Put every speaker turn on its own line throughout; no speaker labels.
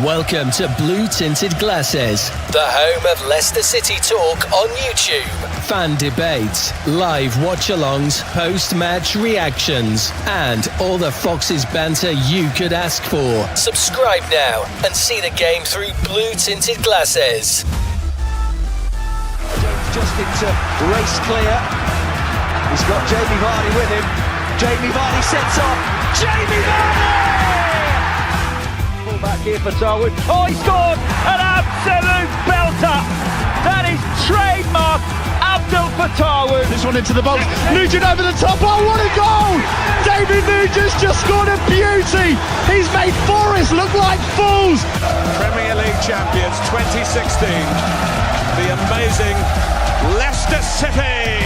Welcome to Blue Tinted Glasses, the home of Leicester City talk on YouTube. Fan debates, live watch-alongs, post-match reactions, and all the Foxes banter you could ask for. Subscribe now and see the game through Blue Tinted Glasses.
Just into race clear. He's got Jamie Vardy with him. Jamie Vardy sets off. Jamie Vardy! Pull back here for Darwin. Oh, he scored! An absolute belter! That is trademark Abdul Fatahwood.
This one into the box. Nugent over the top. Oh, what a goal! David Nugent's just scored a beauty. He's made Forest look like fools.
Premier League champions 2016. The amazing Leicester City.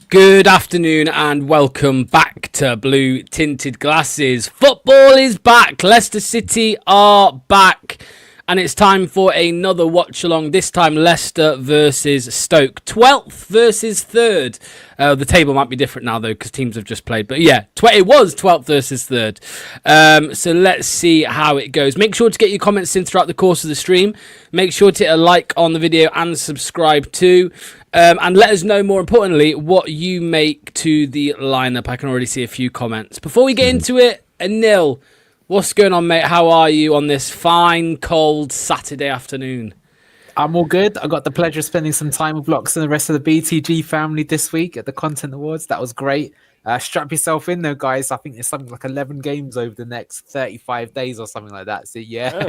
Good afternoon and welcome back to Blue Tinted Glasses. Football is back. Leicester City are back. And it's time for another watch-along. This time Leicester versus Stoke. 12th versus 3rd. The table might be different now, though, because teams have just played. But yeah, it was 12th versus 3rd. So let's see how it goes. Make sure to get your comments in throughout the course of the stream. Make sure to hit a like on the video and subscribe too. And let us know, more importantly, what you make to the lineup. I can already see a few comments. Before we get into it, Anil, what's going on, mate? How are you on this fine, cold Saturday afternoon?
I'm all good. I got the pleasure of spending some time with Locks and the rest of the BTG family this week at the Content Awards. That was great. Strap yourself in, though, guys. I think there's something like 11 games over the next 35 days or something like that. So, yeah,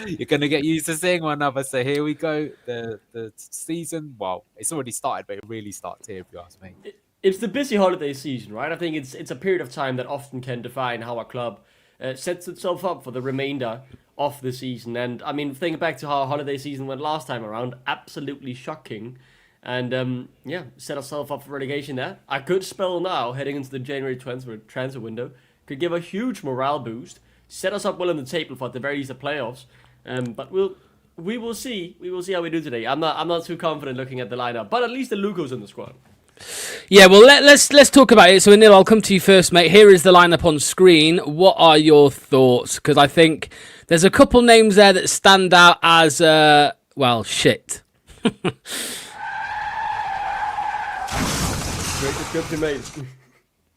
you're going to get used to seeing one another. So, here we go. The season, well, it's already started, but it really starts here, if you ask me.
It's the busy holiday season, right? I think it's a period of time that often can define how a club sets itself up for the remainder of the season. And I mean, think back to how our holiday season went last time around. Absolutely shocking. And set ourselves up for relegation there. A good spell now, heading into the January transfer window, could give a huge morale boost, set us up well in the table for at the very least the playoffs. But we will see. We will see how we do today. I'm not too confident looking at the lineup, but at least the Luco's in the squad.
Yeah, well, let's talk about it. So, Anil, I'll come to you first, mate. Here is the lineup on screen. What are your thoughts? Because I think there's a couple names there that stand out as, shit.
Great description, mate.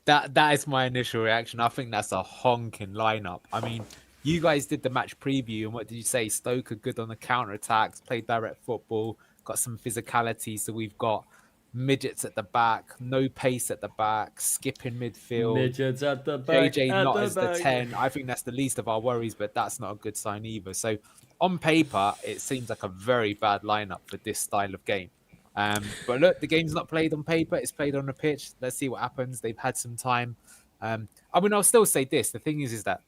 That is my initial reaction. I think that's a honking lineup. I mean, you guys did the match preview, and what did you say? Stoke are good on the counter-attacks, played direct football, got some physicality. So we've got midgets at the back, no pace at the back, skipping midfield.
Midgets at the back.
JJ not as the 10. I think that's the least of our worries, but that's not a good sign either. So on paper, it seems like a very bad lineup for this style of game. But look, the game's not played on paper, it's played on the pitch. Let's see what happens. They've had some time. I'll still say this. The thing is that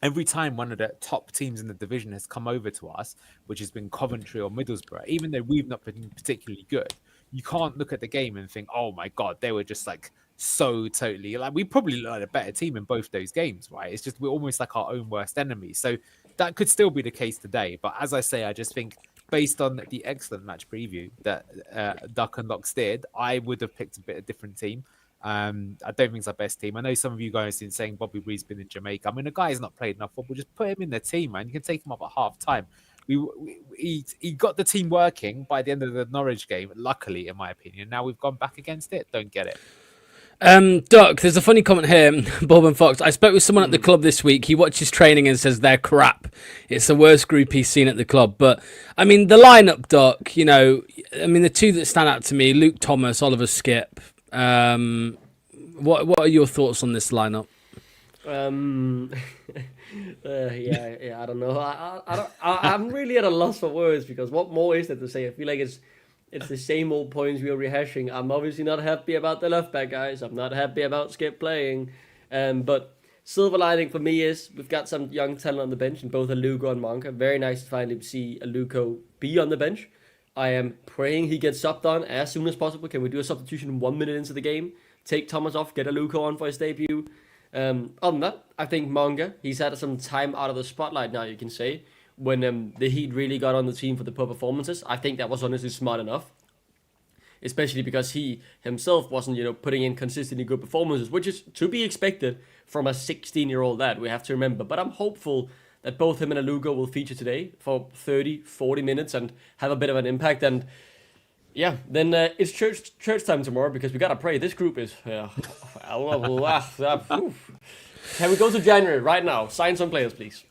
every time one of the top teams in the division has come over to us, which has been Coventry or Middlesbrough, even though we've not been particularly good, you can't look at the game and think, oh my God, they were just like so totally, like we probably look like a better team in both those games, right? It's just we're almost like our own worst enemy. So that could still be the case today. But as I say, I just think based on the excellent match preview that Duck and Locks did, I would have picked a bit of different team. I don't think it's our best team. I know some of you guys have been saying Bobby Reed's been in Jamaica. I mean, the guy's not played enough football. Just put him in the team, man. You can take him up at half time. He got the team working by the end of the Norwich game, luckily, in my opinion. Now we've gone back against it. Don't get it.
Duck, there's a funny comment here, Bob and Fox. I spoke with someone at the club this week. He watches training and says they're crap. It's the worst group he's seen at the club. But, I mean, the lineup, Duck, the two that stand out to me, Luke Thomas, Oliver Skipp. What are your thoughts on this lineup?
I don't know. I'm really at a loss for words because what more is there to say? I feel like it's the same old points we are rehashing. I'm obviously not happy about the left back guys. I'm not happy about Skip playing. But silver lining for me is we've got some young talent on the bench in both Aluko and Monka. Very nice to finally see Aluko be on the bench. I am praying he gets subbed on as soon as possible. Can we do a substitution 1 minute into the game? Take Thomas off, get Aluko on for his debut. Other than that, I think Monka, he's had some time out of the spotlight now, you can say. when the heat really got on the team for the poor performances. I think that was honestly smart enough, especially because he himself wasn't, putting in consistently good performances, which is to be expected from a 16-year-old lad, we have to remember. But I'm hopeful that both him and Aluko will feature today for 30, 40 minutes and have a bit of an impact. And yeah, then it's church time tomorrow, because we got to pray. This group is... Can we go to January right now? Sign some players, please.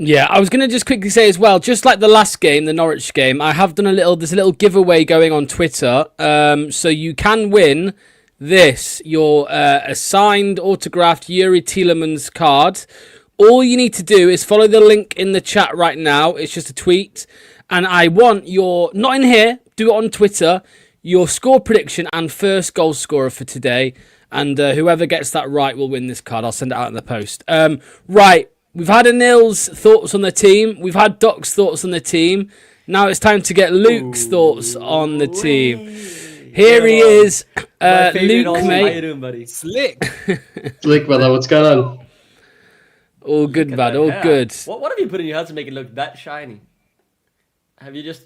Yeah, I was going to just quickly say as well, just like the last game, the Norwich game, I have done there's a little giveaway going on Twitter. So you can win your a signed, autographed Yuri Tielemans card. All you need to do is follow the link in the chat right now. It's just a tweet. And I want not in here, do it on Twitter, your score prediction and first goal scorer for today. And whoever gets that right will win this card. I'll send it out in the post. Right. We've had Anil's thoughts on the team. We've had Doc's thoughts on the team. Now it's time to get Luke's thoughts on the team. Here he is. Luke, mate.
How you doing, buddy?
Slick.
Slick, brother. What's going on?
All good, bud. All good.
What have you put in your hair to make it look that shiny? Is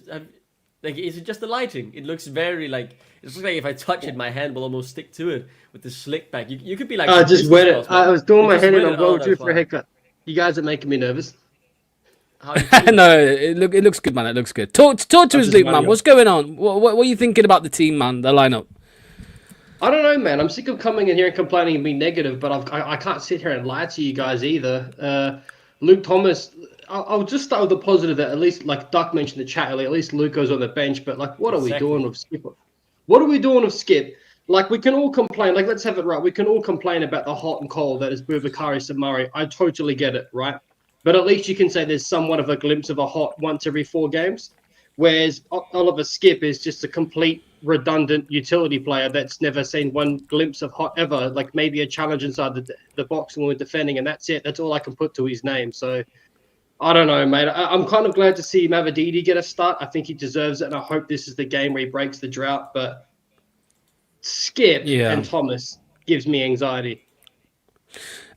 it just the lighting? It looks very it looks like if I touch it, my hand will almost stick to it with the slick back. You could be like...
I just wet it. I was doing my head in. I'm going due for a haircut. You guys are making me nervous.
No, it looks good, man. It looks good. Talk to us, Luke, man. What's going on? What are you thinking about the team, man? The lineup?
I don't know, man. I'm sick of coming in here and complaining and being negative, but I can't sit here and lie to you guys either. Luke Thomas, I'll just start with the positive that at least, like Duck mentioned in the chat earlier, at least Luco's on the bench. But what are we doing with Skip? What are we doing with Skip? We can all complain. Let's have it right. We can all complain about the hot and cold that is Boubacar Samari. I totally get it, right? But at least you can say there's somewhat of a glimpse of a hot once every 4 games. Whereas Oliver Skip is just a complete redundant utility player that's never seen one glimpse of hot ever. Maybe a challenge inside the box when we're defending, and that's it. That's all I can put to his name. So I don't know, mate. I'm kind of glad to see Mavadidi get a start. I think he deserves it, and I hope this is the game where he breaks the drought. But Skip and Thomas gives me anxiety.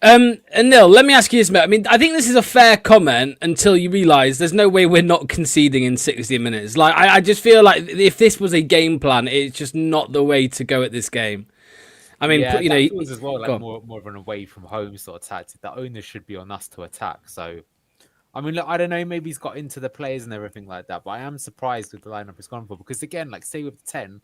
And Neil, let me ask you this, mate. I mean, I think this is a fair comment until you realise there's no way we're not conceding in 60 minutes. I just feel like if this was a game plan, it's just not the way to go at this game. I mean,
that feels as well more of an away from home sort of tactic. The onus should be on us to attack. So, I mean, look, I don't know. Maybe he's got into the players and everything like that, but I am surprised with the lineup he's gone for, because again, say with 10.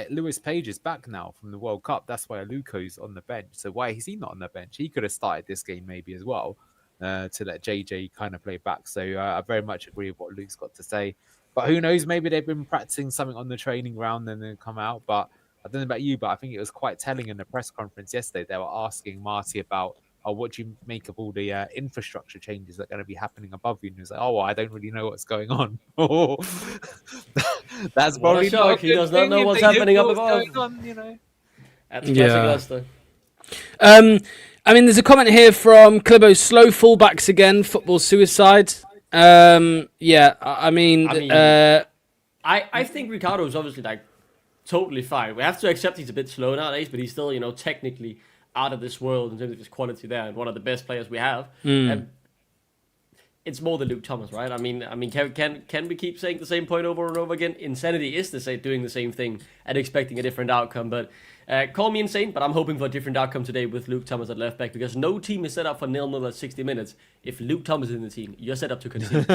Lewis Page is back now from the World Cup. That's why Aluko's on the bench. So why is he not on the bench? He could have started this game maybe as well to let JJ kind of play back. So I very much agree with what Luke's got to say. But who knows? Maybe they've been practicing something on the training ground and then come out. But I don't know about you, but I think it was quite telling in the press conference yesterday. They were asking Marty about, what do you make of all the infrastructure changes that are going to be happening above you? And he was like, I don't really know what's going on. That's probably not
he does not know what's happening up above. That's classic Leicester.
I mean, there's a comment here from Clibo's slow fullbacks again, football suicide. I
think Ricardo is obviously totally fine. We have to accept he's a bit slow nowadays, but he's still, technically out of this world in terms of his quality there, and one of the best players we have. It's more than Luke Thomas, right? I mean, can we keep saying the same point over and over again? Insanity is doing the same thing and expecting a different outcome. But call me insane, but I'm hoping for a different outcome today with Luke Thomas at left back, because no team is set up for 0-0 at 60 minutes. If Luke Thomas is in the team, you're set up to concede.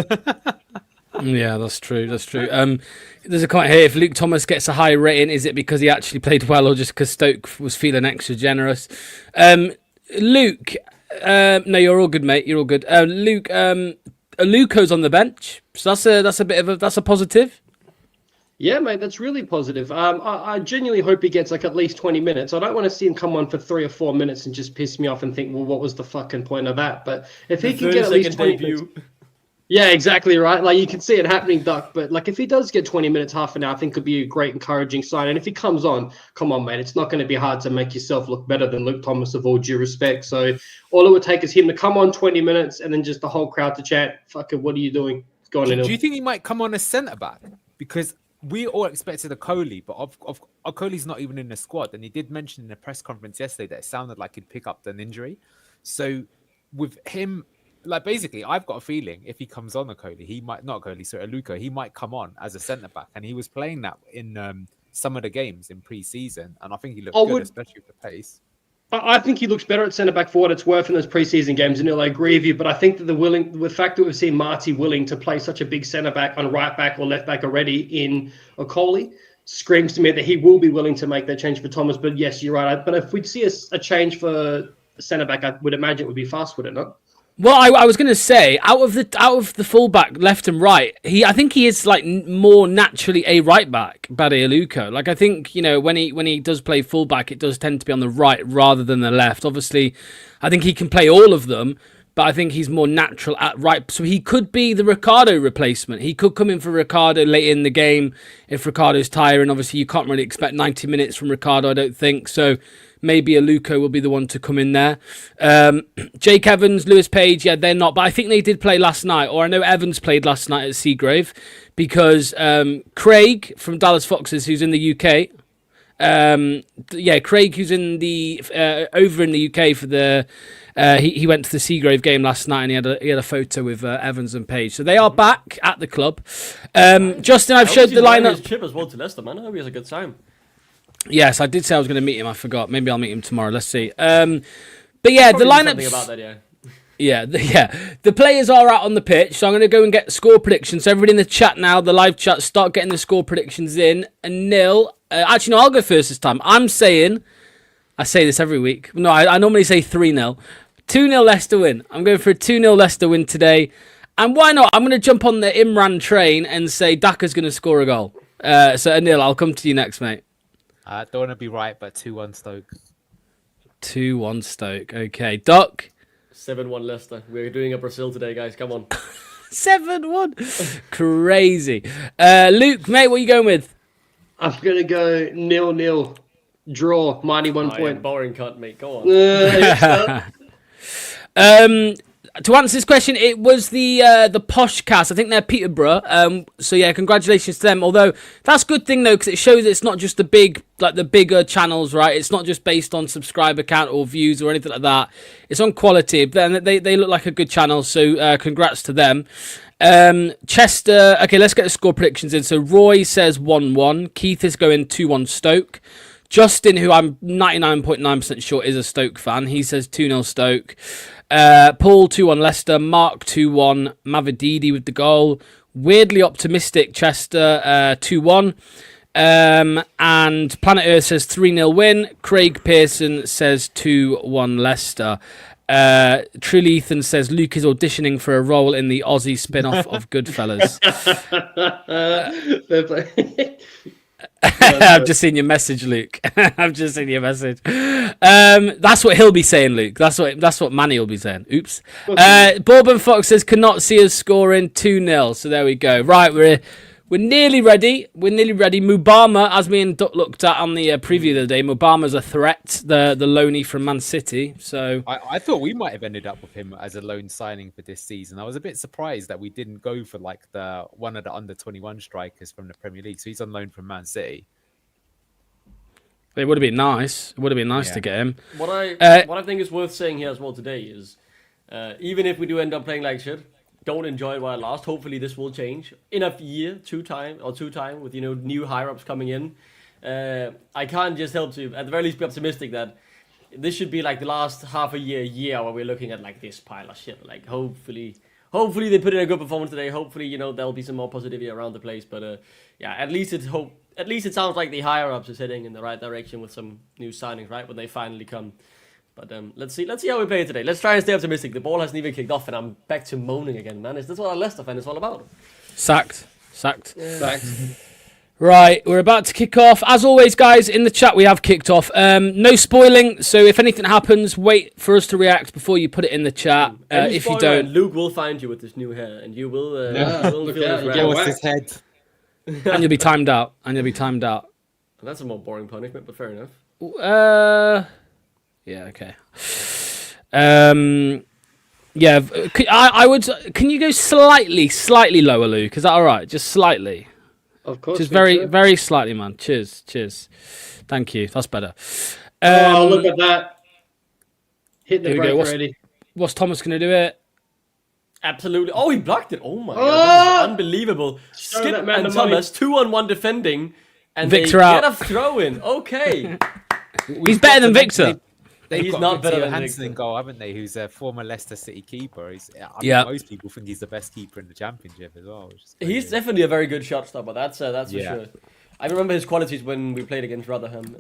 Yeah, that's true. There's a comment here. If Luke Thomas gets a high rating, is it because he actually played well or just because Stoke was feeling extra generous? Luke, no, you're all good, mate. You're all good. Luke, Luco's on the bench, so that's a positive.
Yeah, mate, that's really positive. I genuinely hope he gets at least 20 minutes. I don't want to see him come on for 3 or 4 minutes and just piss me off and think, well, what was the fucking point of that? But if he can get at least 20 minutes... Yeah, exactly right. You can see it happening, Duck. But if he does get 20 minutes, half an hour, I think could be a great encouraging sign. And if he comes on, come on, mate, it's not going to be hard to make yourself look better than Luke Thomas, of all due respect. So all it would take is him to come on 20 minutes and then just the whole crowd to chant, "Fuck it, what are you doing?" Go on.
Do you think he might come on as centre back? Because we all expected a Coley, but Coley's not even in the squad. And he did mention in a press conference yesterday that it sounded like he'd pick up an injury. So with him, like basically, I've got a feeling if he comes on Okoli, he might not Okoli, sorry, Aluko, he might come on as a centre back, and he was playing that in some of the games in pre-season, and I think he looked good, especially with the pace.
I think he looks better at centre back for what it's worth in those preseason games, and I agree with you. But I think that the fact that we've seen Marty willing to play such a big centre back on right back or left back already in Okoli screams to me that he will be willing to make that change for Thomas. But yes, you're right. But if we'd see a change for centre back, I would imagine it would be fast, would it not?
Well, I was going to say out of the fullback left and right, I think he is like more naturally a right back, Bade Aluko. Like I think when he does play fullback, it does tend to be on the right rather than the left. Obviously, I think he can play all of them, but I think he's more natural at right. So he could be the Ricardo replacement. He could come in for Ricardo late in the game if Ricardo's tiring. Obviously, you can't really expect 90 minutes from Ricardo, I don't think. So maybe Aluko will be the one to come in there. Jake Evans, Lewis Page, yeah, they're not. But I think they did play last night, or I know Evans played last night at Seagrave, because Craig from Dallas Foxes, who's in the UK, Craig, who's in the over in the UK for the, he went to the Seagrave game last night, and he had a photo with Evans and Page. So they are back at the club. Justin, I've showed the lineup.
Chip as well to Leicester, man. I hope he has a good time.
Yes, I did say I was going to meet him. I forgot. Maybe I'll meet him tomorrow. Let's see. But yeah, the lineup.
About that, yeah.
Yeah, the players are out on the pitch, so I'm going to go and get score predictions. So everybody in the chat now, the live chat, start getting the score predictions in. And Nil, actually, no, I'll go first this time. I say this every week. No, I normally say 3-0. 2-0 Leicester win. I'm going for a 2-0 Leicester win today. And why not? I'm going to jump on the Imran train and say Daka's going to score a goal. So Anil, I'll come to you next, mate.
I don't want to be right, but 2-1 Stoke.
2-1 Stoke. Okay, Doc.
7-1 Leicester. We're doing a Brazil today, guys. Come on.
7-1. Crazy. Luke, mate, what are you going with?
I'm going to go 0-0. Draw. Mighty 1 point.
Yeah, boring cut, mate. Go on.
To answer this question, it was the Posh Cast. I think they're Peterborough. So yeah, congratulations to them. Although that's a good thing though, because it shows it's not just the bigger channels, right? It's not just based on subscriber count or views or anything like that. It's on quality. But they look like a good channel. So congrats to them. Chester. Okay, let's get the score predictions in. So Roy says 1-1. Keith is going 2-1 Stoke. Justin, who I'm 99.9% sure is a Stoke fan, he says 2-0 Stoke. Paul 2-1 Leicester. Mark 2-1 Mavididi with the goal. Weirdly optimistic Chester 2-1. And Planet Earth says 3-0 win. Craig Pearson says 2-1 Leicester. Truly Ethan says Luke is auditioning for a role in the Aussie spin-off of Goodfellas. I've just seen your message, Luke. I've just seen your message. That's what he'll be saying, Luke. That's what Manny will be saying. Oops. Bourbon Fox says cannot see us scoring 2-0. So there we go. Right, we're nearly ready. Mubama, as me and Duck looked at on the preview the other day, Mubama's a threat, the loanee from Man City. So
I thought we might have ended up with him as a loan signing for this season. I was a bit surprised that we didn't go for like one of the under-21 strikers from the Premier League. So he's on loan from Man City.
It would have been nice. It would have been nice to get him.
What I think is worth saying here as well today is, even if we do end up playing like shit, don't enjoy it while it lasts. Hopefully this will change in a year, two time with new higher ups coming in. I can't just help to at the very least be optimistic that this should be like the last half a year where we're looking at like this pile of shit. Like hopefully they put in a good performance today. Hopefully there'll be some more positivity around the place. But at least it sounds like the higher ups is heading in the right direction with some new signings, right, when they finally come. But let's see how we play today. Let's try and stay optimistic. The ball hasn't even kicked off, and I'm back to moaning again, man. Is this what a Leicester fan is all about?
Sacked.
Sacked.
Right, we're about to kick off. As always, guys, in the chat we have kicked off. No spoiling, so if anything happens, wait for us to react before you put it in the chat. If you don't,
Luke will find you with this new hair, and you will
feel his head.
And you'll be timed out.
That's a more boring punishment, but fair enough.
Yeah, okay. Yeah, I would. Can you go slightly lower, Luke? Is that all right? Just slightly.
Of course.
Just very slightly, man. Cheers. Thank you. That's better.
Look at that. Hit the brake already.
What's Thomas going to do it?
Absolutely. Oh, he blocked it. Oh my god, this is unbelievable.
Show
Skip
that man
and
the money.
Thomas 2-on-1 defending, and
Victor
they
out.
get a throw in. Okay.
He's better than Victor.
They've
He's
got
not better
Victor
than
Hansen in
Victor.
goal, haven't they? Who's a former Leicester City keeper.
Yeah.
Most people think he's the best keeper in the Championship as well. Which is
He's
crazy.
definitely a very good shot stopper. That's for
Yeah.
sure. I remember his qualities when we played against Rotherham.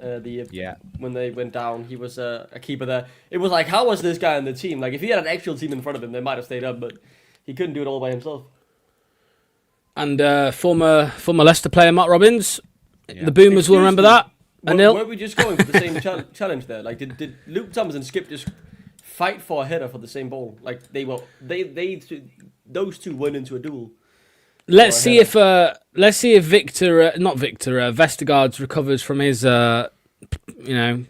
Yeah.
When they went down, he was a keeper there. It was like, how was this guy on the team? Like, if he had an actual team in front of him, they might have stayed up, but he couldn't do it all by himself.
And former Leicester player Matt Robbins.
Yeah.
The Boomers will
Excuse
remember
me,
that.
Were we just going for the same challenge there? Like, did Luke Thomas and Skip just fight for a header for the same ball? Like, those two went into a duel.
Let's see if Victor, Vestergaard's recovers from his
You better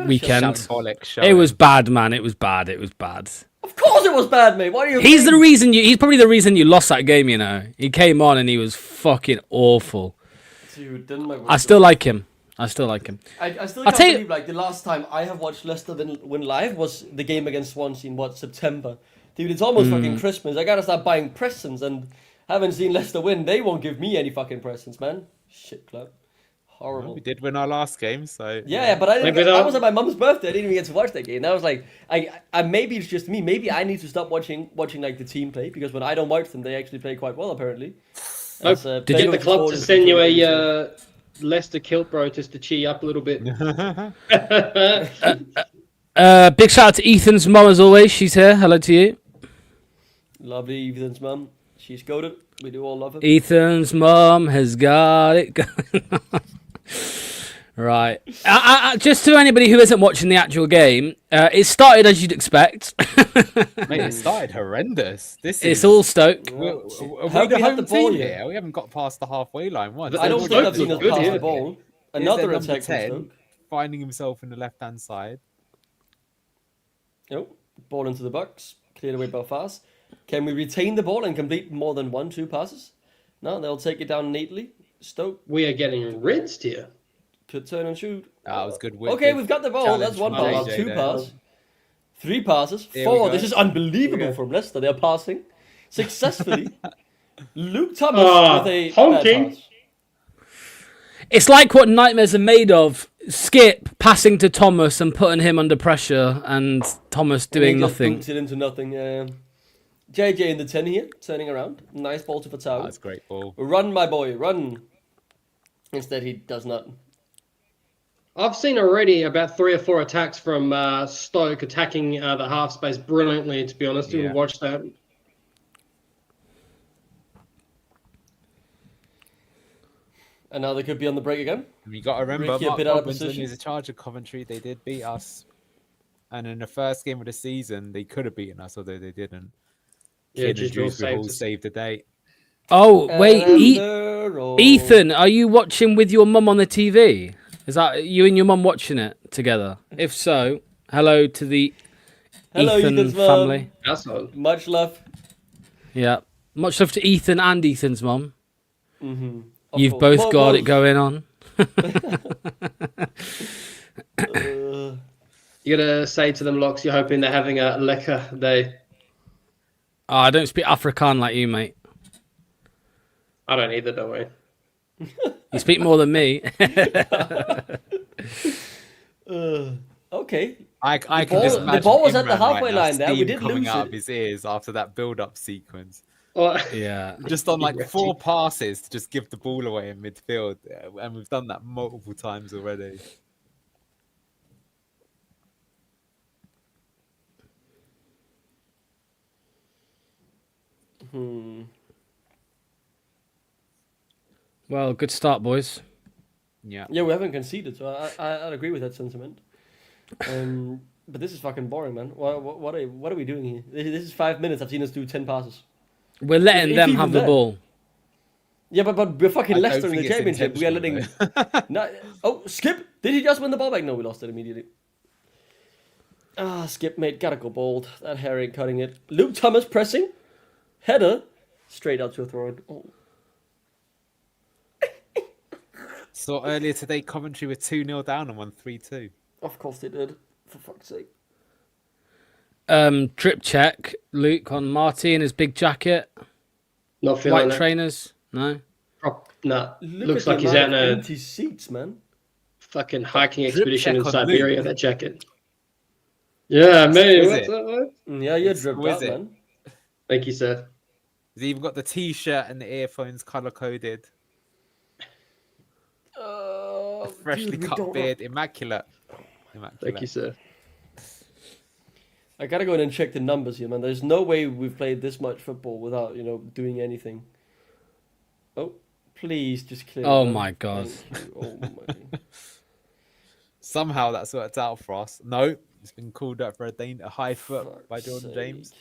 weekend.
Shambolic show.
It was bad, man. It was bad. Of
Of course it was bad, mate. What are you?
He's probably the reason you lost that game. You know, he came on and he was fucking awful.
Dude, didn't like.
I still like him. I still
I'll
can't
tell believe like the last time I have watched Leicester win live was the game against Swansea in September. Dude, it's almost fucking Christmas. I gotta start buying presents and haven't seen Leicester win. They won't give me any fucking presents, man. Shit club. Horrible.
Well, we did win our last game, so
Yeah, but I was at my mum's birthday. I didn't even get to watch that game. And I was like, I maybe it's just me. Maybe I need to stop watching like the team play, because when I don't watch them, they actually play quite well apparently.
Did you get the club to send you a Leicester kilt, bro, just to cheer you up a little bit?
Big shout out to Ethan's mum as always. She's here. Hello to you.
Lovely Ethan's mum. She's goated. We do all love her.
Ethan's mum has got it going on. Right. Just to anybody who isn't watching the actual game, it started as you'd expect.
mate, it started horrendous.
It's all Stoke.
We're
Have
the
we had
home
the ball
team
yet?
here. We haven't got past the halfway line once.
I don't think I've seen us
good
pass
here.
the ball.
Here's their
Another
number
attack from
10,
Stoke.
finding himself in the left-hand side.
Nope. Ball into the box. Cleared away by Fast. Can we retain the ball and complete more than 1-2 passes? No, they'll take it down neatly. Stoke
We are getting rinsed here.
could turn and shoot.
That was good.
Okay, we've got the ball.
challenge
That's one
from
pass.
JJ
2
there.
passes. 3 passes.
Here we
4.
go.
This is unbelievable from Leicester. They're passing successfully. Luke Thomas with a
honking.
bad pass.
It's like what nightmares are made of. Skip passing to Thomas and putting him under pressure, and Thomas doing
He just
nothing.
boots it into nothing. JJ in the 10 here, turning around. Nice ball to Fatawi.
That's a great ball.
Run, my boy, run. Instead, he does not.
I've seen already about 3 or 4 attacks from Stoke attacking the half space brilliantly, to be honest.
Yeah.
You'll watch that.
And now they could be on the break again.
And you got to remember,
Ricky a
Mark
bit out of
Robinson
position.
is a charge of Coventry. They did beat us. And in the first game of the season, they could have beaten us, although they didn't.
Yeah,
Kid and
Jude
Dewsbury all
saved us.
saved the day.
Oh, wait.
Roll.
Ethan, are you watching with your mum on the TV? Is that you and your mum watching it together? If so, hello to the
Hello,
Ethan
Ethan's mum.
family.
That's all.
Much love.
Yeah. Much love to Ethan and Ethan's mum.
Mm-hmm.
You've both got it going on.
You gotta say to them, Locks, you're hoping they're having a lekker day.
Oh, I don't speak Afrikaans like you, mate.
I don't either, don't worry.
You speak more than me.
Okay.
I can
ball-
just
the
imagine
ball was at the
Imran
halfway
right now,
line there. We
steam
did
coming
lose
out
it.
of his ears after that build-up sequence.
Well,
Yeah.
Just on like
Yeah.
4 passes to just give the ball away in midfield, and we've done that multiple times already.
Well, good start, boys.
Yeah.
Yeah, we haven't conceded, so I'd agree with that sentiment. But this is fucking boring, man. What are we doing here? This is 5 minutes. I've seen us do 10 passes.
We're letting
If
them
even
have the
then.
ball.
Yeah, but we're fucking
I don't
Leicester in the
think it's
championship. We are letting.
intentional,
No, oh, Skip! Did he just win the ball back? No, we lost it immediately. Ah, Skip, mate, gotta go bold. That hair ain't cutting it. Luke Thomas pressing, header, straight out to a throw-in. Oh.
So earlier today, Coventry were 2-0 down and won 3-2.
Of course they did. For fuck's sake.
Drip check, Luke, on Marty in his big jacket.
Not feeling
White
it.
trainers. No.
Nah,
Look
looks
at the
like he's
amount
out
of
in a
empty seats, man.
fucking hiking
Drip
expedition in
check on
Siberia.
Luke.
That jacket. Yeah, man.
Exquisite.
What's up, man?
Yeah, you're dripped out,
Exquisite.
man.
Thank you, sir.
He's even got the T-shirt and the earphones color coded. Freshly
Dude, we
cut
don't-
beard, immaculate.
Thank you, sir.
I gotta go in and check the numbers here, man. There's no way we've played this much football without, doing anything. Oh, please just clear.
Oh
it, man.
my God.
Thank you. Oh my.
Somehow that's worked out for us. No, it's been called up for a high foot
Fuck's
by Jordan
sake.
James.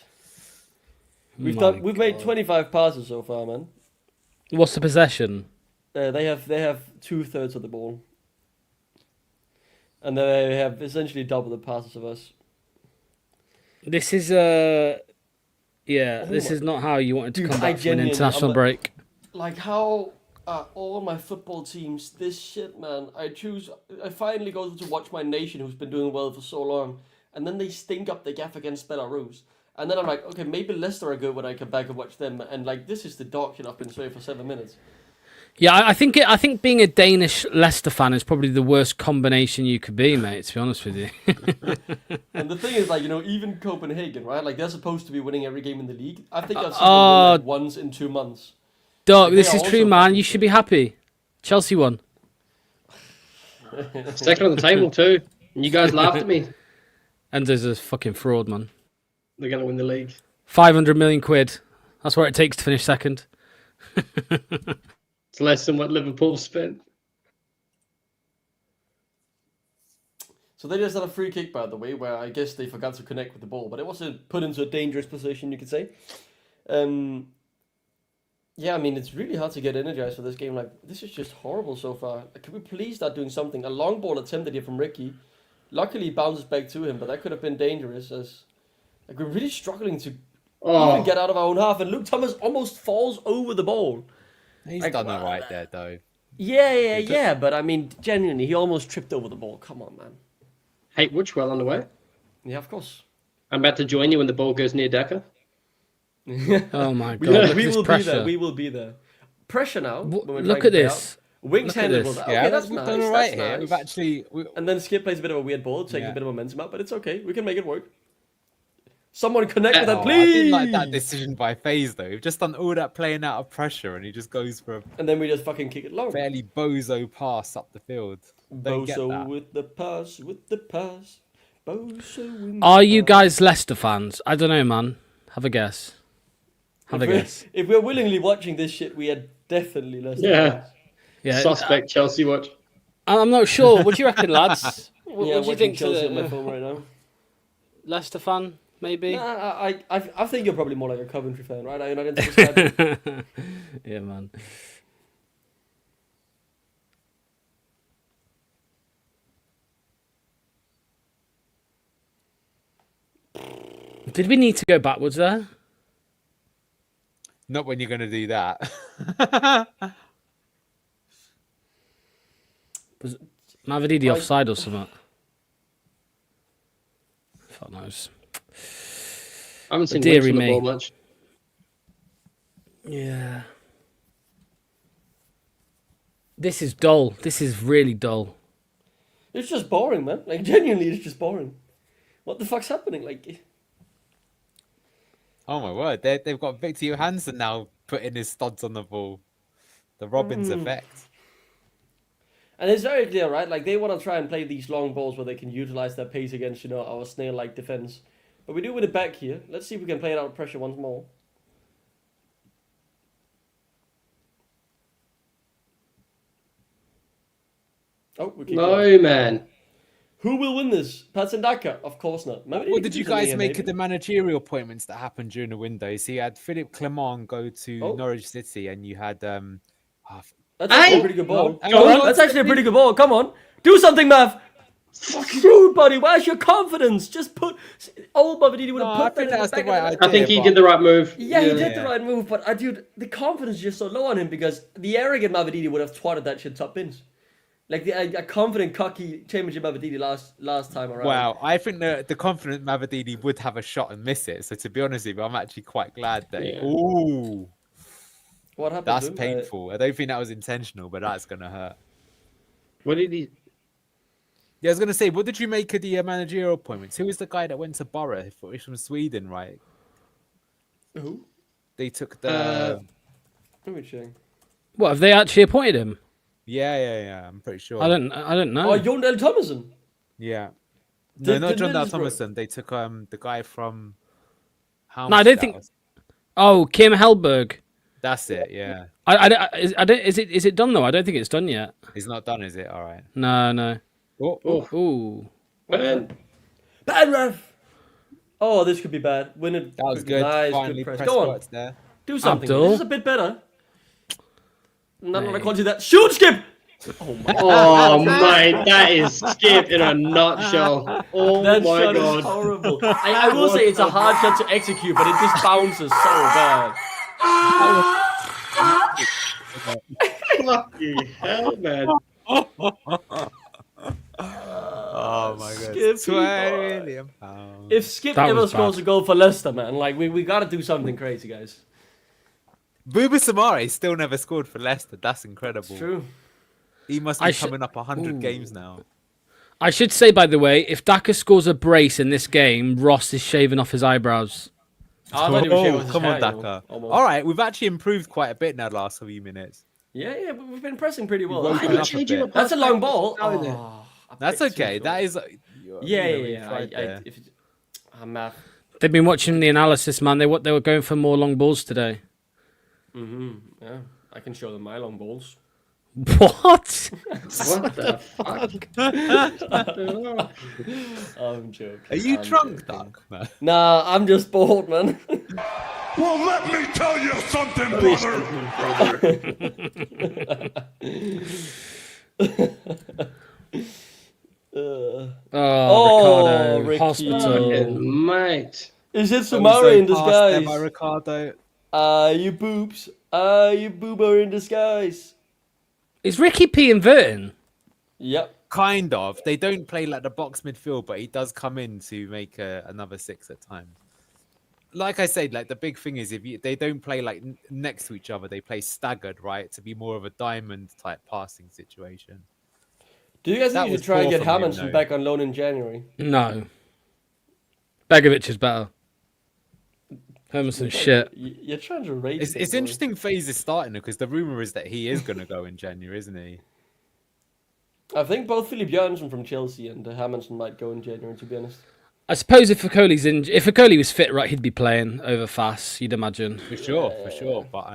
We've made 25 passes so far, man.
What's the possession?
They have 2/3 of the ball, and they have essentially double the passes of us.
This is this
my-
is not how you wanted to
Dude,
come
I
back from an
genuinely-
international
I'm a-
break.
Like how all my football teams, this shit, man. I finally go to watch my nation, who's been doing well for so long, and then they stink up the gaff against Belarus. And then I'm like, okay, maybe Leicester are good when I come back and watch them. And like, this is the dog shit I've been saying for 7 minutes.
Yeah, I think being a Danish Leicester fan is probably the worst combination you could be, mate. To be honest with you.
And the thing is, like, even Copenhagen, right? Like, they're supposed to be winning every game in the league. I think I've seen them win like once in 2 months.
Dog,
They
this
are
is true,
also
man.
fucking
You should be happy. Chelsea won.
Second on the table too. And you guys laughed at me.
And there's a fucking fraud, man.
They're gonna win the league.
500 million quid. That's what it takes to finish second.
It's less than what Liverpool spent.
So they just had a free kick, by the way, where I guess they forgot to connect with the ball, but it wasn't put into a dangerous position, you could say. Yeah, I mean, it's really hard to get energized for this game. Like, this is just horrible so far. Can we please start doing something? A long ball attempted here from Ricky. Luckily, he bounces back to him, but that could have been dangerous. As like we're really struggling to even get out of our own half, and Luke Thomas almost falls over the ball.
He's
Like,
done all right there, though.
Yeah, but I mean, genuinely, he almost tripped over the ball. Come on, man.
Hey, Watchalong on the way.
Yeah, of course.
I'm about to join you when the ball goes near Daka.
Oh my god!
We,
Look at
we
this
will
pressure.
be there. We will be there. Pressure now. when we're
Look
trying
at
to play
this.
out. Wings
Look at
handed
this.
was
Yeah,
okay. That's
we've
nice.
done all right
That's
here.
nice.
We've actually.
And then Skip plays a bit of a weird ball, taking
Yeah.
a bit of momentum out, but it's okay. We can make it work. Someone connect with that,
Oh, I
please.
didn't like that decision by FaZe though. We've just done all that playing out of pressure, and he just goes for a
And then we just fucking kick it long.
fairly bozo pass up the field. Don't get
Boso
that.
with the pass, Boso with
Are
the
you
pass.
guys Leicester fans? I don't know, man. Have a guess. Have a guess.
If we're willingly watching this shit, we are definitely Leicester
Yeah.
fans.
Yeah,
Suspect Chelsea watch.
I'm not sure. What do you reckon, lads? What,
Yeah,
what do you think to
Chelsea on my
the
phone right now?
Leicester fan? Maybe.
Nah, I think you're probably more like a Coventry fan, right? Are you not into this guy?
Yeah, man. Did we need to go backwards there?
Not when you're going to do that.
Was Mavididi offside or something? Fuck knows.
I haven't seen
Deary
Wings on the
me.
ball much.
Yeah. This is dull. This is really dull.
It's just boring, man. Like, genuinely, it's just boring. What the fuck's happening? Like,
Oh my word! They've got Victor Johansson now putting his studs on the ball. The Robbins effect.
and it's very clear, right? Like, they want to try and play these long balls where they can utilize their pace against, our snail-like defense. But we do with it back here. Let's see if we can play it out of pressure once more. Oh, we keep going.
No, man.
Who will win this? Patsendaka? Of course not. Maybe
What
we
did
could
you
do something
guys
here,
make
maybe.
of the managerial appointments that happened during the window? So you had Philippe Clement go to
Oh.
Norwich City, and you had
That's actually a
Hey!
pretty good ball.
Hang
Come
on.
on, that's actually a pretty good ball. Come on. Do something, Mav. Dude, buddy, where's your confidence? Just put... Old Mavididi would
No,
have
I
put
think
that in
that's the
back of
right
net.
idea.
I think he
but-
did the right move.
Yeah, he did
Yeah.
the right move, but dude, the confidence is just so low on him because the arrogant Mavididi would have twatted that shit top bins. Like a confident, cocky Championship Aberdeen last time around.
Wow, I think the confident Mavadini would have a shot and miss it. So to be honest with you, I'm actually quite glad that.
Yeah.
Ooh,
What happened?
that's
to him?
painful. I don't think that was intentional, but that's gonna hurt.
What did he?
Yeah, I was gonna say, what did you make of the managerial appointments? Who was the guy that went to Borough? He's from Sweden, right?
Who?
They took the.
Let me check.
What, have they actually appointed him?
Yeah. I'm pretty sure.
I don't know.
Oh, Jon Dahl Tomasson.
Yeah. No, not John Dal
Middlesbrough.
Thomason. They took the guy from.
No, I don't think. Oh, Kim Hellberg.
That's it. Yeah.
I don't. Is it done though? I don't think it's done yet.
It's not done, is it? All right.
No.
Oh.
Ooh.
Man,
Bad ref. Oh, this could be bad. Win it.
That was
quickly.
good.
Nice,
Finally,
good press.
press
Go on.
works there.
Do something.
Abdul.
This is a bit better. Not what I called you that. Shoot, Skip. Oh my.
oh mate, that is Skip in a nutshell. Oh
That
my
shot is
god.
horrible. I will say it's a hard shot to execute, but it just bounces so bad.
Fucking hell, man.
Oh my god.
Skip,
£20 million.
If Skip
That
ever
was
scores
bad.
a goal for Leicester, man, like we gotta do something crazy, guys.
Bouba Samari still never scored for Leicester. That's incredible.
True.
He must
I
be
should-
coming up 100 games now.
I should say, by the way, if Daka scores a brace in this game, Ross is shaving off his eyebrows.
Oh, I thought he was shaving his
Come
hair,
on,
you know,
Daka.
almost.
All right, we've actually improved quite a bit now the last few minutes.
Yeah, but we've been pressing pretty well.
Woken
Why are you
up a
changing
bit.
the
That's a long ball.
Now, isn't it?
Oh, a
That's
bit too
okay.
short.
That is.
Yeah.
They've been watching the analysis, man. They were going for more long balls today.
Yeah, I can show them my long balls.
What?
What the fuck?
I'm joking.
Are you
I'm
drunk,
joking.
Duck? No.
Nah, I'm just bored, man.
Well, let me tell you something, brother.
Oh, Ricardo,
Ricky.
hospital.
Mate.
Is it Samara in disguise?
By Ricardo.
You boobs. You boober in disguise.
Is Ricky P inverting?
Yep.
Kind of. They don't play like the box midfield, but he does come in to make another 6 at times. Like I said, like the big thing is they don't play like next to each other, they play staggered, right? To be more of a diamond type passing situation.
Do you guys
That
think you
was
should try and
poor
get
from him,
Hamilton
though.
back on loan in January?
No. Begovic is better. Hermanson's shit.
You're trying to rate.
It's interesting phase is starting because the rumor is that he is going to go in January, isn't he?
I think both Philip Björnsson from Chelsea and Hamilton might go in January, to be honest.
I suppose if Okoli was fit, right, he'd be playing over Fass, you'd imagine.
For sure. But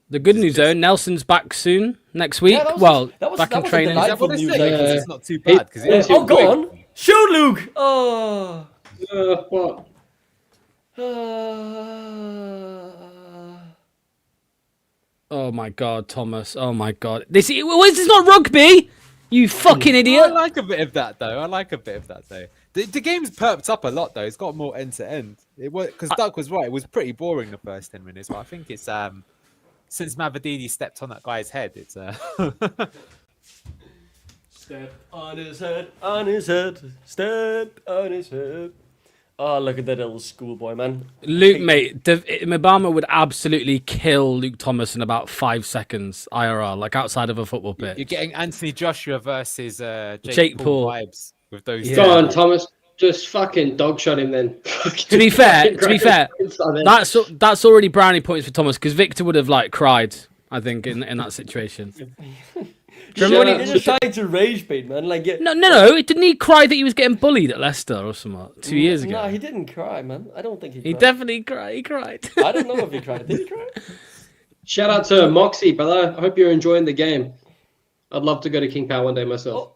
The good news though, Nelson's back soon, next week.
that was
Back in
a
training.
delightful
what they
news,
say,
actually.
it's not too bad because
Oh, go on. Shoot, Luke! Oh.
What?
Oh my god, Thomas. Oh my god. This is not rugby! You fucking
I
idiot!
like a bit of that though. The game's perked up a lot though. It's got more end to end. It was because Doug was right. It was pretty boring the first 10 minutes. But I think it's since Mavadini stepped on that guy's head, it's
Step on his head, step on his head. Oh, look at that little schoolboy, man.
Luke, mate, Mabama would absolutely kill Luke Thomas in about 5 seconds IRL, like outside of a football pitch.
you're getting Anthony Joshua versus
Jake Paul
vibes with those.
Yeah.
Go on, Thomas. Just fucking dog shot him then.
To be fair, that's already brownie points for Thomas because Victor would have like cried, I think, in that situation.
You're just trying to rage bait, man. Like,
No. Didn't he cry that he was getting bullied at Leicester or something 2 years ago?
No, he didn't cry, man. I don't think he cried.
He definitely cried. He cried.
I don't know if he cried. Did he cry?
Shout out to Moxie, brother. I hope you're enjoying the game. I'd love to go to King Power one day myself.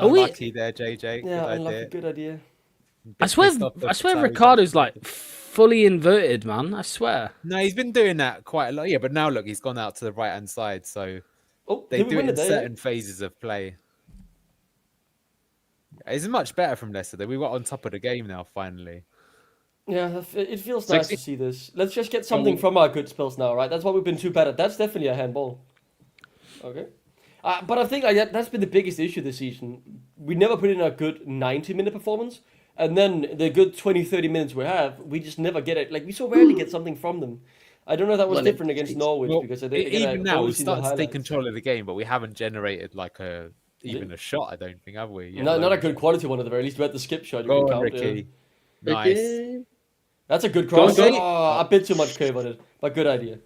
Lucky there, JJ.
Yeah,
Good
unlucky.
idea.
Good idea.
I swear Ricardo's like fully inverted, man. I swear.
No, he's been doing that quite a lot. Yeah, but now look, he's gone out to the right hand side, so
Oh,
they
did we
do
win
it in
there,
certain phases of play. It's much better from Leicester. Though. We were on top of the game now, finally.
Yeah, it feels nice to see this. Let's just get something from our good spells now, right? That's what we've been too bad at. That's definitely a handball. Okay. But I think that's been the biggest issue this season. We never put in a good 90-minute performance, and then the good 20, 30 minutes we have, we just never get it. Like, we so rarely get something from them. I don't know if that was different against Norwich, because I didn't
even now we
see
started to take
highlights.
control of the game, but we haven't generated like even a shot. I don't think, have we? Yeah,
Not a good quality one at the very least. We had the skip shot. You
Go
can
on,
count.
Ricky.
Yeah.
Nice.
That's a good cross.
Go on,
Oh, a bit too much curve on it, but good idea.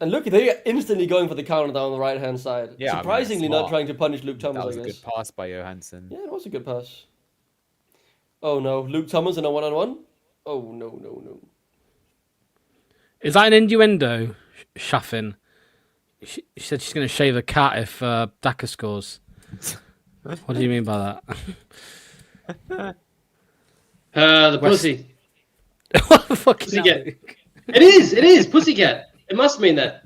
And look, they're instantly going for the counter down the right-hand side.
Yeah, I mean,
surprisingly
that's
not trying to punish Luke Thomas,
That was
I
a
guess.
good pass by Johansson.
Yeah, it was a good pass. Oh no, Luke Thomas in a one-on-one? Oh no.
Is that an innuendo, Shaffin? She said she's going to shave a cat if Daka scores. What do you mean by that?
The pussy.
What the fuck is
Pussycat.
that?
It is pussycat. It must mean that.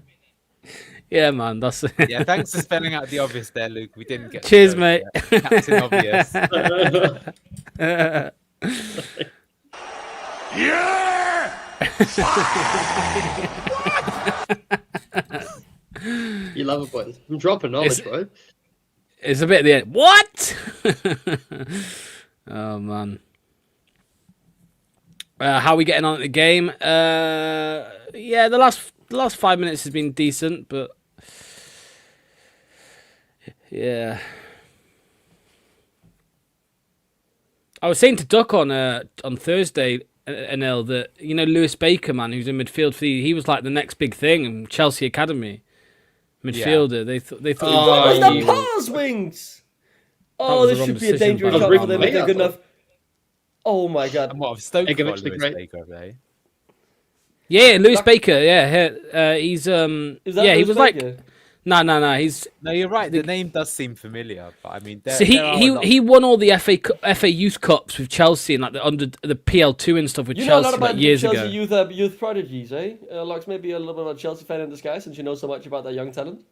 Yeah, man, that's it.
Yeah, thanks for spelling out the obvious there, Luke. We didn't get.
Cheers, mate.
Captain Obvious.
You love it, boys. I'm dropping knowledge, bro.
It's a bit at the end. What? Oh man. How are we getting on at the game? Yeah, the last 5 minutes has been decent, but yeah. I was saying to Duck on Thursday, NL, that Lewis Baker, man, who's in midfield for he was like the next big thing in Chelsea Academy midfielder. Yeah. They thought.
Oh, the pass wings! Oh, this should be a dangerous shot for them if they're good enough. Oh my god!
And what have Stoke got Lewis Baker, have they?
Yeah, Lewis Baker. Yeah, he's
Is that
yeah, he
Lewis
was
Baker?
like. No. He's
No, you're right. The name does seem familiar, but I mean,
so he won all the FA Youth Cups with Chelsea and like the PL2 and stuff with
You know a
Chelsea
lot about
like years
Chelsea
ago.
youth prodigies, eh? Lux, maybe a little bit of a Chelsea fan in disguise, since you know so much about that young talent.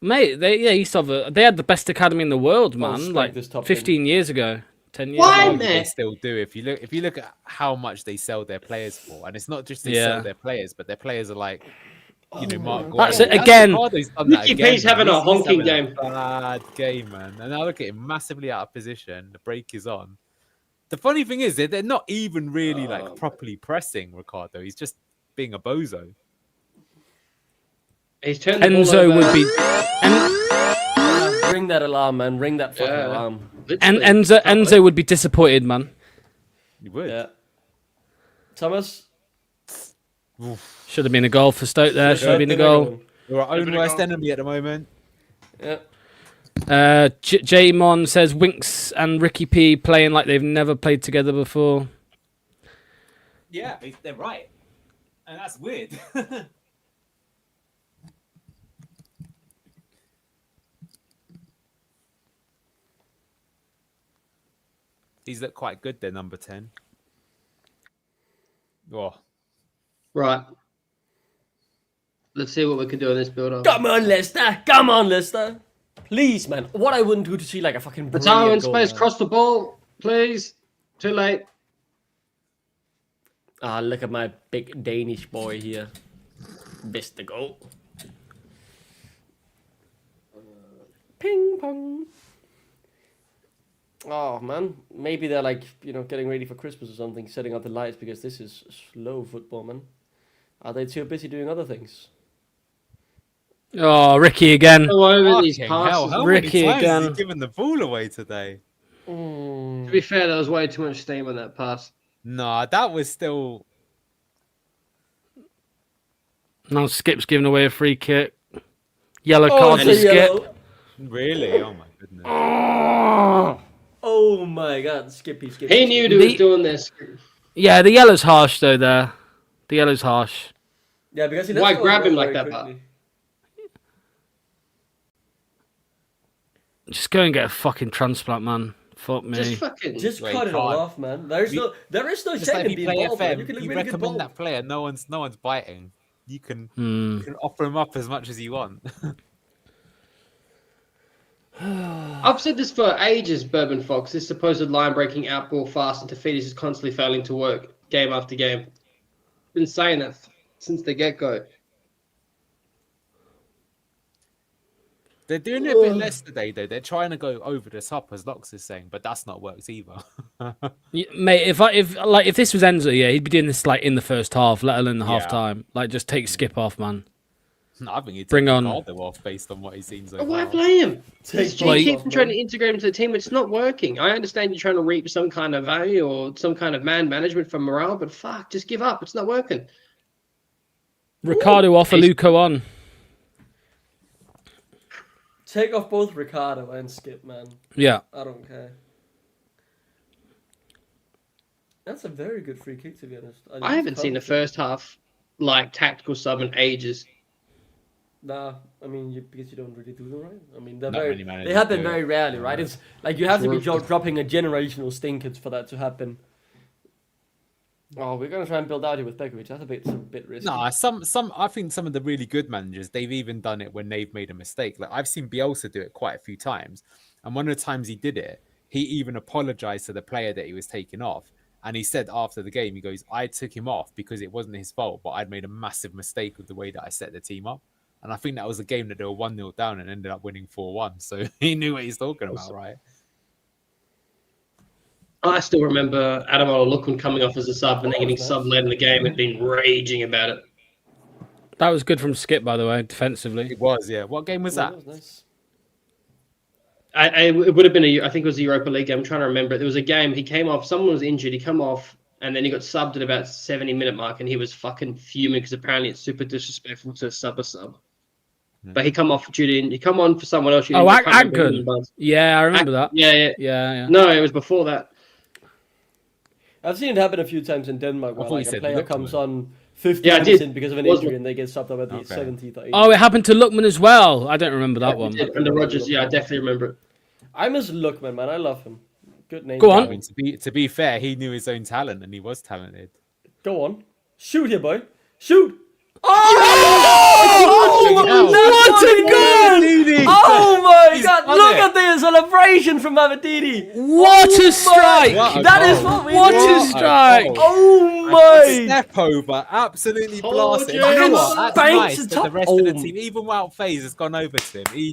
Mate, they used to have they had the best academy in the world, man.
Stoke
Like
this top
15 years ago, 10 years
Why,
ago.
man?
They still do. If you look at how much they sell their players for, and it's not just they sell their players, but their players are like, Mark.
That's it again.
Ricky P's having a honking game.
Bad game, man. And now look at him, massively out of position. The break is on. The funny thing is, they're not even really like properly pressing Ricardo. He's just being a bozo.
He's turned the ball
Enzo
over.
would be
Ring that alarm, man. Ring that fucking alarm.
and
Literally.
Enzo would be disappointed, man.
You would.
Yeah. Thomas?
Should have been a goal for Stoke there. Should have been a goal.
We're our own worst enemy at the moment.
Yeah.
J Mon says Winks and Ricky P playing like they've never played together before.
Yeah, they're right. And that's weird.
He's looked quite good there, number 10. Oh.
Right. Let's see what we can do in this build-up.
Come on, Leicester! Come on, Leicester! Please, man. What I wouldn't do to see like a fucking
Patao in
brilliant goal,
space,
man.
cross the ball, please. Too late.
Ah, look at my big Danish boy here. Missed the goal. Ping pong. Oh man, maybe they're like getting ready for Christmas or something, setting up the lights because this is slow football, man. Are they too busy doing other things?
Oh, Ricky again.
Go over these
Fucking
passes.
hell, how
Ricky
many times
again.
has he given the ball away today?
To be fair, there was way too much steam on that pass.
Nah, that was still...
Now Skip's giving away a free kick. Yellow
Oh,
card
it's
for
a
Skip.
yellow.
Really? Oh my goodness.
Oh my god, Skippy.
He knew he was doing this.
Yeah, the yellow's harsh though. There, the yellow's harsh.
Yeah, because he
Why
does
grab him
very
like that,
quickly.
Just go and get a fucking transplant, man. Fuck me.
Just fucking.
Just
Wait,
cut it all
can't.
off, man. There is no
Just like
second
if you
being
play
ball, man.
FM,
You can look
you
really good ball.
recommend that player. No one's biting. You can offer him up as much as you want.
I've said this for ages, Bourbon Fox. This supposed line-breaking outball fast and Tafiti is constantly failing to work game after game. Been saying that since the get-go.
They're doing it a bit less today, though. They're trying to go over the top, as Lox is saying, but that's not worked either.
Mate, if this was Enzo, yeah, he'd be doing this like in the first half, let alone the half time. Like, just take Skip off, man.
No, I think he'd
Bring
take
on
Ricardo off based on what he's seen so far.
Why play him? He
Like-
keeps trying to integrate into the team. It's not working. I understand you're trying to reap some kind of value or some kind of man management for morale, but fuck, just give up. It's not working.
Ricardo off, Aluko on.
Take off both Ricardo and Skip, man.
Yeah.
I don't care. That's a very good free kick, to be honest.
I haven't seen the first half like tactical sub in ages.
Nah, I mean, because you don't really do them right. I mean, they're
Not
very.
many managers
They happen
do it.
very rarely, right? It's like you have to be dropping a generational stinkers for that to happen. Oh, we're gonna try and build out here with Begovic. That's a bit risky.
No, I think some of the really good managers, they've even done it when they've made a mistake. Like I've seen Bielsa do it quite a few times, and one of the times he did it, he even apologized to the player that he was taking off, and he said after the game, he goes, "I took him off because it wasn't his fault, but I'd made a massive mistake with the way that I set the team up." And I think that was a game that they were 1-0 down and ended up winning 4-1. So he knew what he's talking about, right?
I still remember Adam Olukun coming off as a sub and then getting sub late in the game and being raging about it.
That was good from Skip, by the way, defensively.
It was, yeah. What game was that?
That was nice.
It would have been I think it was a Europa League game. I'm trying to remember. There was a game. He came off. Someone was injured. He come off, and then he got subbed at about 70-minute mark, and he was fucking fuming because apparently it's super disrespectful to sub a sub. But he come off duty. He come on for someone else.
Oh, Aggun. Yeah, I remember that.
Yeah. No, it was before that.
I've seen it happen a few times in Denmark where
thought you
like, a
said
player
Lookman.
comes on 50
Yeah, I
minutes
did.
in because of an
Was
injury
it?
and they get subbed up at the 70th or 80th.
Oh, it happened to Lookman as well. I don't remember that one.
Under Rodgers, yeah, I definitely remember it.
I miss Lookman, man. I love him. Good name.
Go
I
on.
mean, to be fair, he knew his own talent and he was talented.
Go on. Shoot here, boy. Shoot.
Oh, what a goal!
Oh my
He's
god,
done
look
it.
at the celebration from Mavididi.
What a strike!
That is what we
What
do.
a strike!
Oh
A
my.
step over, absolutely
Oh,
blasted.
James.
You know what? That's
Banks
nice
the
that
top-
the rest of the
Oh.
team, even Wout Faze has gone over to him.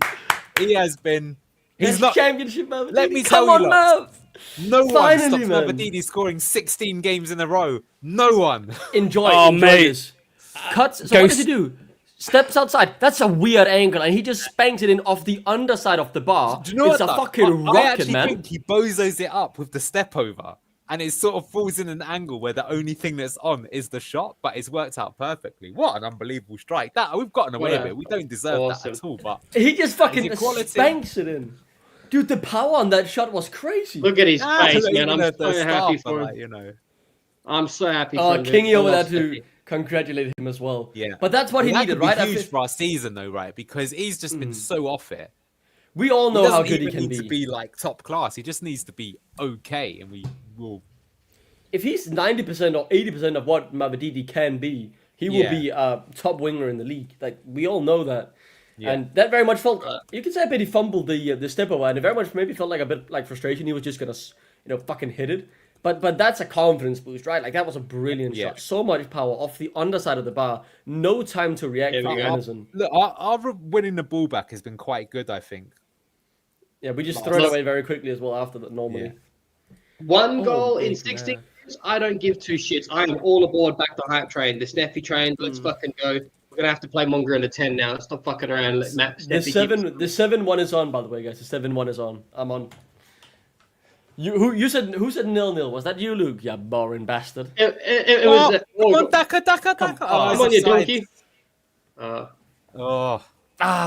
He has been. He's
Best
not.
championship Mavididi.
Let me
Come
tell
on,
you,
Mav.
No one
Finally,
stops
man.
Mavididi scoring 16 games in a row. No one.
Enjoy.
Oh,
enjoy
mate.
this. Cuts. So what
Ghost-
does he do? Steps outside. That's a weird angle, and he just spanks it in off the underside of the bar.
Do you know
it's
what,
a
though?
fucking
I
rocket,
actually
man.
think he bozos it up with the step over, and it sort of falls in an angle where the only thing that's on is the shot, but it's worked out perfectly. What an unbelievable strike! That we've gotten away
Yeah.
with it. We don't deserve
Awesome.
that at all. But
He just fucking
Is it quality?
spanks it in. Dude, the power on that shot was crazy.
Look at his face, man.
even
I'm
the
so
staff
happy
are
for
like,
him.
you know.
I'm so happy for
Oh,
him. dude.
Kingy
I
over there
love
to
Steffi.
congratulate him as well.
Yeah.
But that's what he
That
needed,
could be
right? I
huge
feel-
for our season, though, right? Because he's just been so off it.
we all
He
know how
doesn't
good he
even
can
need
be.
to be like top class. He just needs to be okay, and we will.
If he's 90% or 80% of what Mavididi can be, he will
Yeah.
be a top winger in the league. Like, we all know that.
Yeah.
And that very much felt, you could say a bit he fumbled the step away, and it very much maybe felt like a bit like frustration. He was just gonna, fucking hit it. But that's a confidence boost, right? Like, that was a brilliant
Yeah.
shot. So much power off the underside of the bar. No time to react
Here
from
we go.
Anderson.
Look, our winning the ball back has been quite good, I think.
Yeah, we just throw it away very quickly as well after that normally.
Yeah.
One goal
big
in
man.
16 games, I don't give two shits. I am all aboard back the hype train. The Steffi train, let's fucking go. We're gonna have to play Monger in the 10 now. Stop fucking around. Let Matt
The
Steffi
the 7-1 is on, by the way, guys. The 7-1 is on. I'm on. Who said 0-0? Was that you, Luke? You boring bastard.
It was.
Come on, Daka.
Come on, you donkey.
Oh,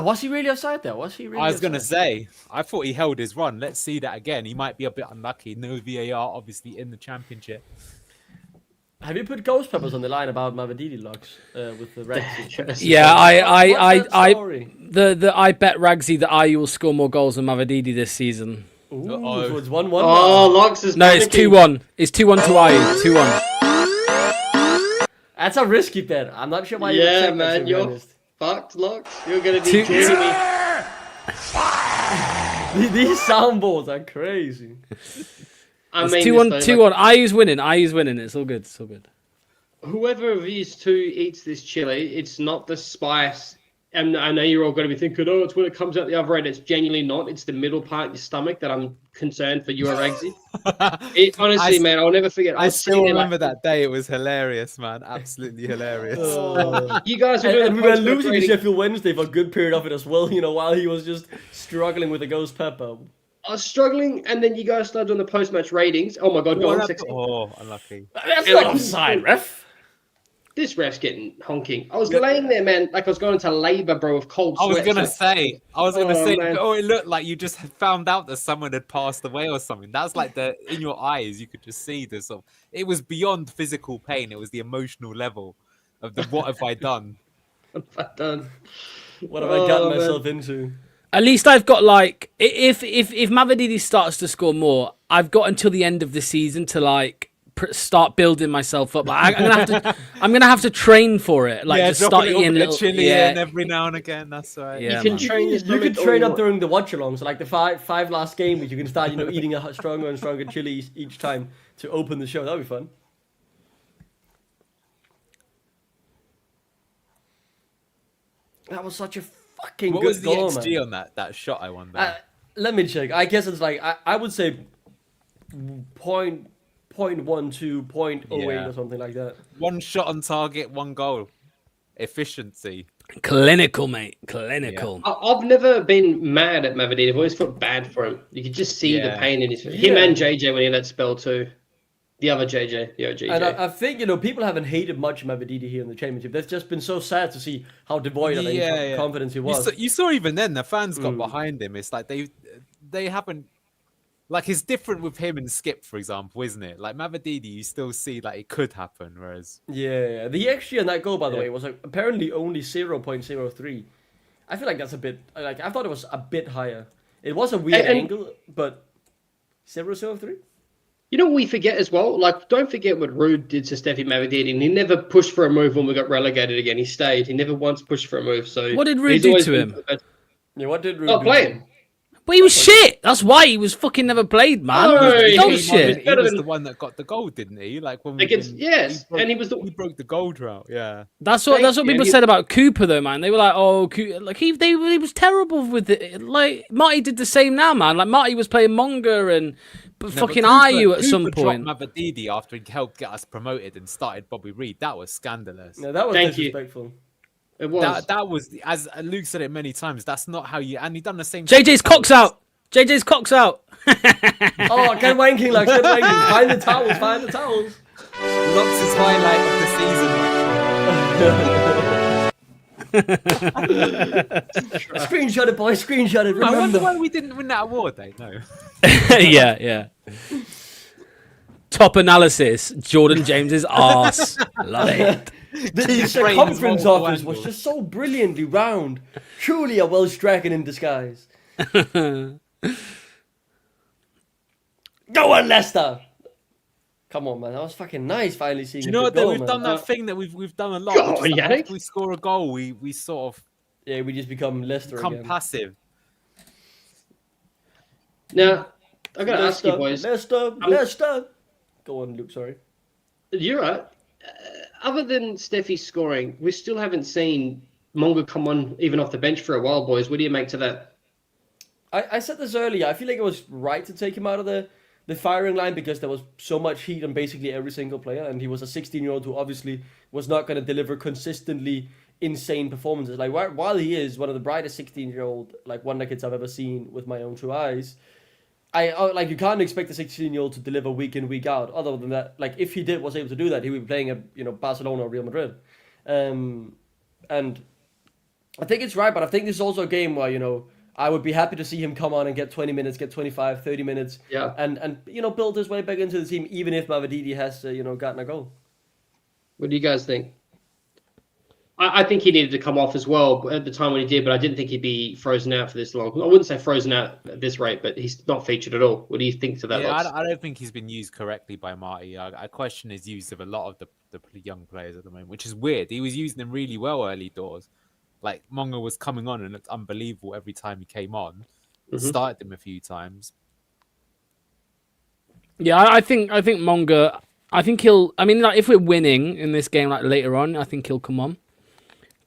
Was he really offside there? Was he really?
I was going to
offside?
say, I thought he held his run. Let's see that again. He might be a bit unlucky. No VAR, obviously, in the championship.
Have you put ghost peppers on the line about Mavididi locks with the Reds?
Yeah, I
Sorry.
I bet Ragsy that IU will score more goals than Mavididi this season.
Ooh,
Uh-oh.
so it's 1-1.
Oh, Locks is
No, it's
panicking.
2-1. It's 2-1 to IU. 2-1.
That's a risky bet. I'm not sure why you would
Yeah,
take that,
man,
to be
you're
honest.
fucked, Locks. You're gonna be
Two-
joining me.
These soundboards are crazy.
I
It's
mean,
2-1.
this, though,
2-1. IU's winning. IU's winning. It's all good. It's all good.
whoever of these two eats this chili, it's not the spice and I know you're all going to be thinking, oh, it's when it comes out the other end. It's genuinely not. It's the middle part of your stomach that I'm concerned for you, Ragsy. Honestly, man, I'll never forget.
I still remember that day. It was hilarious, man. Absolutely hilarious.
You guys were doing
and we were losing to Sheffield Wednesday for a good period of it as well, while he was just struggling with the ghost pepper.
I was struggling, and then you guys started doing the post-match ratings. Oh my god, go on, 16.
Oh, unlucky.
That's not offside, ref.
This ref's getting honking. I was laying there, man, like I was going into labour, bro, of cold sweat.
I was gonna say,
man.
oh, it looked like you just found out that someone had passed away or something. That's like in your eyes, you could just see this. It was beyond physical pain. It was the emotional level of the what have I done?
What have I done?
What have I gotten myself into?
At least I've got like, if Mavididi starts to score more, I've got until the end of the season to like start building myself up. Like, I'm gonna have to train for it. Like just start eating little
chili in every now and again. That's right.
Yeah,
you can train.
You can train up during the watch-along. So like the five last games, you can start eating a stronger and stronger chili each time to open the show. That'd be fun. That was such a fucking
what
good
was the
goal,
XG
man.
on that shot? I wonder.
Let me check. I guess it's like I would say 0.12, 0.08 or something like that.
One shot on target, one goal. Efficiency.
Clinical, mate. Clinical.
Yeah. I've never been mad at Mavididi. I've always felt bad for him. You could just see the pain in his face. Him and JJ when he let spell too. The other JJ, the OJJ.
And I think, people haven't hated much Mavididi here in the championship. That's just been so sad to see how devoid of any confidence he was.
You saw even then, the fans got behind him. It's like they haven't... Like, it's different with him and Skip, for example, isn't it? Like, Mavididi, you still see, like, it could happen, whereas...
Yeah. The XG on that goal, by the way, was apparently only 0.03. I feel like that's a bit... Like, I thought it was a bit higher. It was a weird angle, but 0.03?
You know what we forget as well? Like, don't forget what Rude did to Steffi Mavididi, and he never pushed for a move when we got relegated again. He stayed. He never once pushed for a move. So
what did Rude do to him?
Yeah, what did Rude do?
Play him.
But he was shit. That's why he was fucking never played, man.
Oh,
Dog shit.
He was the one that got the goal, didn't he? Like when
and he was
he broke the goal drought. Yeah,
that's what people said about Cooper, though, man. They were like, "Oh, like he was terrible with it." Like Marty did the same now, man. Like Marty was playing Monga and fucking Ayew at some point.
Cooper dropped Mavididi after he helped get us promoted and started Bobby Reed. That was scandalous.
No, that was disrespectful.
It was.
That was, as Luke said it many times. That's not how you. And he done the same.
JJ's cock's out. JJ's cock's out.
Oh, get wanking, like, get wanking. Find the towels.
Locks his highlight of the season.
Screenshot it, boy. Screenshot it. Remember.
I wonder why we didn't win that award, though. No.
Yeah. Top analysis. Jordan James's arse. Love it.
The circumference office was just so brilliantly round. Truly a Welsh dragon in disguise. Go on, Leicester! Come on, man. That was fucking nice finally seeing
you know what?
goal,
We've done that thing that we've done a lot.
Yannick.
We score a goal, we sort of...
Yeah, we just become Leicester again.
Passive.
Now, I got to ask you, boys.
Leicester! Go on, Luke, sorry.
You're right. Other than Steffi scoring, we still haven't seen Monga come on even off the bench for a while, boys. What do you make to that?
I said this earlier. I feel like it was right to take him out of the firing line because there was so much heat on basically every single player, and he was a 16-year-old who obviously was not going to deliver consistently insane performances. Like while he is one of the brightest 16-year-old like wonder kids I've ever seen with my own two eyes, you can't expect a 16-year-old to deliver week in week out. Other than that, like if he was able to do that, he would be playing at Barcelona or Real Madrid, and I think it's right. But I think this is also a game where I would be happy to see him come on and get 20 minutes, get 25, 30 minutes, and build his way back into the team, even if Mavididi has gotten a goal.
What do you guys think? I think he needed to come off as well at the time when he did, but I didn't think he'd be frozen out for this long. I wouldn't say frozen out at this rate, but he's not featured at all. What do you think to that?
I don't think he's been used correctly by Marty. I question his use of a lot of the young players at the moment, which is weird. He was using them really well early doors. Like Monga was coming on and looked unbelievable every time he came on. Started him a few times.
Yeah, I think Monga. I think he'll. I mean, like if we're winning in this game, like later on, I think he'll come on.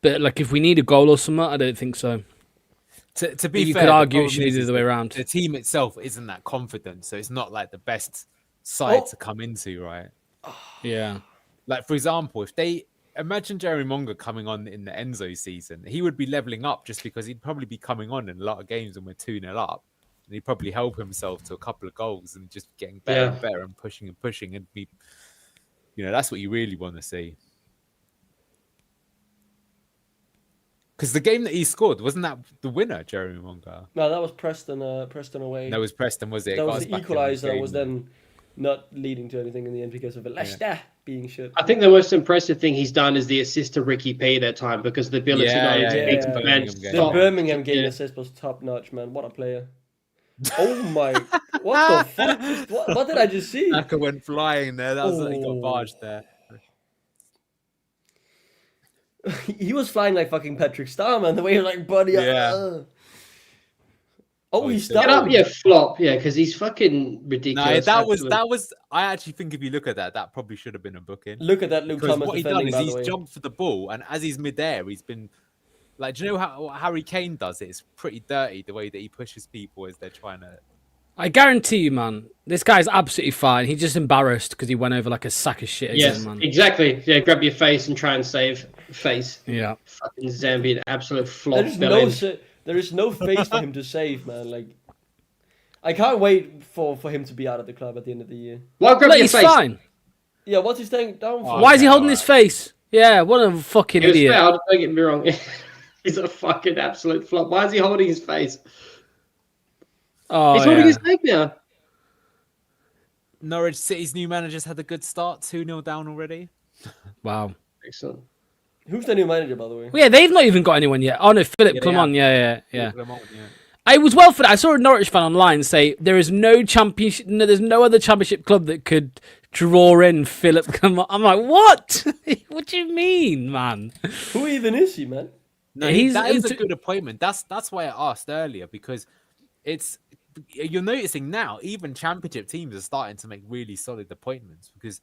But like, if we need a goal or something, I don't think so.
To be
You
fair,
could
the
argue it
problem
should be the
is
other way
that
around.
The team itself isn't that confident, so it's not like the best side
Oh.
to come into, right?
Yeah.
Like, for example, if they imagine Jerry Monga coming on in the Enzo season, he would be leveling up just because he'd probably be coming on in a lot of games when we're 2-0 up. And he'd probably help himself to a couple of goals and just getting better and better and pushing and be, that's what you really want to see. Because the game that he scored, wasn't that the winner, Jeremy Monga?
No, that was Preston away.
That was Preston, was it?
That was
Got us
the
back in
equaliser.
game,
Was then not leading to anything in the end because of Leicester being shit.
I think the most impressive thing he's done is the assist to Ricky P that time because the ability
The Birmingham game assist was top notch, man. What a player! Oh my! What the fuck? What did I just see?
Naka went flying there. That was like he got barged there.
He was flying like fucking Patrick Star, man. The way he was like, buddy. Oh, he's
Get up, flop, because he's fucking ridiculous.
No, that was. I actually think if you look at that probably should have been a booking.
Look at that, Luke Thomas.
What he's done is he's jumped for the ball, and as he's midair, he's been like, do you know how Harry Kane does it? It's pretty dirty the way that he pushes people as they're trying to.
I guarantee you, man, this guy's absolutely fine. He's just embarrassed because he went over like a sack of shit again, man.
Exactly. Yeah, grab your face and try and save face.
Yeah.
Fucking Zambian, absolute flop.
There is no face for him to save, man. Like, I can't wait for him to be out of the club at the end of the year.
Well, grab your
he's
face.
Fine.
Yeah, what's he staying down for?
Why is he holding his face? Yeah, what a fucking idiot.
Fouled, don't get me wrong. He's a fucking absolute flop. Why is he holding his face?
Oh,
he's holding his leg now.
Norwich City's new manager's had a good start, 2-0 down already.
Wow.
Excellent.
Who's the new manager, by the way?
Well, yeah, they've not even got anyone yet. Oh, no, Philip Clement. Yeah. I was well for that. I saw a Norwich fan online say there is no championship. No, there's no other championship club that could draw in Philip Clement. I'm like, what? What do you mean, man?
Who even is he, man?
No, that is a good appointment. That's why I asked earlier, because you're noticing now even championship teams are starting to make really solid appointments, because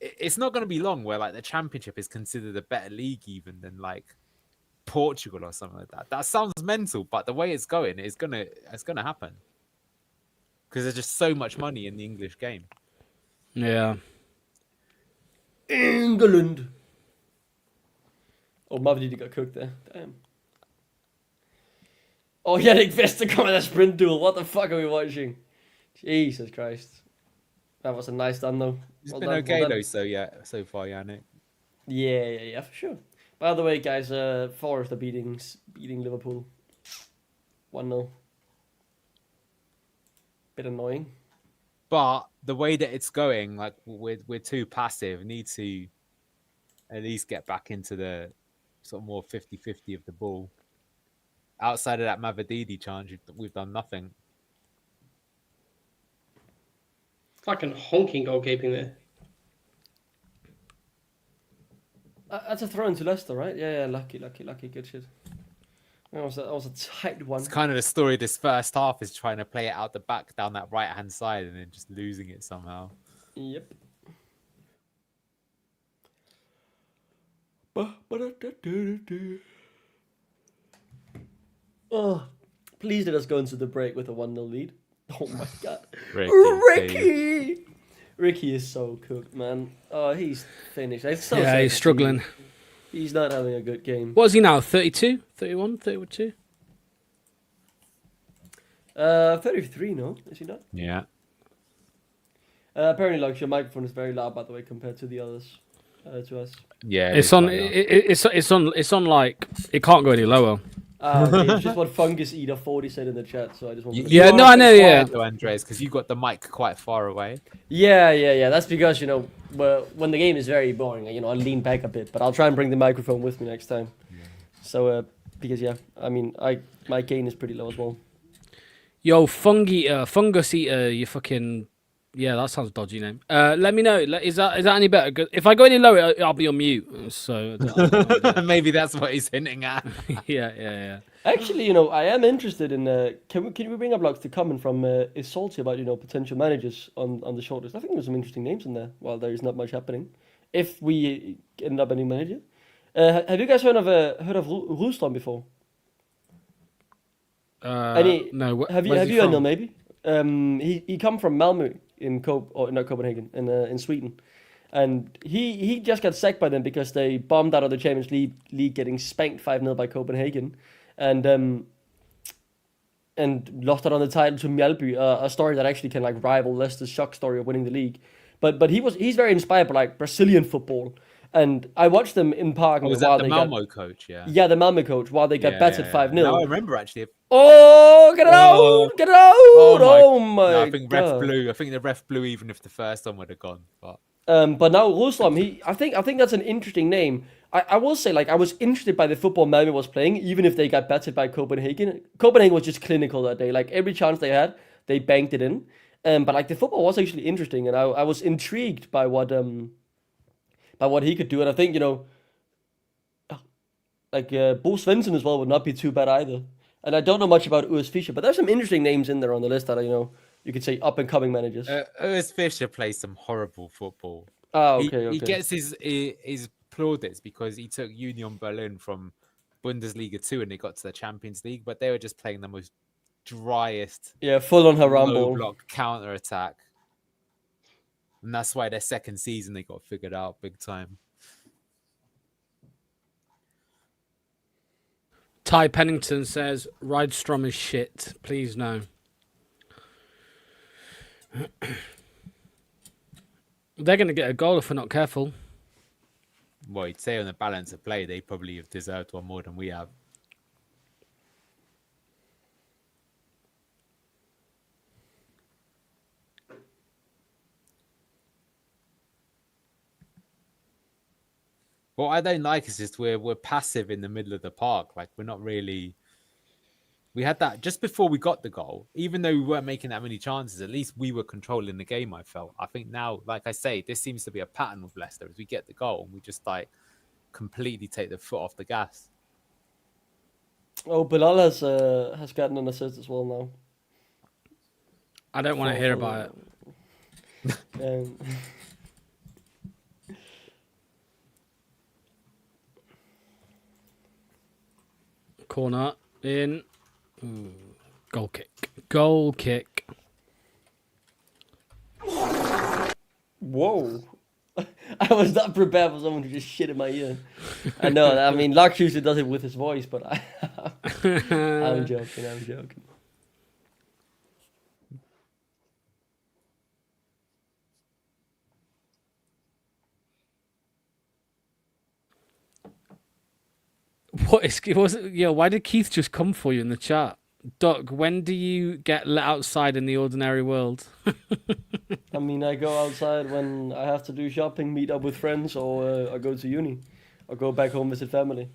it's not going to be long where like the championship is considered a better league even than like Portugal or something like that. That sounds mental, but the way it's going, it's gonna happen, because there's just so much money in the English game.
Yeah.
England. Oh, Mavdi got cooked there. Damn. Oh, Yannick Vestergaard in a sprint duel. What the fuck are we watching? Jesus Christ. That was a nice done, though.
It's been okay, though, so far, Yannick.
Yeah, for sure. By the way, guys, Forest are beating Liverpool 1-0. Bit annoying.
But the way that it's going, like, we're too passive. Need to at least get back into the sort of more 50-50 of the ball. Outside of that Mavadidi chance, we've done nothing.
Fucking honking goalkeeping there.
That's a throw into Leicester, right? Yeah, lucky, good shit. That was a tight one.
It's kind of the story of this first half, is trying to play it out the back down that right-hand side and then just losing it somehow.
Yep. Oh, please let us go into the break with a 1-0 lead. Oh my god. Ricky is so cooked, man. Oh, he's finished.
He's struggling.
He's not having a good game.
What is he now? 32? 31? 32?
33, no? Is he not?
Yeah.
Apparently, like, your microphone is very loud, by the way, compared to the others, to us.
Yeah.
It's on like, it can't go any lower.
Okay, it's just what Fungus Eater 40 said in the chat, so I just want to...
Yeah, no, I know, yeah.
Though, Andres, because you got the mic quite far away.
Yeah. That's because, when the game is very boring, I lean back a bit, but I'll try and bring the microphone with me next time. Yeah. So, because, my gain is pretty low as well.
Yo, Fungus Eater, you fucking... Yeah, that sounds dodgy name. Let me know. Is that any better? 'Cause if I go any lower, I'll be on mute. So
maybe that's what he's hinting at.
Yeah.
Actually, I am interested in. Can we bring up logs to comment from is salty about potential managers on the shortlist? I think there's some interesting names in there. While there is not much happening, if we end up a new manager, Have you guys heard of Rudstrøm before?
No.
Have you?
Where's
Have
he
you,
from?
Anil? Maybe. He come from Malmö in not Copenhagen in Sweden, and he just got sacked by them because they bombed out of the Champions League getting spanked 5-0 by Copenhagen, and lost out on the title to Mjällby, a story that actually can like rival Leicester's shock story of winning the league. But he's very inspired by like Brazilian football, and I watched them in Park.
Was that the Malmo coach? Yeah.
Yeah, the Malmö coach, while they got battered 5-0.
Now I remember actually.
Oh, get it out! Get it out! Oh my
No, I think ref
God.
blew. I think the ref blew even if the first one would have gone. But
But now Rudstrøm, I think that's an interesting name. I will say, like, I was interested by the football Malmö was playing, even if they got battered by Copenhagen. Copenhagen was just clinical that day. Like, every chance they had, they banked it in. But like the football was actually interesting, and I was intrigued by what he could do. And I think, like Bo Svensson as well would not be too bad either. And I don't know much about Urs Fischer, but there's some interesting names in there on the list that are, you could say up and coming managers.
Urs Fischer plays some horrible football.
Okay.
He gets his plaudits because he took Union Berlin from Bundesliga 2 and they got to the Champions League, but they were just playing the most driest,
full on haram
low
ball.
block counter attack, and that's why their second season they got figured out big time.
Ty Pennington says Rydstrom is shit. Please no. They're going to get a goal if we're not careful.
Well, you'd say on the balance of play, they probably have deserved one more than we have. What I don't like is just we're passive in the middle of the park. Like, we're not really... We had that just before we got the goal. Even though we weren't making that many chances, at least we were controlling the game, I felt. I think now, like I say, this seems to be a pattern with Leicester. As we get the goal, and we just, like, completely take the foot off the gas.
Oh, Bilal has gotten an assist as well now.
I don't want to hear about it. Corner in. Ooh, goal kick. Goal kick.
Whoa. I was not prepared for someone to just shit in my ear. I know. I mean, Lux usually does it with his voice, but I'm joking.
Why did Keith just come for you in the chat? Doc, when do you get let outside in the ordinary world?
I mean, I go outside when I have to do shopping, meet up with friends, or I go to uni, or go back home visit family.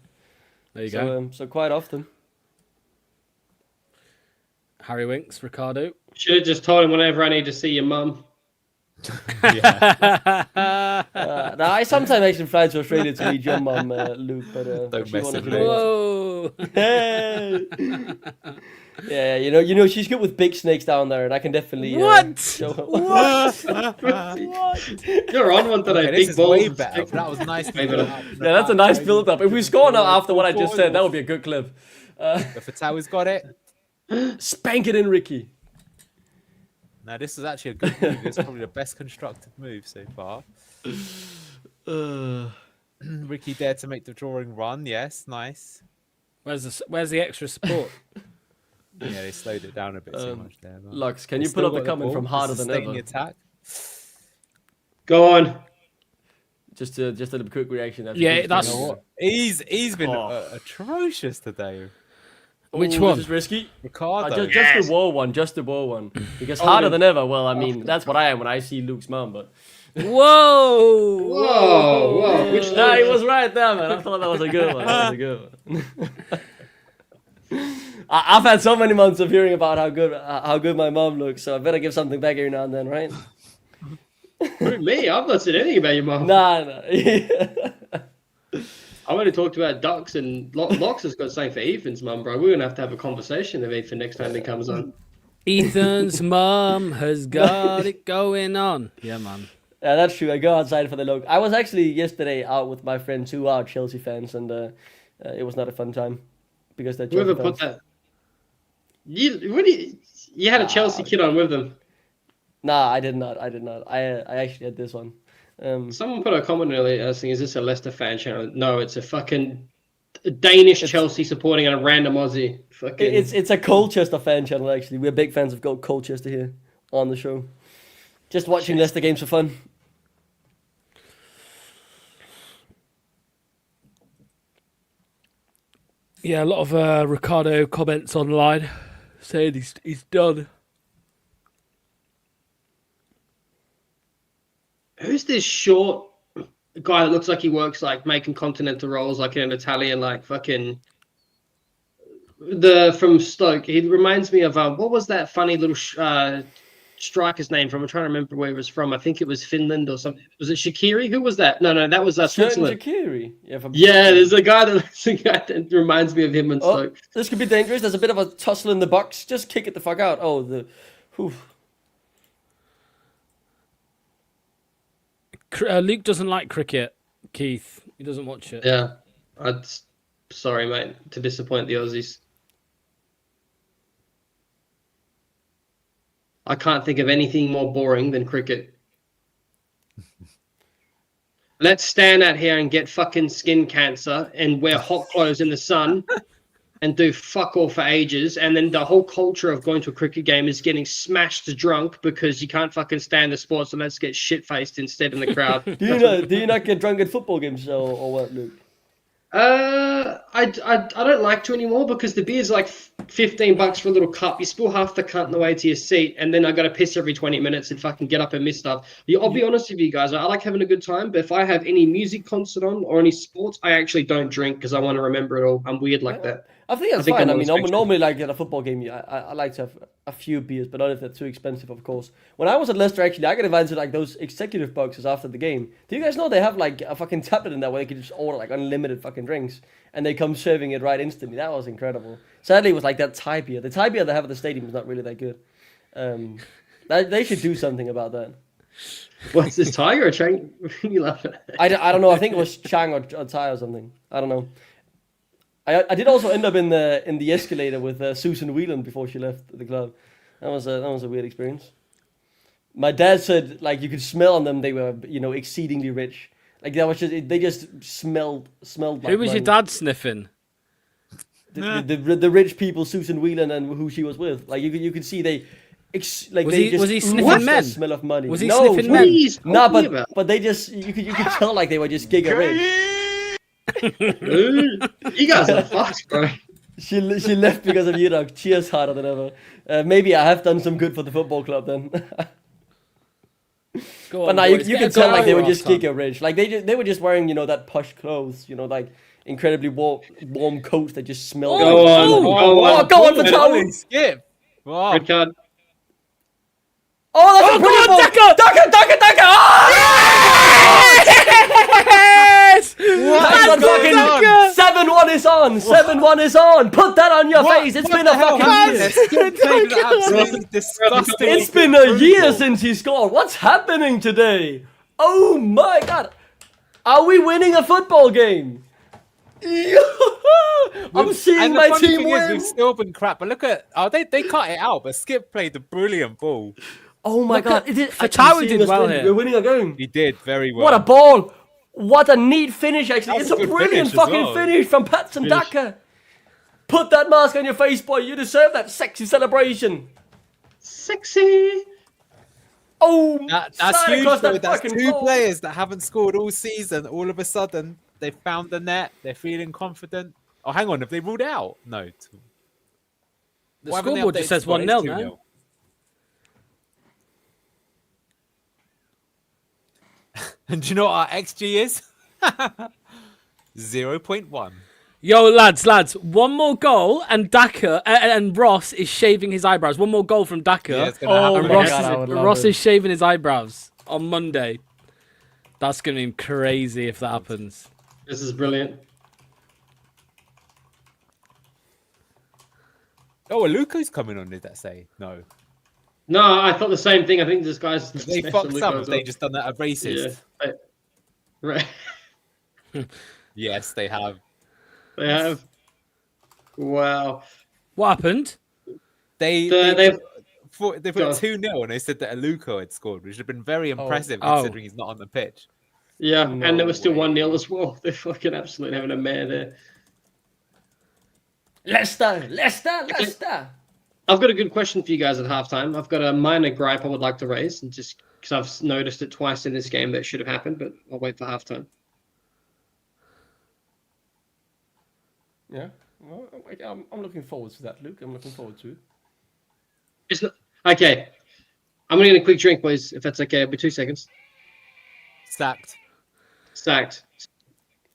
There you go.
So quite often.
Harry Winks, Ricardo.
Should have just told him whenever I need to see your mum.
Now I sometimes actually fly to Australia to meet your mum, Luke, but
Don't mess with
me.
Whoa!
Hey! Yeah, you know she's good with big snakes down there, and I can definitely show her.
What?
You're on one today.
Okay,
Big
this is
balls.
way better. That was nice.
Yeah,
That's a nice build-up. If we score now after what I just said, that would be a good clip.
If Fatau's got it.
Spank it in, Ricky.
Now, this is actually a good move. It's probably the best constructed move so far. Ricky dared to make the drawing run. Yes, nice.
Where's the extra support?
Yeah, they slowed it down a bit too much there.
Lux, can you put up a comment from harder than ever?
The attack.
Go on.
Just a quick reaction.
That's
He's been atrocious today.
Which one?
This is risky.
Ricardo.
Just the wall one. Just the wall one. Because harder than ever. Well, I mean, that's what I am when I see Luke's mum. But
Whoa. Which
nah, he was right there, man. I thought that was a good one. I've had so many months of hearing about how good my mom looks, so I better give something back every now and then, right?
Me? I've not said anything about your mum.
Nah.
I've only talked about ducks, and Lox has got something for Ethan's mum, bro. We're going to have a conversation with Ethan next time he comes on.
Ethan's mum has got it going on. Yeah, man.
Yeah, that's true. I go outside for the look. I was actually yesterday out with my friends who are Chelsea fans, and it was not a fun time because they're Chelsea
Whoever
fans.
put that. You had a Chelsea kid on with them.
Nah, I did not. I actually had this one.
Someone put a comment earlier saying, "Is this a Leicester fan channel?" No, it's a fucking Danish Chelsea supporting a random Aussie. Fucking.
It's a Colchester fan channel actually. We're big fans of Colchester here on the show. Just watching Leicester games for fun.
Yeah, a lot of Ricardo comments online saying he's done.
Who's this short guy that looks like he works like making continental rolls like in an Italian like fucking from Stoke? He reminds me of what was that funny little striker's name from? I'm trying to remember where he was from. I think it was Finland or something. Was it Shaqiri? Who was that? No, that was Switzerland.
Shaqiri.
Yeah, there's a guy that reminds me of him and Stoke.
This could be dangerous. There's a bit of a tussle in the box. Just kick it the fuck out. Oh,
Luke doesn't like cricket, Keith. He doesn't watch it.
Yeah. Sorry, mate, to disappoint the Aussies. I can't think of anything more boring than cricket. Let's stand out here and get fucking skin cancer and wear hot clothes in the sun and do fuck all for ages. And then the whole culture of going to a cricket game is getting smashed drunk because you can't fucking stand the sport. So let's get shit-faced instead in the crowd.
Do you not get drunk at football games or what, Luke?
I don't like to anymore because the beer's like $15 for a little cup. You spill half the cunt on the way to your seat, and then I got to piss every 20 minutes and fucking get up and miss stuff. I'll be honest with you guys. I like having a good time, but if I have any music concert on or any sports, I actually don't drink because I want to remember it all. I'm weird like that.
I think that's fine. I mean, normally, like at a football game, I like to have a few beers, but not if they're too expensive, of course. When I was at Leicester, actually, I got invited to like those executive boxes after the game. Do you guys know they have like a fucking tablet in there where they can just order like unlimited fucking drinks, and they come serving it right instantly? That was incredible. Sadly, it was like that Thai beer. The Thai beer they have at the stadium is not really that good. They should do something about that.
What's this, Tiger or Chang? You laughing at?
I don't know. I think it was Chang or Thai or something. I don't know. I did also end up in the escalator with Susan Whelan before she left the club. That was a weird experience. My dad said like you could smell on them they were exceedingly rich. Like that was they just smelled like
Who was
money.
your dad sniffing?
The rich people, Susan Whelan and who she was with. Like you could see they.
Was he sniffing men?
Smell of money.
Was he sniffing men?
No, but they just you could tell like they were just giga rich.
You guys are fucked, bro.
She left because of you, dog. Cheers harder than ever. Maybe I have done some good for the football club then. But now you can tell like they were just giga rich. Like they were just wearing that posh clothes. Like incredibly warm coats that just smell.
Go on
for Tony.
Skip. Wow.
Red card.
Oh, that's a brilliant ball! Daka! Oh, yes! What? 7-1 is on. 7-1 is on. Put that on your face. It's been a fucking year.
Disgusting.
It's been a year since he scored. What's happening today? Oh my god! Are we winning a football game? I'm seeing my team win.
We've still been crap, but look at they cut it out. But Skip played a brilliant ball.
Oh my god!
Fatawi did well here.
We're winning a game.
He did very well.
What a ball! What a neat finish! Actually,
That's
it's a brilliant fucking finish from Patson Daka. Put that mask on your face, boy. You deserve that sexy celebration.
Sexy.
Oh,
that's huge. That's two players that haven't scored all season. All of a sudden, they found the net. They're feeling confident. Oh, hang on. Have they ruled out? No.
The scoreboard just says 1-0 now.
And do you know what our XG is? 0.1.
Yo, lads, one more goal and Daka and Ross is shaving his eyebrows. One more goal from Daka.
Yeah, it's gonna happen.
Ross is shaving his eyebrows on Monday. That's going to be crazy if that happens.
This is brilliant.
Oh, Luca's coming on, did that say? No.
No, I thought the same thing. I think this guy's...
They fucked up if they just done that a racist.
Yeah. Right.
Yes, they have.
They have. Wow.
What happened?
They
They've
put 2-0 and they said that Aluko had scored, which would have been very impressive
Oh.
considering he's not on the pitch.
Yeah,
No
and they were still
way.
1-0 as well. They're fucking absolutely having a mare there.
Leicester.
I've got a good question for you guys at halftime. I've got a minor gripe I would like to raise, and just because I've noticed it twice in this game that should have happened, but I'll wait for halftime.
Yeah. Well, I'm looking forward to that, Luke. I'm looking forward to it.
It's not okay. I'm gonna get a quick drink, boys, if that's okay. It'll be 2 seconds.
Sacked.
Sacked.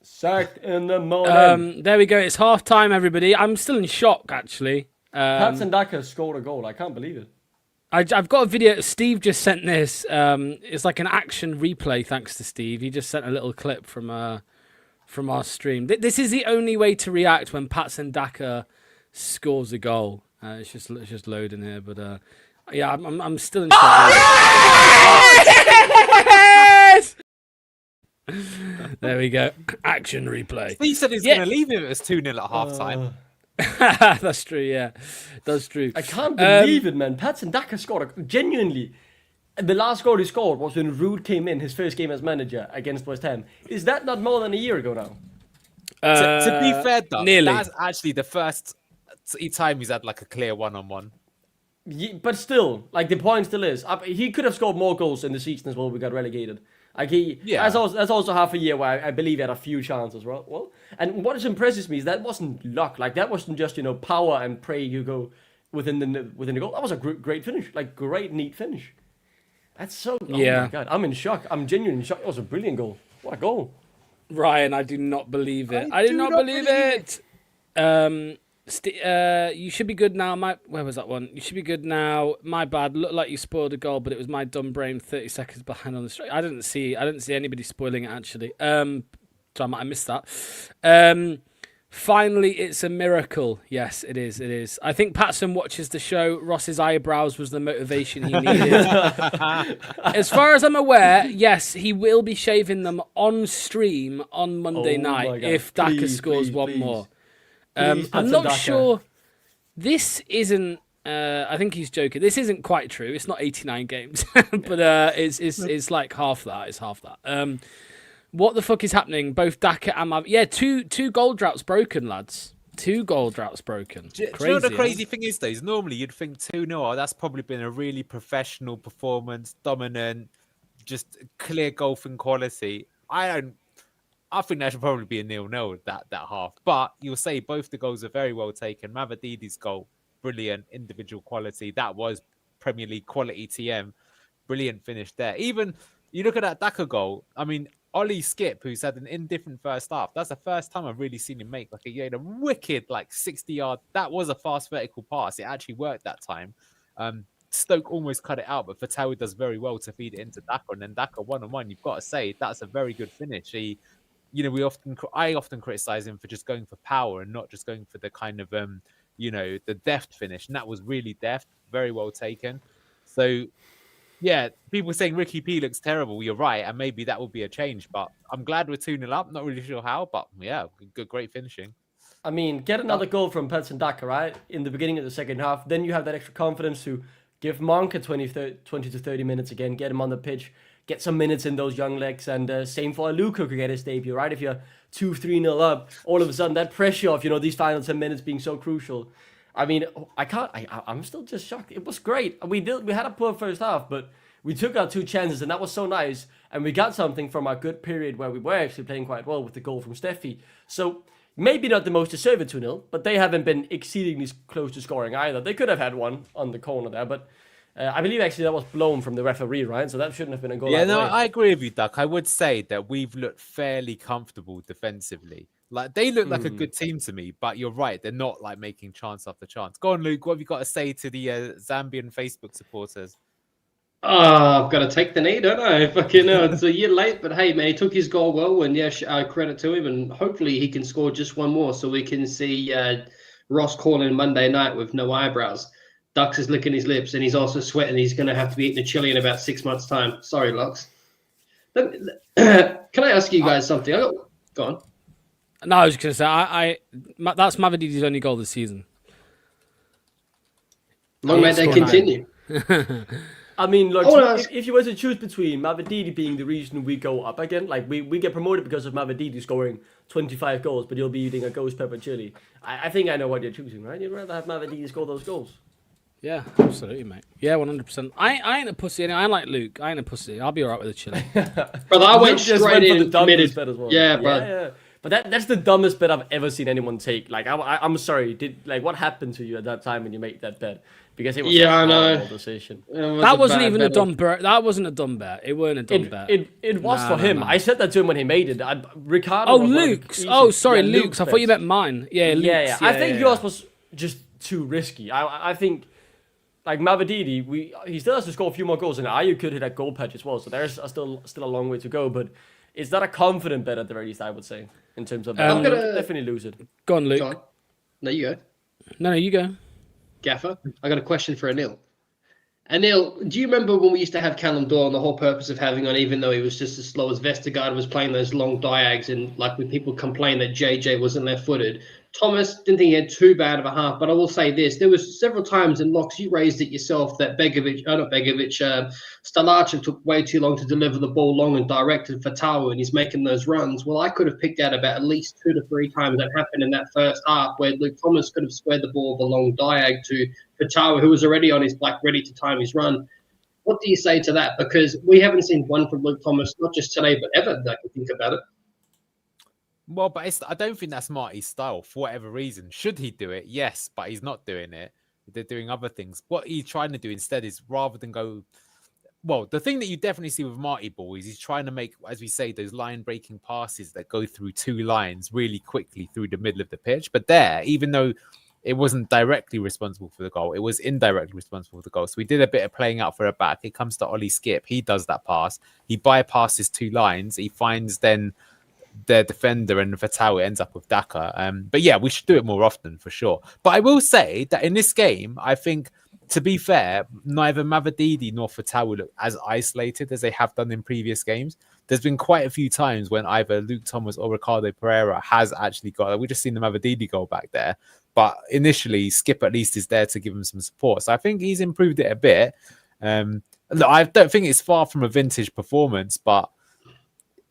Sacked in the morning.
There we go. It's half time, everybody. I'm still in shock, actually.
Patson Daka scored a goal. I can't believe it.
I've got a video. Steve just sent this. It's like an action replay, thanks to Steve. He just sent a little clip from our stream. This is the only way to react when Patson Daka scores a goal. It's just loading here, but yeah, I'm still in shock. There we go. Action replay.
He said he's going to leave him as 2-0 at half time.
That's true, yeah. That's true.
I can't believe it, man. Patson Daka scored genuinely. The last goal he scored was when Ruud came in, his first game as manager against West Ham. Is that not more than a year ago now?
To be fair, though,
nearly.
that's actually the first time he's had like a clear one-on-one.
Yeah, but still, like the point still is, he could have scored more goals in the season as well. We got relegated. Like that's also half a year where I believe he had a few chances. Well, and what impresses me is that wasn't luck. Like that wasn't just power and pray you go within the goal. That was a great finish, like great neat finish. That's so. Oh my god, I'm in shock. I'm genuinely in shock. That was a brilliant goal. What a goal,
Ryan! I do not believe it. I do not believe it. You should be good now. Where was that one? You should be good now. My bad. Looked like you spoiled a goal, but it was my dumb brain 30 seconds behind on the straight. I didn't see anybody spoiling it actually. So I might have missed that. Finally, it's a miracle. Yes, it is. It is. I think Patson watches the show. Ross's eyebrows was the motivation he needed. As far as I'm aware, yes, he will be shaving them on stream on Monday night if Daka scores one more. I'm not sure. This isn't. I think he's joking. This isn't quite true. It's not 89 games, but it's like half that. It's half that. What the fuck is happening? Both Daka and two goal droughts broken, lads. 2 goal droughts broken.
Do you know what the crazy thing is, though? Is normally you'd think 2-0. That's probably been a really professional performance, dominant, just clear golfing quality. I think that should probably be a 0-0 that half. But you'll say both the goals are very well taken. Mavadidi's goal, brilliant individual quality. That was Premier League quality TM. Brilliant finish there. Even you look at that Daka goal. I mean, Ollie Skip, who's had an indifferent first half. That's the first time I've really seen him make a wicked 60-yard. That was a fast vertical pass. It actually worked that time. Stoke almost cut it out, but Fatawi does very well to feed it into Daka. And then Daka 1-on-1, you've got to say that's a very good finish. I often criticize him for just going for power and not just going for the kind of the deft finish, and that was really deft, very well taken. So yeah, people saying Ricky P looks terrible. You're right, and maybe that will be a change. But I'm glad we're 2-0 up. Not really sure how, but yeah, great finishing.
I mean, get another goal from Patson Daka, right, in the beginning of the second half. Then you have that extra confidence to give Monk a 20 to 30 minutes again, get him on the pitch, get some minutes in those young legs, and same for Aluko could get his debut, right? If you're 2-3-0 up, all of a sudden that pressure of these final 10 minutes being so crucial. I mean, I'm still just shocked. It was great. We had a poor first half, but we took our 2 chances, and that was so nice. And we got something from our good period where we were actually playing quite well with the goal from Steffi. So maybe not the most deserved 2-0, but they haven't been exceedingly close to scoring either. They could have had one on the corner there, but I believe actually that was blown from the referee, right? So that shouldn't have been a goal.
Yeah, no, I agree with you, Duck. I would say that we've looked fairly comfortable defensively. Like they look like a good team to me, but you're right, they're not making chance after chance. Go on, Luke. What have you got to say to the Zambian Facebook supporters?
I've got to take the knee, don't I? Fucking know. It's a year late, but hey, man, he took his goal well, and credit to him, and hopefully he can score just one more so we can see Ross calling Monday night with no eyebrows. Dux is licking his lips, and he's also sweating. He's going to have to be eating a chili in about 6 months' time. Sorry, Lux. Can I ask you guys something? Go on.
No, I was just going to say, that's Mavadidi's only goal this season.
Long may they continue.
I mean, look, if you were to choose between Mavadidi being the reason we go up again, like we get promoted because of Mavadidi scoring 25 goals, but you'll be eating a ghost pepper chili. I think I know what you're choosing, right? You'd rather have Mavadidi score those goals.
Yeah, absolutely, mate. Yeah, 100%. I ain't a pussy. I like Luke. I ain't a pussy. I'll be alright with a chili.
Brother, I went straight in.
For the dumbest bet as well.
Yeah, but...
Yeah. But that's the dumbest bet I've ever seen anyone take. Like, I'm sorry. What happened to you at that time when you made that bet? Because it was a horrible decision.
That wasn't even a dumb bet. That wasn't a dumb bet. It weren't a dumb bet.
It was for him. I said that to him when he made it. Ricardo.
Oh, Luke's. Oh, sorry, Luke's. I thought you meant mine. Yeah, Luke's.
Yeah. I think yours was just too risky. I think, like Mavadidi, he still has to score a few more goals, and Ayu could hit that goal patch as well. So there's still a long way to go, but. It's not a confident bet at the very least, I would say, in terms of definitely lose it.
Go on, Luke.
Go on. No, you go.
No, you go.
Gaffer, I got a question for Anil. Anil, do you remember when we used to have Callum Doyle and the whole purpose of having on, even though he was just as slow as Vestergaard, was playing those long diags, and like when people complained that JJ wasn't left-footed, Thomas didn't think he had too bad of a half, but I will say this. There was several times, and Locks, you raised it yourself, that Stalachev took way too long to deliver the ball long and directed for Fatawu, and he's making those runs. Well, I could have picked out about at least 2 to 3 times that happened in that first half where Luke Thomas could have squared the ball with a long diag to Fatawu, who was already on his back, ready to time his run. What do you say to that? Because we haven't seen one from Luke Thomas, not just today, but ever, that I can think about it.
Well, but I don't think that's Marty's style for whatever reason. Should he do it? Yes, but he's not doing it. They're doing other things. What he's trying to do instead is rather than go... Well, the thing that you definitely see with Marty Ball is he's trying to make, as we say, those line-breaking passes that go through 2 lines really quickly through the middle of the pitch. But there, even though it wasn't directly responsible for the goal, it was indirectly responsible for the goal. So we did a bit of playing out for a back. It comes to Ollie Skip. He does that pass. He bypasses 2 lines. He finds then... their defender, and Fatawu ends up with Daka. But yeah, we should do it more often for sure. But I will say that in this game, I think, to be fair, neither Mavadidi nor Fatawu look as isolated as they have done in previous games. There's been quite a few times when either Luke Thomas or Ricardo Pereira has actually got... We just seen the Mavadidi goal back there. But initially, Skip at least is there to give him some support. So I think he's improved it a bit. Look, I don't think it's far from a vintage performance, but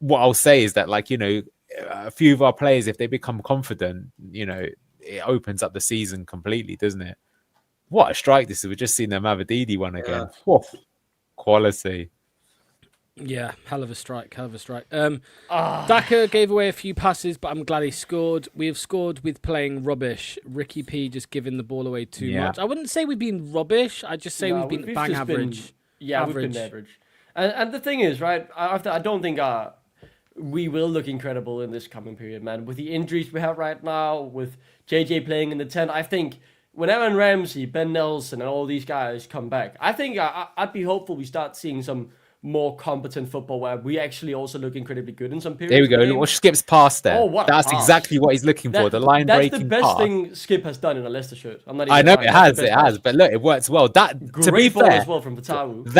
what I'll say is that, like, you know, a few of our players, if they become confident, you know, it opens up the season completely, doesn't it? What a strike this is. We've just seen the Mavadidi one again. Yeah. Quality.
Yeah, hell of a strike. Daka gave away a few passes, but I'm glad he scored. We have scored with playing rubbish. Ricky P just giving the ball away too much. I wouldn't say we've been rubbish. I'd just say we've been bang average.
We've been average. And the thing is, right, I don't think... we will look incredible in this coming period, man. With the injuries we have right now, with JJ playing in the 10, I think when Aaron Ramsey, Ben Nelson, and all these guys come back, I think I'd be hopeful we start seeing some more competent football where we actually also look incredibly good in some periods.
There we go. Look what Skip's pass there. That's exactly what he's looking for. The line breaking pass.
That's the best thing Skip has done in a Leicester shirt.
I know it has. But look, it works well. That, to be fair,
as well from Fatawu.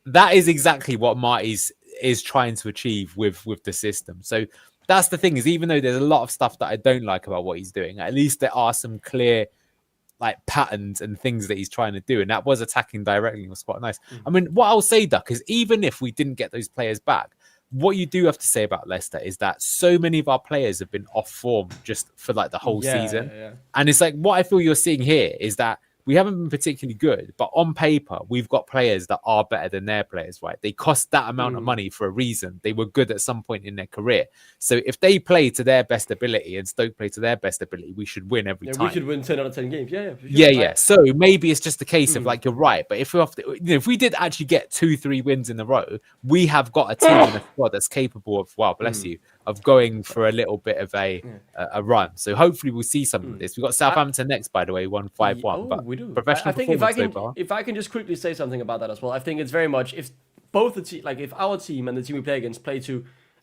That is exactly what Marty's is trying to achieve with the system. So that's the thing, is even though there's a lot of stuff that I don't like about what he's doing, at least there are some clear like patterns and things that he's trying to do, and that was attacking directly. It was quite nice. I mean, what I'll say, Duck, is even if we didn't get those players back, what you do have to say about Leicester is that so many of our players have been off form just for like the whole season. And it's like, what I feel you're seeing here is that we haven't been particularly good, but on paper, we've got players that are better than their players, right? They cost that amount of money for a reason. They were good at some point in their career. So if they play to their best ability and Stoke play to their best ability, we should win every time.
We should win 10 out of 10 games.
Yeah. So maybe it's just a case of like, you're right. But if we did actually get 2-3 wins in a row, we have got a team in a squad that's capable of, well, bless you, of going for a little bit of a run. So hopefully we'll see some of this. We've got Southampton next, by the way, 1-5-1. But
we do.
Professional
I think if I can just quickly say something about that as well, I think it's very much if both the team, like if our team and the team we play against play to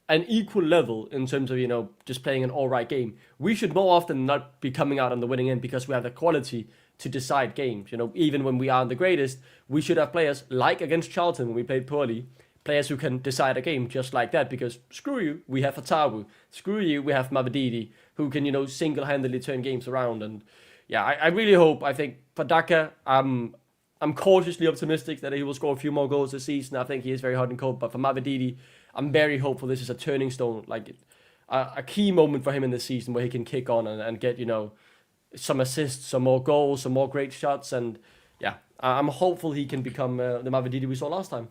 an equal level in terms of, just playing an all right game, we should more often not be coming out on the winning end because we have the quality to decide games. Even when we aren't the greatest, we should have players like against Charlton when we played poorly, players who can decide a game just like that, because screw you, we have Fatawu. Screw you, we have Mavididi, who can, single-handedly turn games around. And yeah, I really hope, I think for Daka, I'm cautiously optimistic that he will score a few more goals this season. I think he is very hot and cold. But for Mavididi, I'm very hopeful this is a turning stone, like a key moment for him in this season where he can kick on and get, some assists, some more goals, some more great shots. And yeah, I'm hopeful he can become the Mavididi we saw last time.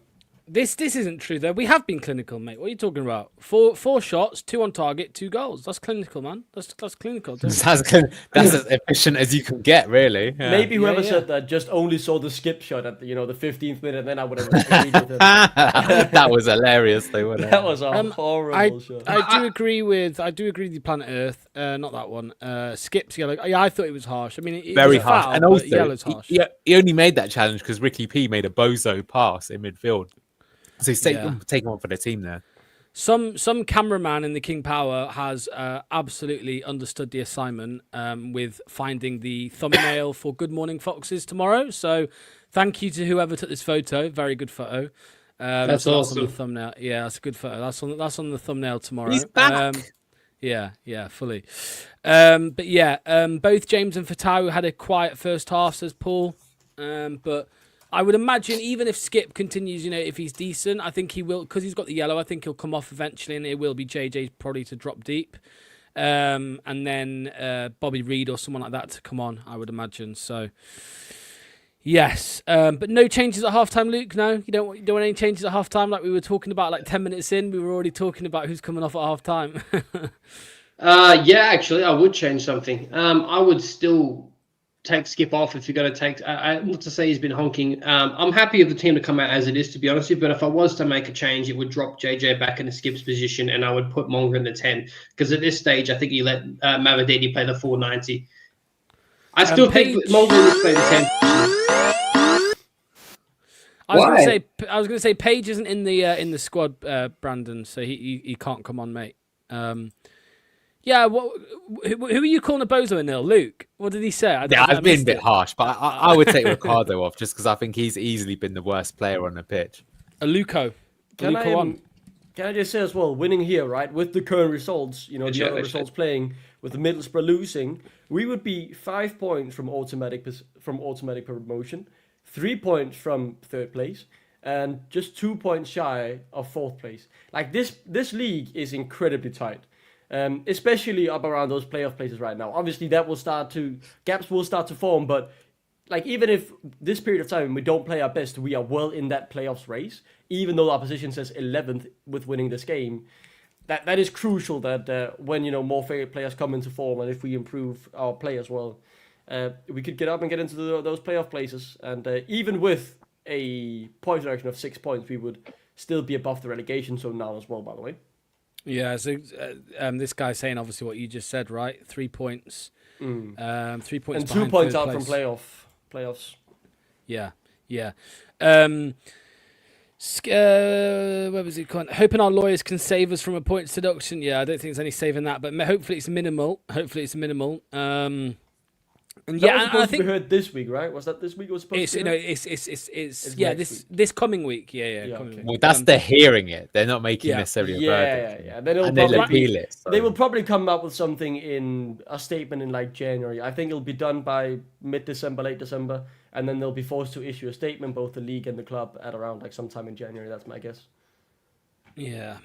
This isn't true though. We have been clinical, mate. What are you talking about? Four shots, 2 on target, 2 goals. That's clinical, man. That's clinical.
That's as efficient as you can get, really. Yeah.
Maybe whoever said that just only saw the skip shot at the 15th minute, and then I would have agreed with him.
That was hilarious, though. Wasn't it?
That was a horrible shot.
I do agree with you, Planet Earth. Not that one. Skip's yellow. Yeah, I thought it was harsh. I mean, it
very
was a
harsh.
foul,
And also,
yellow's harsh.
He only made that challenge because Ricky P made a bozo pass in midfield. So he's taking one for the team there.
Some cameraman in the King Power has absolutely understood the assignment with finding the thumbnail for Good Morning Foxes tomorrow. So thank you to whoever took this photo. Very good photo.
That's awesome.
On the thumbnail. Yeah, that's a good photo. That's on the thumbnail tomorrow.
He's back.
Yeah, fully. But yeah, both James and Fatawu had a quiet first half, says Paul. But I would imagine even if Skip continues, if he's decent, I think he will, because he's got the yellow, I think he'll come off eventually, and it will be JJ probably to drop deep. And then Bobby Reed or someone like that to come on, I would imagine. So, yes. But no changes at halftime, Luke? No? You don't want any changes at halftime like we were talking about like 10 minutes in? We were already talking about who's coming off at halftime.
Yeah, actually, I would change something. I would still take Skip off if you're going to take. Not to say he's been honking. I'm happy with the team to come out as it is, to be honest with you. But if I was to make a change, it would drop JJ back into Skip's position, and I would put Monger in the 10. Because at this stage, I think you let Mavididi play the 490. I still think Monger would play the 10.
I was going to say Page isn't in the squad, Brandon, so he can't come on, mate. Yeah, who are you calling a bozo in there, Luke? What did he say? I've
been a bit harsh, but I would take Ricardo off just because I think he's easily been the worst player on the pitch.
Luco.
Can I just say as well, winning here, right, with the current results, the other results playing, with the Middlesbrough losing, we would be 5 points from automatic promotion, 3 points from third place, and just 2 points shy of fourth place. Like this league is incredibly tight. Especially up around those playoff places right now. Obviously, gaps will start to form, but like even if this period of time we don't play our best, we are well in that playoffs race. Even though our position says 11th with winning this game, that is crucial. That when more favorite players come into form, and if we improve our play as well, we could get up and get into those playoff places. And even with a point reduction of 6 points, we would still be above the relegation zone now as well. By the way.
Yeah, so this guy's saying obviously what you just said, right? 3 points, 3 points,
and 2 points out from playoffs.
Yeah. Where was it? Hoping our lawyers can save us from a points deduction. Yeah, I don't think there's any saving that, but hopefully it's minimal.
And yeah, was supposed to be heard this week, right? Was that this week? It was supposed to be
it's this coming week. Yeah. Coming week.
Well, that's they're hearing it. They're not making necessarily a verdict.
Yeah.
Then they'll appeal it. So.
They will probably come up with something in a statement in like January. I think it'll be done by mid-December, late December, and then they'll be forced to issue a statement, both the league and the club, at around like sometime in January. That's my guess.
Yeah.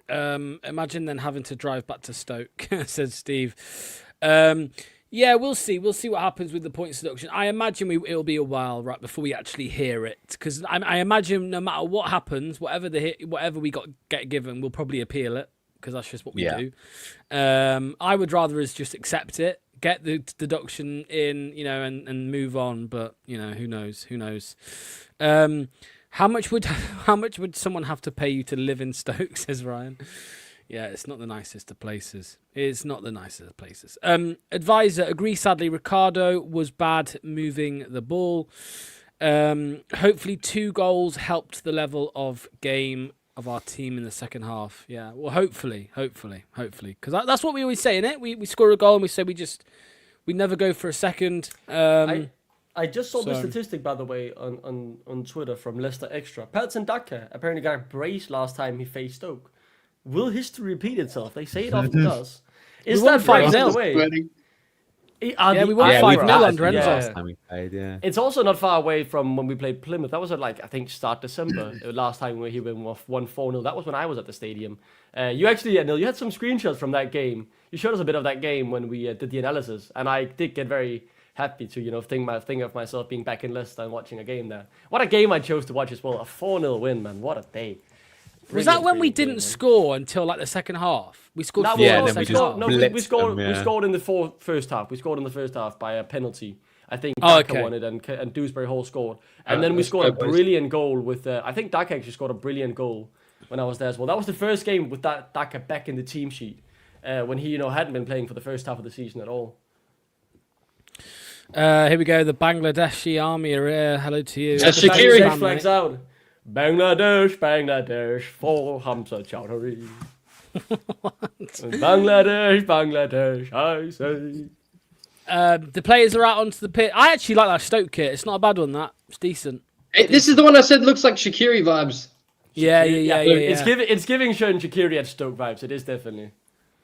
Imagine then having to drive back to Stoke, said Steve. Yeah, we'll see. We'll see what happens with the points deduction. I imagine it'll be a while, right, before we actually hear it. Because I imagine no matter what happens, whatever we get given, we'll probably appeal it. Because that's just what we do. I would rather us just accept it, get the deduction in, and move on. But who knows? How much would someone have to pay you to live in Stoke? Says Ryan. Yeah, it's not the nicest of places. Advisor, agree sadly, Ricardo was bad moving the ball. Hopefully 2 goals helped the level of game. of our team in the second half. Yeah, well, hopefully, because that's what we always say, innit? We score a goal and we say we never go for a second.
I just saw the statistic, by the way, on Twitter from Leicester Extra. Patson Daka apparently got a brace last time he faced Stoke. Will history repeat itself? They say it often does. Is
We won
that brace
5-0.
the way?
We won 5-0 under Enzo.
Last time we played, yeah.
It's also not far away from when we played Plymouth. That was at I think start December. Last time we won 1-4-0. That was when I was at the stadium. You actually, Neil, you had some screenshots from that game. You showed us a bit of that game when we did the analysis, and I did get very happy to think of myself being back in Leicester and watching a game there. What a game I chose to watch as well. A 4-0 win, man. What a day.
Was that when we didn't score until the second half? We scored four
Yeah,
in the
then we
second
just
half.
No, we scored. We scored in the first half. We scored in the first half by a penalty. I think Daka won it, and Dewsbury Hall scored. And then we scored a brilliant goal with. I think Daka actually scored a brilliant goal when I was there as well. That was the first game with that Daka back in the team sheet when he hadn't been playing for the first half of the season at all.
Here we go. The Bangladeshi army are here. Hello to you.
Shaqiri flags out. Bangladesh, Bangladesh for Hamza Chowdhury. Bangladesh, I say.
The players are out onto the pitch. I actually like that Stoke kit. It's not a bad one. That it's decent.
Hey, this is the one I said looks like Shaqiri vibes.
Yeah.
It's giving Sean Shaqiri at Stoke vibes. It is definitely.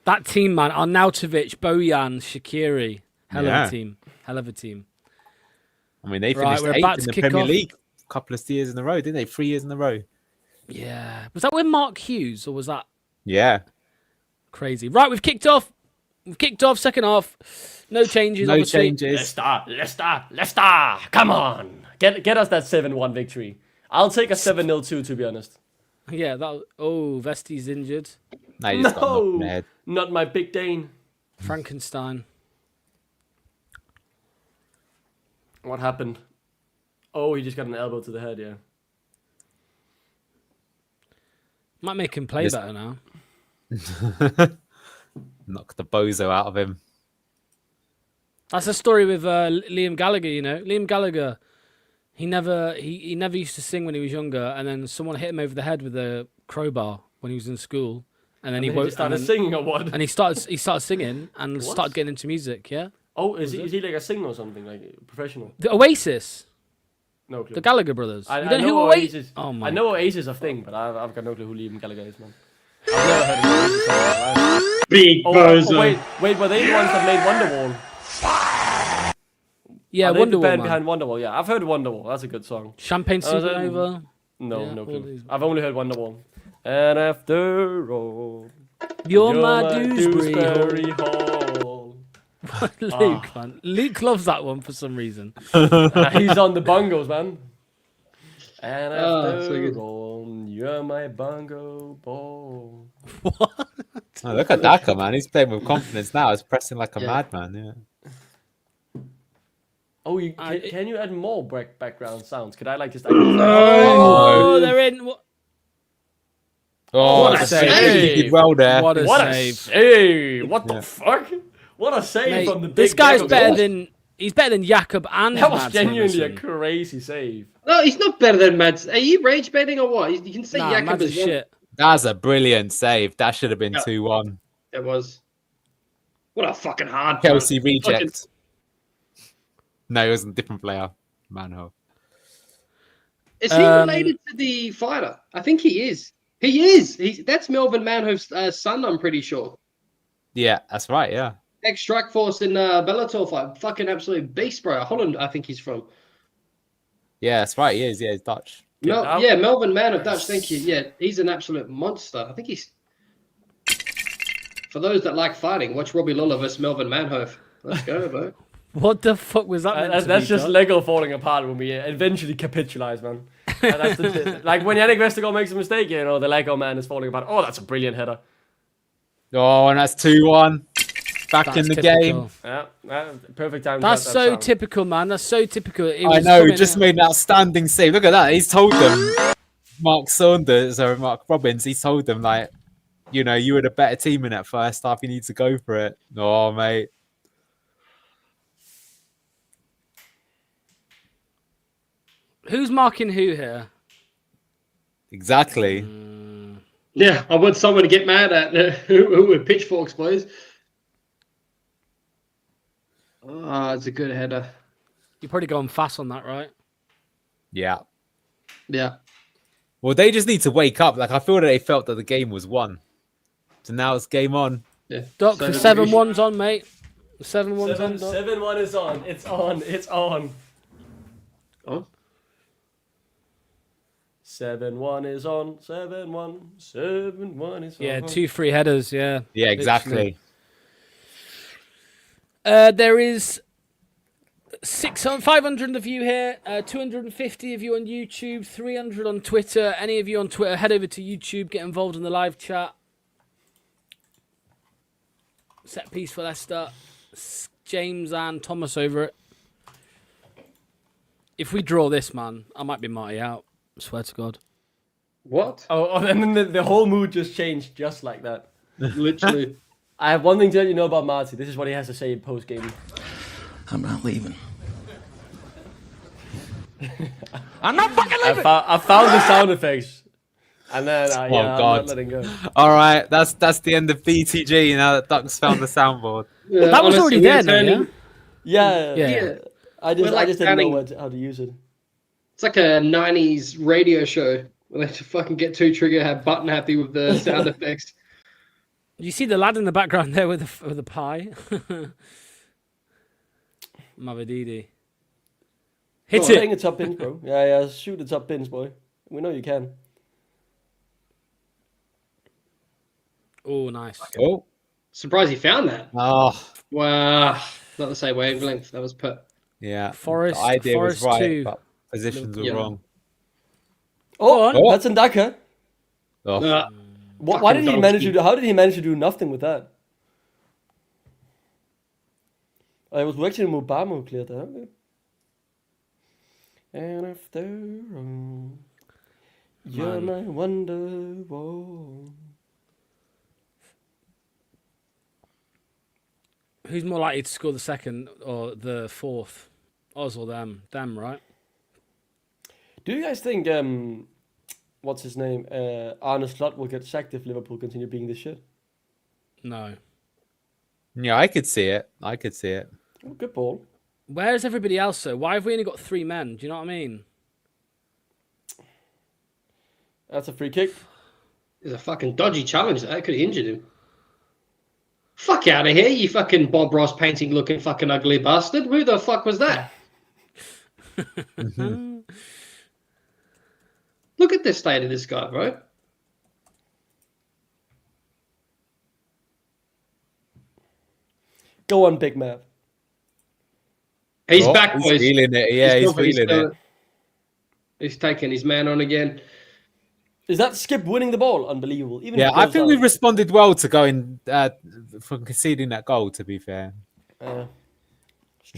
That team, man. Arnautovic, Bojan, Shaqiri. Hell of a team.
I mean, they finished
we're
8th
about
in
to
the
kick
Premier
off.
League a couple of years in a row, didn't they? 3 years in a row.
Yeah. Was that with Mark Hughes or was that
Yeah.
crazy? Right, we've kicked off. Second half. No changes,
No
obviously.
changes.
Leicester. Come on. Get us that 7-1 victory. I'll take a 7-0 too, to be honest.
Yeah, Vesti's injured.
No, you just got knocked in the head.
Not my big Dane.
Frankenstein.
What happened? Oh, he just got an elbow to the head, yeah.
Might make him play better now.
Knock the bozo out of him.
That's a story with Liam Gallagher, Liam Gallagher, he never used to sing when he was younger, and then someone hit him over the head with a crowbar when he was in school. And then he
started singing or what?
And he started singing and started getting into music, yeah?
Oh, is he like a singer or something, like professional?
The Oasis.
No clue.
The Gallagher brothers.
I
don't
know
who
Oasis.
Oh my.
I know Oasis a thing, but I've got no clue who Liam Gallagher is, man. I've never heard of Oasis song in my life.
Big bozo.
Wait, were they the ones that made Wonderwall?
Yeah,
Are they the
Wonderwall,
band
man.
behind Wonderwall? Yeah, I've heard Wonderwall. That's a good song.
Champagne Supernova.
No clue. I've only heard Wonderwall. And after all,
You're my Dewsbury
Hall.
Luke, man. Luke loves that one for some reason.
He's on the bongos, man. And
so good.
after all, you're my bongo ball.
What?
Oh, look at Daka, man. He's playing with confidence now. He's pressing like a madman, yeah.
Oh, can you add more background sounds? Could I just...
Oh, they're in.
What a
save.
He did well there.
What a
save.
save.
What the fuck? What a save
Mate,
from the big
this guy's
Jakob.
better than... He's better than Jakob and
That was
Mads
genuinely
Henderson.
a crazy save.
No, he's not better than Mads. Are you rage betting or what? You can say
Nah,
Jakob
Mads
as
is
well.
shit.
That's a brilliant save. That should have been 2-1.
It was. What a fucking hard
Chelsea
one.
reject. No, it was a different player. Manho.
Is he related to the fighter? I think he is. He is. That's Melvin Manhoef's son, I'm pretty sure.
Yeah, that's right, yeah.
Ex-Strike Force in Bellator fight. Fucking absolute beast, bro. Holland, I think he's from.
Yeah, that's right. He is. Yeah, he's Dutch.
Melvin Manhoef, Dutch, thank you. Yeah, he's an absolute monster. I think he's... For those that like fighting, watch Robbie Lawler versus Melvin Manhoef. Let's go, bro.
What the fuck was that meant to
That's
be,
just
Doc?
Lego falling apart when we eventually capitalize, man. And that's like when Yannick Vestergaard makes a mistake, the Lego man is falling apart. Oh, that's a brilliant header.
Oh, and that's 2-1. Back
That's
in the
typical.
game.
Yeah, perfect time.
That's so typical, man. That's so typical.
I know, just made an outstanding save. Look at that. He's told them, Mark Robbins, he's told them, like, you were the better team in that first half. You need to go for it. Oh, mate.
Who's marking who here?
Exactly.
Yeah, I want someone to get mad at who with pitchforks, please. Ah, it's a good header.
You're probably going fast on that, right?
Yeah.
Yeah.
Well, they just need to wake up. Like, I feel that they felt that the game was won. So now it's game on.
Yeah.
Doc, the 7-1's on, mate. The 7-1's on, Doc.
7-1 is on. It's on. It's on.
Oh.
7-1 is on. 7-1. 7-1 is on.
Yeah, 2 free headers, yeah.
Yeah, exactly.
There is 500 of you here, 250 of you on YouTube, 300 on Twitter. Any of you on Twitter, head over to YouTube, get involved in the live chat. Set piece for Leicester. James and Thomas over it. If we draw this, man, I might be Marty out. I swear to God.
What?
Oh, and then the whole mood just changed just like that.
Literally.
I have one thing to let you know about Marty. This is what he has to say in post-game.
I'm not leaving.
I'm not fucking leaving! I found the sound effects. And then,
Oh,
I'm
God.
not letting go.
All right, that's the end of BTG. Now that Duck's found the soundboard.
Yeah,
That was already
honestly,
there,
we're
though, yeah?
Yeah.
Yeah.
I just
like
didn't know
turning-
how to use it.
It's like a 90s radio show where they just fucking get too trigger button happy with the sound effects.
You see the lad in the background there with the pie? Mavididi. Hit
Playing
it!
the top pins, bro. Yeah, shoot the top pins, boy. We know you can.
Oh, nice.
Oh,
Surprised he found that.
oh,
Wow. Not the same wavelength. That was put.
yeah.
Forest-
the idea
Forest
was right,
2.
but positions were
Yeah.
wrong.
Oh,
Oh.
that's Ndaka.
Oh.
Why did he
Fucking
manage to
donkey.
do? How did he manage to do nothing with that? I was watching Mubamo clear that. Okay. And after all, you're my wonderwall.
Who's more likely to score the second or the fourth? Us or them? Them, right?
Do you guys think what's his name? Arne Slot will get sacked if Liverpool continue being this shit?
No.
Yeah, I could see it. I could see it.
Oh, good ball.
Where's everybody else, though? Why have we only got 3 men? Do you know what I mean?
That's a free kick.
It's a fucking dodgy challenge. That could have injured him. Fuck out of here, you fucking Bob Ross painting looking fucking ugly bastard. Who the fuck was that? Look at the state of this guy, bro.
Go on, Big Mav.
He's
Oh,
back,
he's
boys.
feeling it. Yeah, he's feeling it.
He's taking his man on again.
Is that Skip winning the ball? Unbelievable. Even if
Yeah,
it
I
goes
think
out.
we responded well to going from conceding that goal. To be fair,
true.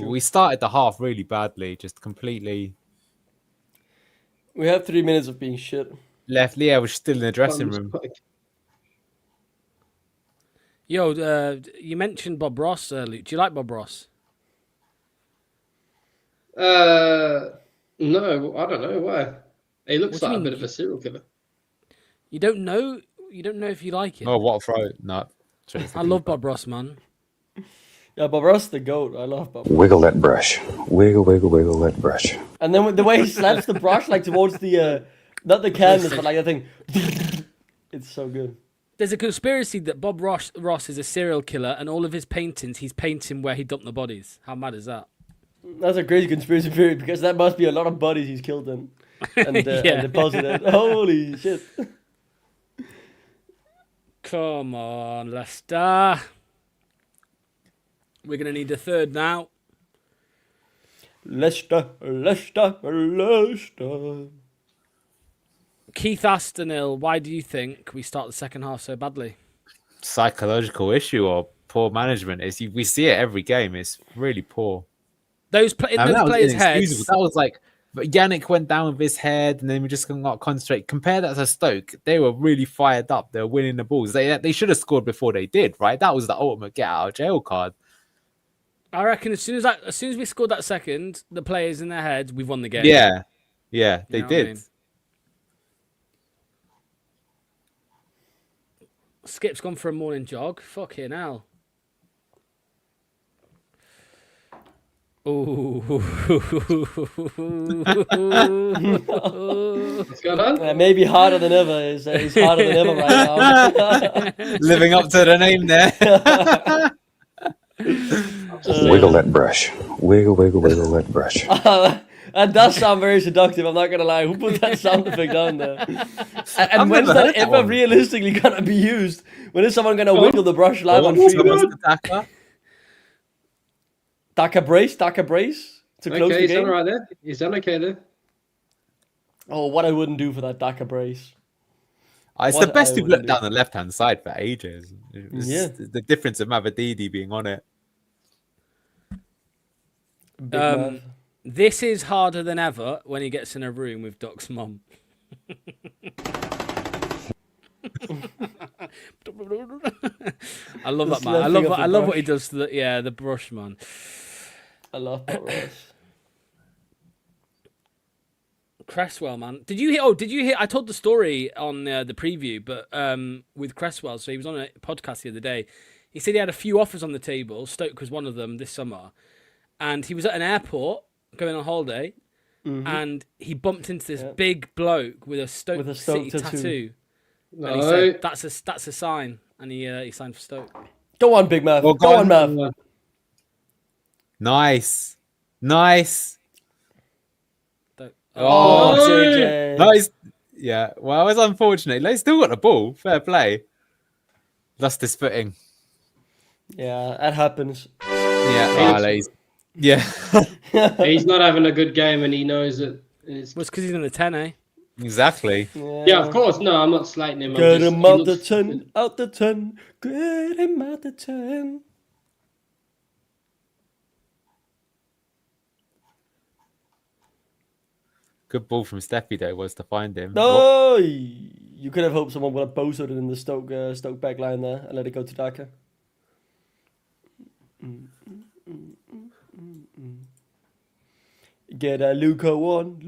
we started the half really badly, just completely
We have 3 minutes of being shit.
left. Yeah, we're still in the dressing room.
Yo, you mentioned Bob Ross, Luke. Do you like Bob Ross?
No, I don't know why. He looks
What do you
like a
mean?
bit of a serial killer.
You don't know? You don't know if you like it?
Oh, what a throw! No,
I love Bob Ross, man.
Yeah, Bob Ross the GOAT. I love Bob.
Wiggle that brush. Wiggle, wiggle, wiggle that brush.
And then with the way he slaps the brush like towards the not the canvas, but like that thing. It's so good.
There's a conspiracy that Bob Ross is a serial killer, and all of his paintings, he's painting where he dumped the bodies. How mad is that?
That's a crazy conspiracy theory because that must be a lot of bodies he's killed then. And,
Yeah.
and deposited. Holy shit.
Come on, Leicester. We're going to need a third now.
Leicester, Leicester, Leicester.
Keith Astonil, why do you think we start the second half so badly?
Psychological issue or poor management. We see it every game. It's really poor.
Those
And
those
that was
players'
inexcusable.
heads.
That was like Yannick went down with his head, and then we just could not concentrate. Compare that to Stoke. They were really fired up. They were winning the balls. They should have scored before they did, right? That was the ultimate get out of jail card.
I reckon as soon as we scored that second, the players in their heads, we've won the game.
Yeah, they
You know what I
did.
mean? Skip's gone for a morning jog. Fucking hell. Ooh.
What's going on?
Maybe harder than ever. Is harder than ever right now.
Living up to the name there.
Wiggle that brush. Wiggle, wiggle, wiggle that brush.
That does sound very seductive, I'm not gonna lie. Who put that sound effect on there? And when's that ever realistically gonna be used? When is someone gonna wiggle the brush live on stream? Daka brace to close the
Okay, is that
game.
right there? Is that okay there?
Oh, what I wouldn't do for that Daka brace.
It's
What
the best
I
you've
wouldn't
looked down the left-hand side for ages.
Yeah.
The difference of Mavadidi being on it.
Big Mav.
This is harder than ever when he gets in a room with Doc's mum. I love that, man. I love what he does to the brush, man.
I love that brush.
Cresswell, man. Did you hear? I told the story on the preview, but with Cresswell. So he was on a podcast the other day. He said he had a few offers on the table. Stoke was one of them this summer, and he was at an airport going on holiday, and he bumped into this big bloke with a Stoke City tattoo.
No.
And he said, "That's a sign," and he signed for Stoke.
Go on, Big Mav.
Well,
go on, Mav.
Nice.
Oh, JJ.
Nice. Yeah, well, it was unfortunate. They still got the ball. Fair play. Lost his footing.
Yeah, that happens.
Yeah,
He's not having a good game, and he knows it.
It's because he's in the 10, eh?
Exactly.
Yeah, of course. No, I'm not slating him.
Get him out the 10, out the 10. Get him out the 10.
Good ball from Steffi, though, was to find him.
No! You could have hoped someone would have bosoed it in the Stoke back line there and let it go to Daka. Get a Luca one,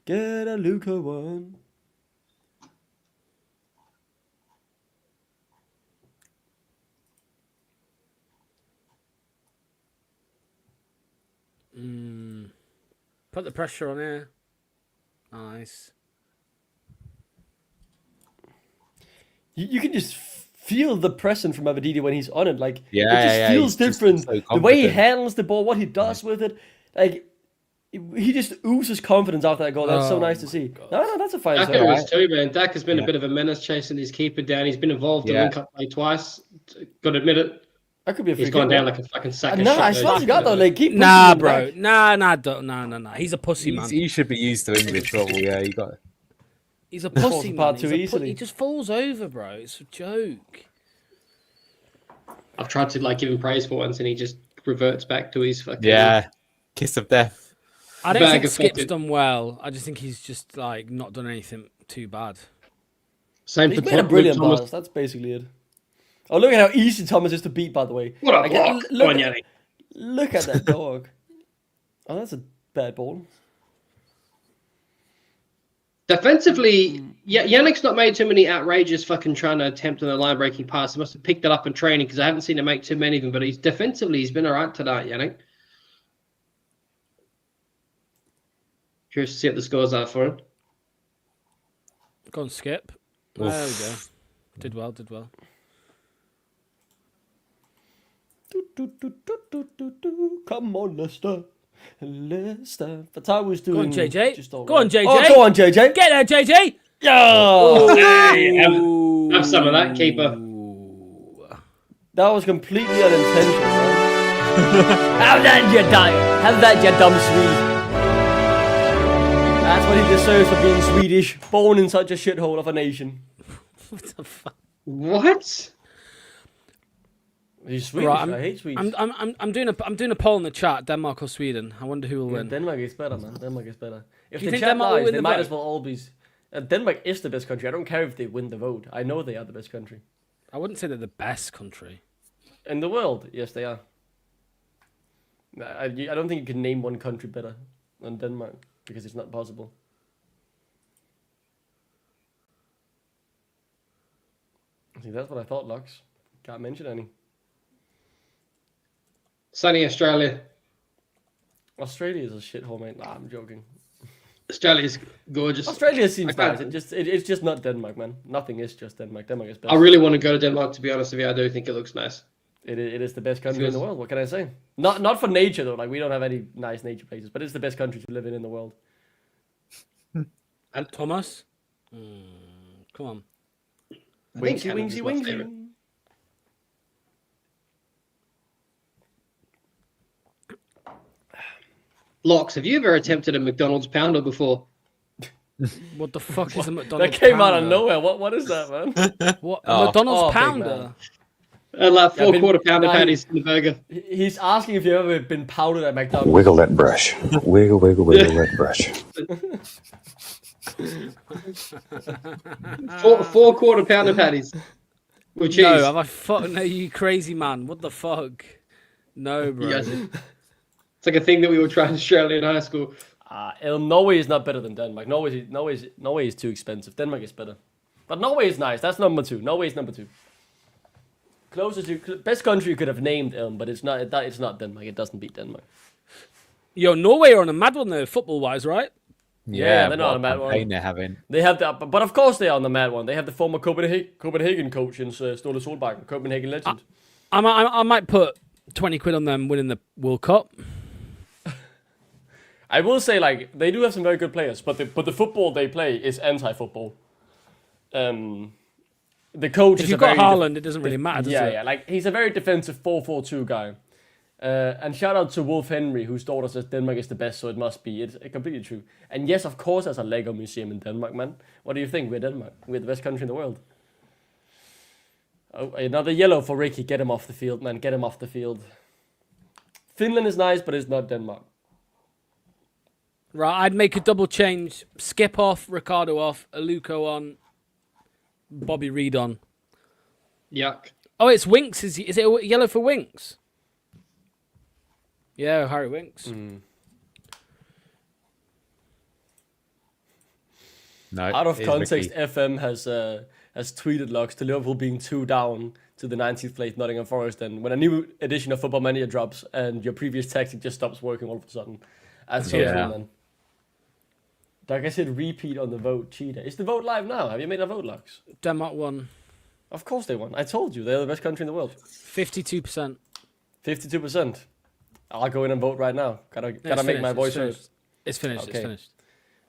get a Luca one.
Put the pressure on here. Nice.
You can just feel the presence from Abadidi when he's on it. Like, it just
yeah,
feels
he's just
different.
so
The way he
confident.
handles the ball, what he does with it. Like, he just oozes confidence after that goal. That's so nice to see. No, that's a fine
Daka
save.
is too, man. Daka's been a bit of a menace chasing his keeper down. He's been involved in link-up play twice. Got to admit it.
That could be a free
He's gone
kick,
down
man.
like a fucking sack of
No,
shit.
I swear to God, though, like, keep
Nah,
pushing him
bro.
back.
Nah. He's a pussy, man.
He should be used to English football. Yeah, you got.
He's a pussy,
Falls
man.
apart too easily.
He just falls over, bro. It's a joke.
I've tried to give him praise for once, and he just reverts back to his fucking.
Yeah, kiss of death.
I don't
Bag
think
of
Skip's
fucking-
done well. I just think he's just not done anything too bad.
Same
He's
for
made a
Luke
brilliant
Thomas.
pass. That's basically it. Oh, look at how easy Thomas is to beat, by the way.
What a
Like,
block!
look,
Go on, Yannick.
Look at that dog. Oh, that's a bad ball.
Defensively, Yannick's not made too many outrageous fucking trying to attempt on a line breaking pass. He must have picked it up in training because I haven't seen him make too many of them. But he's defensively, he's been alright tonight, Yannick. Curious to see what the scores are for him.
Go on, Skip. There we go. Did well.
Come on, Leicester. Leicester. Fatah was doing.
Go on, JJ.
Just all
Go on,
right.
JJ.
Oh, go on, JJ.
Get there, JJ.
Yeah.
Hey, have some of that, keeper.
That was completely unintentional, man. Have that, you dumb Swede. That's what he deserves for being Swedish, born in such a shithole of a nation.
What the fuck?
What?
He's Swedish.
Right,
I hate Swedes.
I'm doing a poll in the chat. Denmark or Sweden? I wonder who will win.
Denmark is better, man. Denmark is better. If
Do you
the
think
chat
Denmark will
lies,
win
they
the
might
vote?
as well all be. Denmark is the best country. I don't care if they win the vote. I know they are the best country
I wouldn't say they're the best country.
in the world. Yes, they are. I don't think you can name one country better than Denmark because it's not possible. See, that's what I thought, Lux. Can't mention any.
Sunny Australia.
Australia is a shithole, mate. Nah, I'm joking.
Australia's gorgeous.
Australia seems nice. It's just not Denmark, man. Nothing is just Denmark. Denmark is best.
I really want to go to Denmark, to be honest with you. I do think it looks nice.
It is the best country in the world. What can I say? Not for nature though. Like we don't have any nice nature places, but it's the best country to live in the world.
And Thomas, come on.
Wingsy.
Locks, have you ever attempted a McDonald's pounder before?
What the fuck is a McDonald's
That came
pounder?
out of nowhere. What is that, man?
What? McDonald's pounder?
Man.
Like 4-quarter pounder patties in the burger.
He's asking if you've ever been powdered at McDonald's.
Wiggle that brush. Wiggle, wiggle, wiggle that brush.
4-quarter pounder patties with cheese.
No, no, you crazy man. What the fuck? No, bro.
It's like a thing that we were trying in Australia in high school.
Norway is not better than Denmark. Norway is too expensive. Denmark is better. But Norway is nice. That's number 2. Norway is number 2. Best country you could have named, but it's not. It's not Denmark. It doesn't beat Denmark.
Yo, Norway are on a mad one though, football-wise, right?
Yeah, they're not on a mad one.
They're having.
They have but of course they are on the mad one. They have the former Copenhagen coach in Ståle Solbakken, Copenhagen legend.
I might put 20 quid on them winning the World Cup.
I will say, like, they do have some very good players, but the football they play is anti-football. The coach
if you've got Haaland, it doesn't really matter, does it?
Yeah, like, he's a very defensive 4-4-2 guy. And shout out to Wolf Henry, whose daughter says Denmark is the best, so it must be. It's completely true. And yes, of course, there's a Lego museum in Denmark, man. What do you think? We're Denmark. We're the best country in the world. Oh, another yellow for Ricky. Get him off the field, man. Get him off the field. Finland is nice, but it's not Denmark.
Right, I'd make a double change. Skip off, Ricardo off, Aluko on, Bobby Reed on.
Yuck.
Oh, it's Winks. Is it yellow for Winks? Yeah, Harry Winks.
No.
Out of context, Ricky. FM has tweeted Lux to Liverpool being 2 down to the 19th place Nottingham Forest, and when a new edition of Football Manager drops and your previous tactic just stops working all of a sudden. That's so true, man. Like I said, repeat on the vote, cheater. Is the vote live now? Have you made a vote, Lux?
Denmark won.
Of course they won. I told you, they're the best country in the world.
52%.
52%. I'll go in and vote right now. Gotta make my voice heard.
It's finished.
Okay.
It's finished.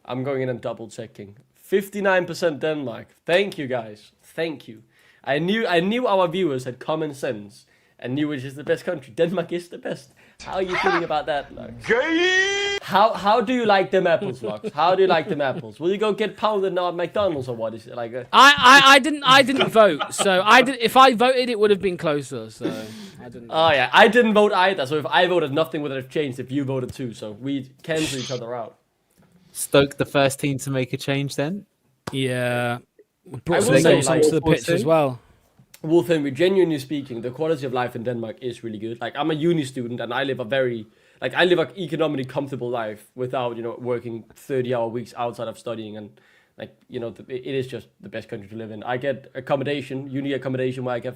I'm going in and double checking. 59% Denmark. Thank you, guys. Thank you. I knew our viewers had common sense and knew which is the best country. Denmark is the best. How are you feeling about that, Lux? How do you like them apples, Lux? How do you like them apples? Will you go get pounded now at McDonald's or what is it like?
I didn't vote, so if I voted, it would have been closer. So I didn't.
Oh yeah, I didn't vote either. So if I voted, nothing would have changed if you voted too. So we cancel each other out.
Stoke the first team to make a change then?
Yeah.
Brought some names
onto the pitch as well.
Wolf Henry, genuinely speaking, the quality of life in Denmark is really good. Like, I'm a uni student and I live an economically comfortable life without, working 30-hour weeks outside of studying. And, it is just the best country to live in. I get uni accommodation where I get,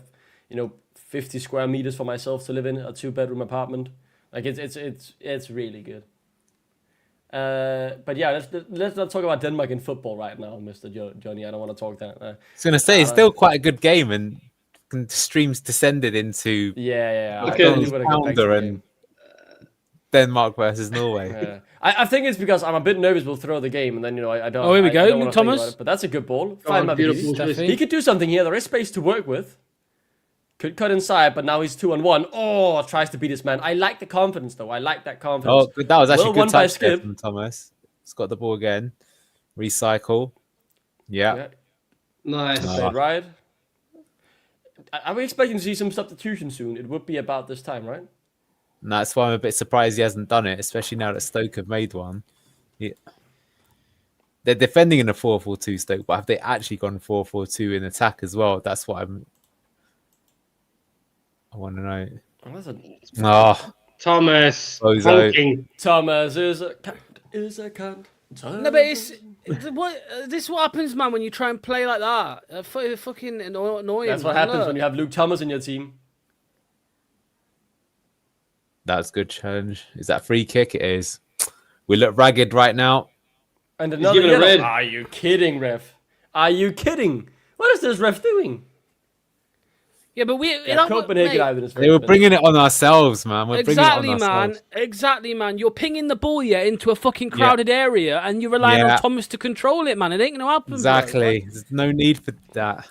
50 square meters for myself to live in, a 2-bedroom apartment. Like, it's really good. But yeah, let's not talk about Denmark in football right now, Mr. Johnny. I don't want to talk that.
I was going to say, it's still quite a good game, and streams descended into Pounder and Denmark versus Norway.
Yeah. I think it's because I'm a bit nervous we'll throw the game, and then I don't.
Oh, here we go,
Luke
Thomas.
But that's a good ball. He could do something here. There is space to work with. Could cut inside, but now he's 2-on-1. Oh, tries to beat his man. I like the confidence, though. I like that confidence.
Oh, that was actually a good touch
there
from Thomas. He's got the ball again. Recycle. Yeah.
Nice.
Right. Are we expecting to see some substitution soon? It would be about this time, right?
And that's why I'm a bit surprised he hasn't done it, especially now that Stoke have made one. Yeah. They're defending in a 4-4-2 Stoke, but have they actually gone 4-4-2 in attack as well? That's what I want to know.
Thomas.
Thomas is a cunt.
No, but this is what happens, man, when you try and play like that. Fucking annoying.
That's what
man.
happens when you have Luke Thomas in your team.
That's a good challenge. Is that free kick? It is. We look ragged right now.
And another
giving a
yellow.
red.
Are you kidding, ref? Are you kidding? What is this ref doing?
Yeah, but
Copenhagen Ivan is very
They were
good.
bringing it on ourselves, man. We're
Exactly,
bringing it on
man.
ourselves.
Exactly, man. You're pinging the ball into a fucking crowded area, and you're relying on Thomas to control it, man. It ain't gonna happen.
Exactly.
Bro.
There's no need for that.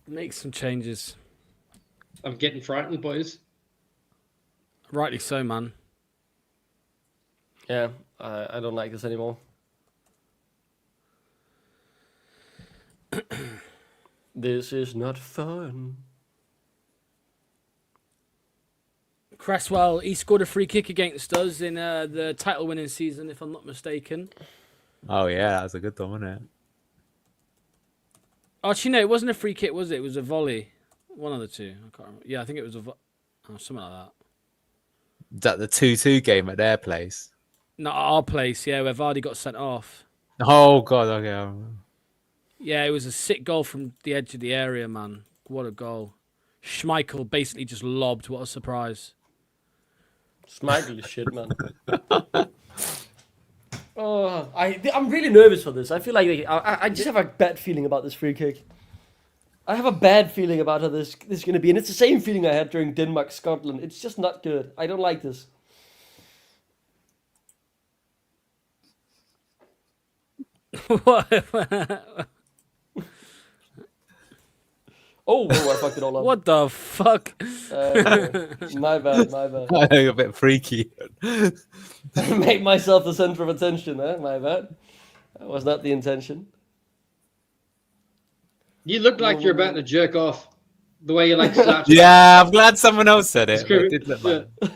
Make some changes.
I'm getting frightened, boys.
Rightly so, man.
Yeah, I don't like this anymore. This is not fun.
Cresswell, he scored a free kick against us in the title-winning season, if I'm not mistaken.
Oh yeah, that was a good one, wasn't it?
Actually, no, it wasn't a free kick, was it? It was a volley. One of the two. I can't remember. Yeah, I think it was something like that.
Is that the 2-2 game at their place?
Not at our place, yeah, where Vardy got sent off.
Oh god, okay.
Yeah, it was a sick goal from the edge of the area, man. What a goal. Schmeichel basically just lobbed. What a surprise.
Schmeichel is shit, man. Oh, I'm really nervous for this. I feel like I just have a bad feeling about this free kick. I have a bad feeling about how this is going to be. And it's the same feeling I had during Denmark-Scotland. It's just not good. I don't like this.
What?
Oh, I fucked it all up.
What the fuck?
My bad.
A bit freaky.
Make myself the center of attention, my bad. That was not the intention.
You look like you're about to jerk off. The way you like slaps.
Yeah, I'm glad someone else said it. It did look like
Yeah.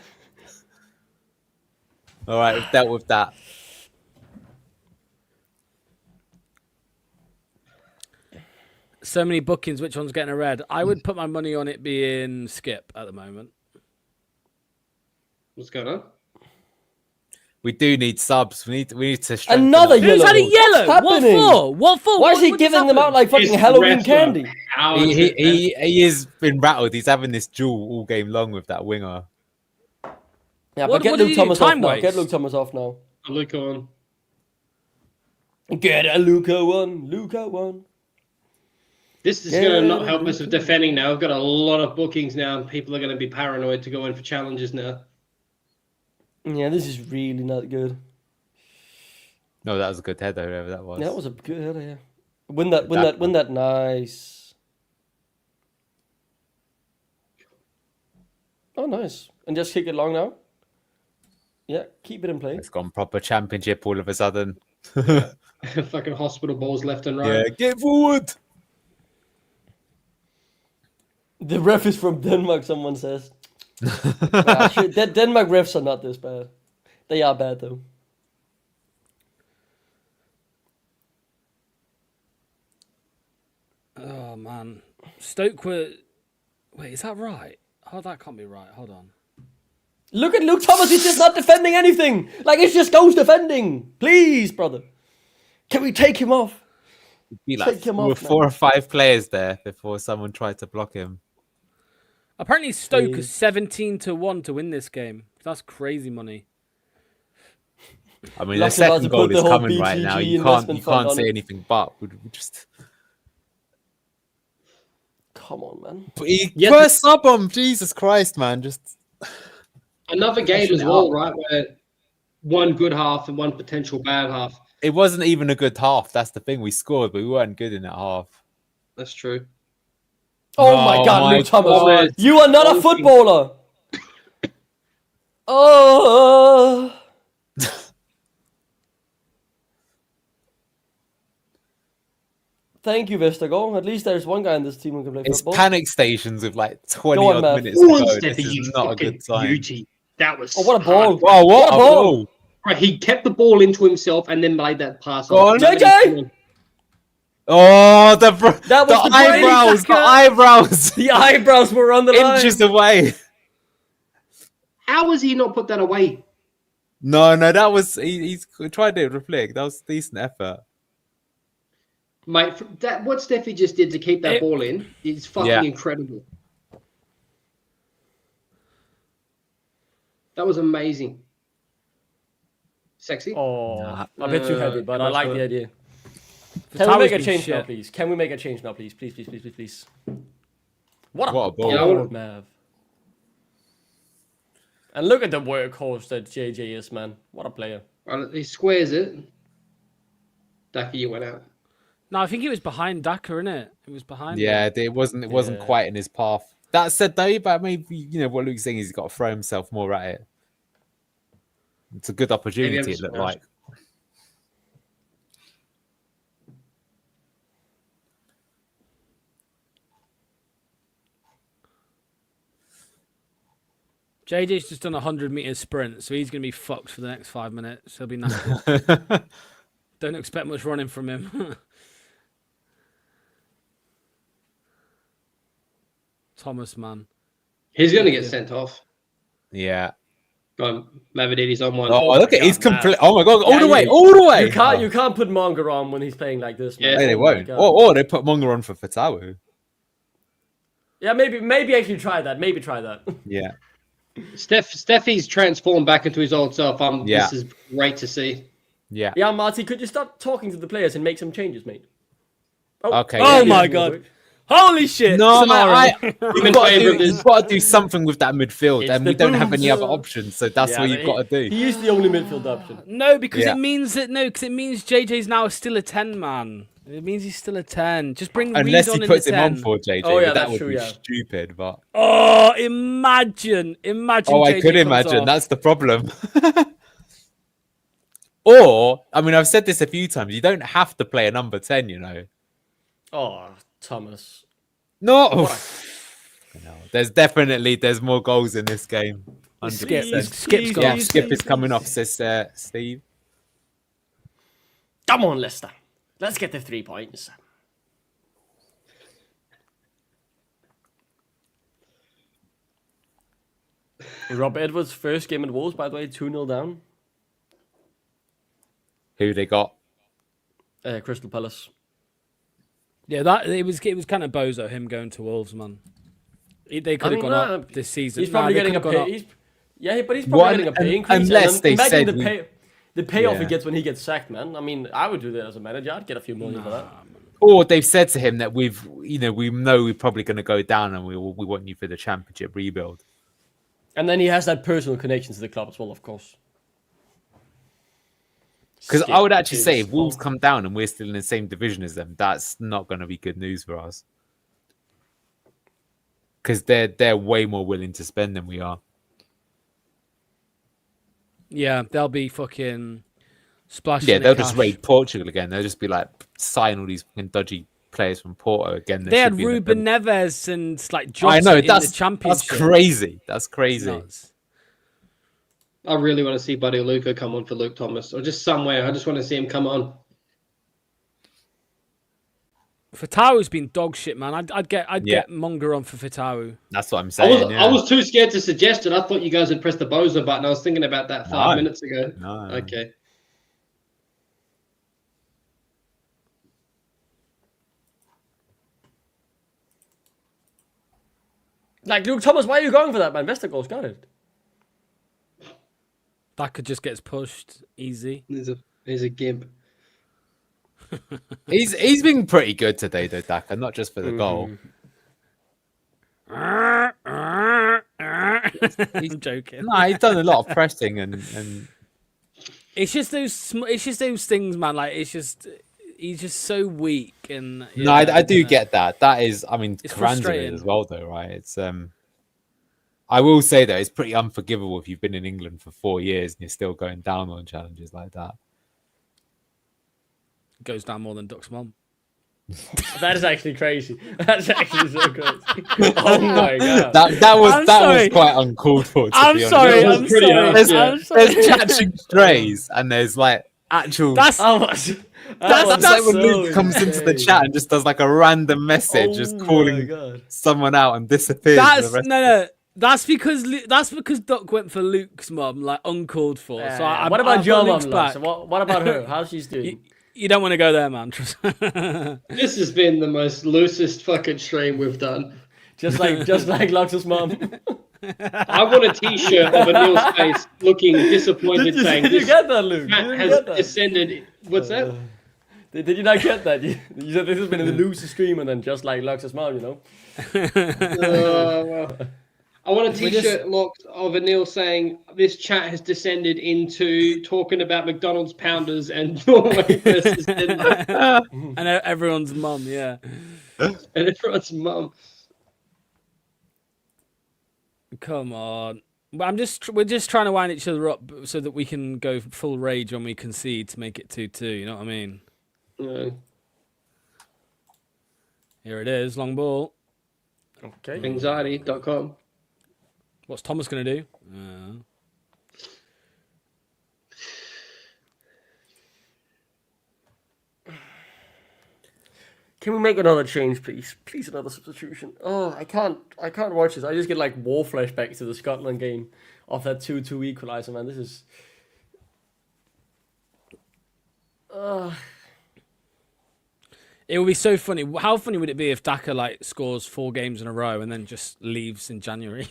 All right, we've dealt with that.
So many bookings. Which one's getting a red? I would put my money on it being Skip at the moment.
What's going on?
We do need subs. We need to strengthen
Another
up.
yellow.
Who's had a yellow?
What's
What
happening?
for? What for?
Why is he
What
giving them out
happened?
like fucking
It's
Halloween
wrestler.
candy?
How is it?
He has been rattled. He's having this duel all game long with that winger.
Yeah,
What-
but get
what did
Luke
he do?
Thomas off
Time
now.
waste?
Get Luke Thomas off now.
Look on.
Get a Luca one.
This is going to not help us with defending now. We've got a lot of bookings now, and people are going to be paranoid to go in for challenges now.
Yeah, this is really not good.
No, that was a good header, whoever that was.
That was a good header, yeah. Win that, nice. Oh, nice. And just kick it long now. Yeah, keep it in play.
It's gone proper championship all of a sudden.
Fucking hospital balls left and right.
Yeah, get forward.
The ref is from Denmark, someone says. Denmark refs are not this bad. They are bad, though.
Oh man, Stoke were. Wait, is that right? Oh, that can't be right. Hold on.
Look at Luke Thomas, he's just not defending anything. Like, it's just Ghost defending. Please, brother. Can we take him off?
Be like,
Take him
there were
off,
4 or 5 players there before someone tried to block him.
Apparently, Stoke is 17-1 to win this game. That's crazy money.
I mean, the
Luck's about to
second goal
put the
is
whole
coming right
BTG
now. You
investment fund
can't
on
say
it.
anything but. We just...
Come on, man.
But he
Yeah,
first sub him. Jesus Christ, man. Just
Another game
Pushing
as
it
well,
up.
right? Where one good half and one potential bad half.
it wasn't even a good half. That's the thing. We scored, but we weren't good in that half.
That's true.
Oh my God,
my
Luke Thomas.
God.
You are not a footballer. Oh. Thank you, Vestergaard. At least there's one guy in this team who can play
It's
football.
panic stations with like 20
Go on,
odd
Matt.
minutes to
One
go.
step
This
of you
is not a
fucking
good sign.
beauty. That was.
Oh, what a ball.
Wow, what
What a
a
ball.
ball.
Right, he kept the ball into himself and then made that pass.
Go on.
JJ!
Oh, the
eyebrows,
the eyebrows.
The eyebrows were on the line.
Inches away.
How has he not put that away?
No, that was he's tried to reflect. That was a decent effort.
Mate, what Steffi just did to keep that ball in is fucking incredible. That was amazing. Sexy?
Oh, a bit too heavy, but I like the idea. Can we make a change now, please? Can we make a change now, please? Please. What a ball, Mav. And look at the workhorse that JJ is, man. What a player.
He squares it. Daka, you went out.
No, I think it was behind Daka, innit? It was behind
him. It wasn't quite in his path. That said, though, but maybe, what Luke's saying is he's got to throw himself more at it. It's a good opportunity, it looked like.
JJ's just done a 100-meter sprint, so he's going to be fucked for the next 5 minutes. He'll be knackered. Don't expect much running from him. Thomas, man.
He's going to get sent off.
Yeah.
Mavridi's on one.
Oh, look at he's complete. Oh my god, all the way.
You can't put Monger on when he's playing like this. Man.
Yeah, they won't. Or they put Monger on for Fatawu.
Yeah, maybe actually try that. Maybe try that.
Yeah.
Steffi's transformed back into his old self. This is great to see.
Yeah.
Yeah, Marty, could you start talking to the players and make some changes, mate?
Okay.
Oh my god. Holy shit!
No, you've got to do something with that midfield, and we don't have any other options, so that's what you've got to do.
He is the only midfield option.
No, because it means JJ's now still a 10 man. It means he's still a 10. Just bring
unless
Reed
he
on
puts
in
him
the
on
10.
for JJ.
Oh, yeah,
that would be stupid. But
imagine.
Oh,
JJ
I could imagine. That's the problem. Or, I mean, I've said this a few times. You don't have to play a number 10.
Oh, Thomas.
No. There's more goals in this game.
Skip's
gone. Yeah, Skip is coming off, says Steve.
Come on, Leicester. Let's get the 3 points. Rob Edwards' first game at Wolves, by the way, 2-0 down.
Who they got?
Crystal Palace.
Yeah, it was kind of bozo him going to Wolves, man. They could have gone up this season.
He's probably getting a pay. But he's probably getting a pay increase.
Unless they said
the payoff he gets when he gets sacked, man. I mean, I would do that as a manager. I'd get a few million for that.
Or they've said to him that we know we're probably going to go down, and we want you for the championship rebuild.
And then he has that personal connection to the club as well, of course.
Because I would actually say if Wolves come down and we're still in the same division as them, that's not going to be good news for us. Because they're way more willing to spend than we are.
Yeah, they'll be fucking splashing.
Yeah, they'll just raid Portugal again. They'll just be like, sign all these fucking dodgy players from Porto again.
They had Ruben Neves and like Jota
I know,
in the championship.
That's crazy. That's crazy.
Nuts.
I really want to see Buddy Luca come on for Luke Thomas, or just somewhere. I just want to see him come on.
Fatahu's been dog shit, man. I'd get Monger on for Fatahu.
That's what I'm saying.
I was too scared to suggest it. I thought you guys had pressed the bozo button. I was thinking about that 5 minutes ago.
No.
Okay.
Like, Luke Thomas, why are you going for that, man? Vestergaard's got it.
That could just gets pushed easy.
He's a gimp.
He's been pretty good today, though, Daka, not just for the goal.
I'm joking.
No, he's done a lot of pressing and
it's just those things, man. Like he's just so weak and
no, I do get that. That is, I mean, Karanza as well, though, right? It's I will say though, it's pretty unforgivable if you've been in England for 4 years and you're still going down on challenges like that.
Goes down more than Duck's mom.
That is actually crazy. That's actually so crazy. Oh my god.
That was quite uncalled for.
I'm sorry.
There's catching strays and there's like actual.
That's
How much?
That's like when Luke
so
comes into the
insane.
chat and just does like a random message, just
Oh my
calling
God.
someone out and disappears. For
that's
the rest
no. That's because Duck went for Luke's mum, like uncalled for. So
what about
I've
your
got
mum,
Luke's
Lux?
back.
What about her? How's she's doing?
You don't want to go there, man. Trust-
This has been the most loosest fucking stream we've done.
just like Lux's mum.
I want a T-shirt of Anil's face looking disappointed, saying,
Did you
"This
get that, Luke?
cat
You didn't
has
get that?
descended." What's that?
Did you not get that? You said this has been in the loosest stream, and then just like Lux's mom, you know.
Well, I want a T-shirt locked of Anil saying, "This chat has descended into talking about McDonald's pounders and Norway versus Denmark
and everyone's mum, yeah.
and everyone's mum."
Come on. But we're just trying to wind each other up so that we can go full rage when we concede to make it 2-2. You know what I mean?
Yeah.
Here it is, long ball.
Okay.
Anxiety.com.
What's Thomas going to do?
Can we make another change, please? Please, another substitution. Oh, I can't watch this. I just get like war flashbacks to the Scotland game of that 2-2 equaliser, man. This is.
It would be so funny. How funny would it be if Daka like scores 4 games in a row and then just leaves in January?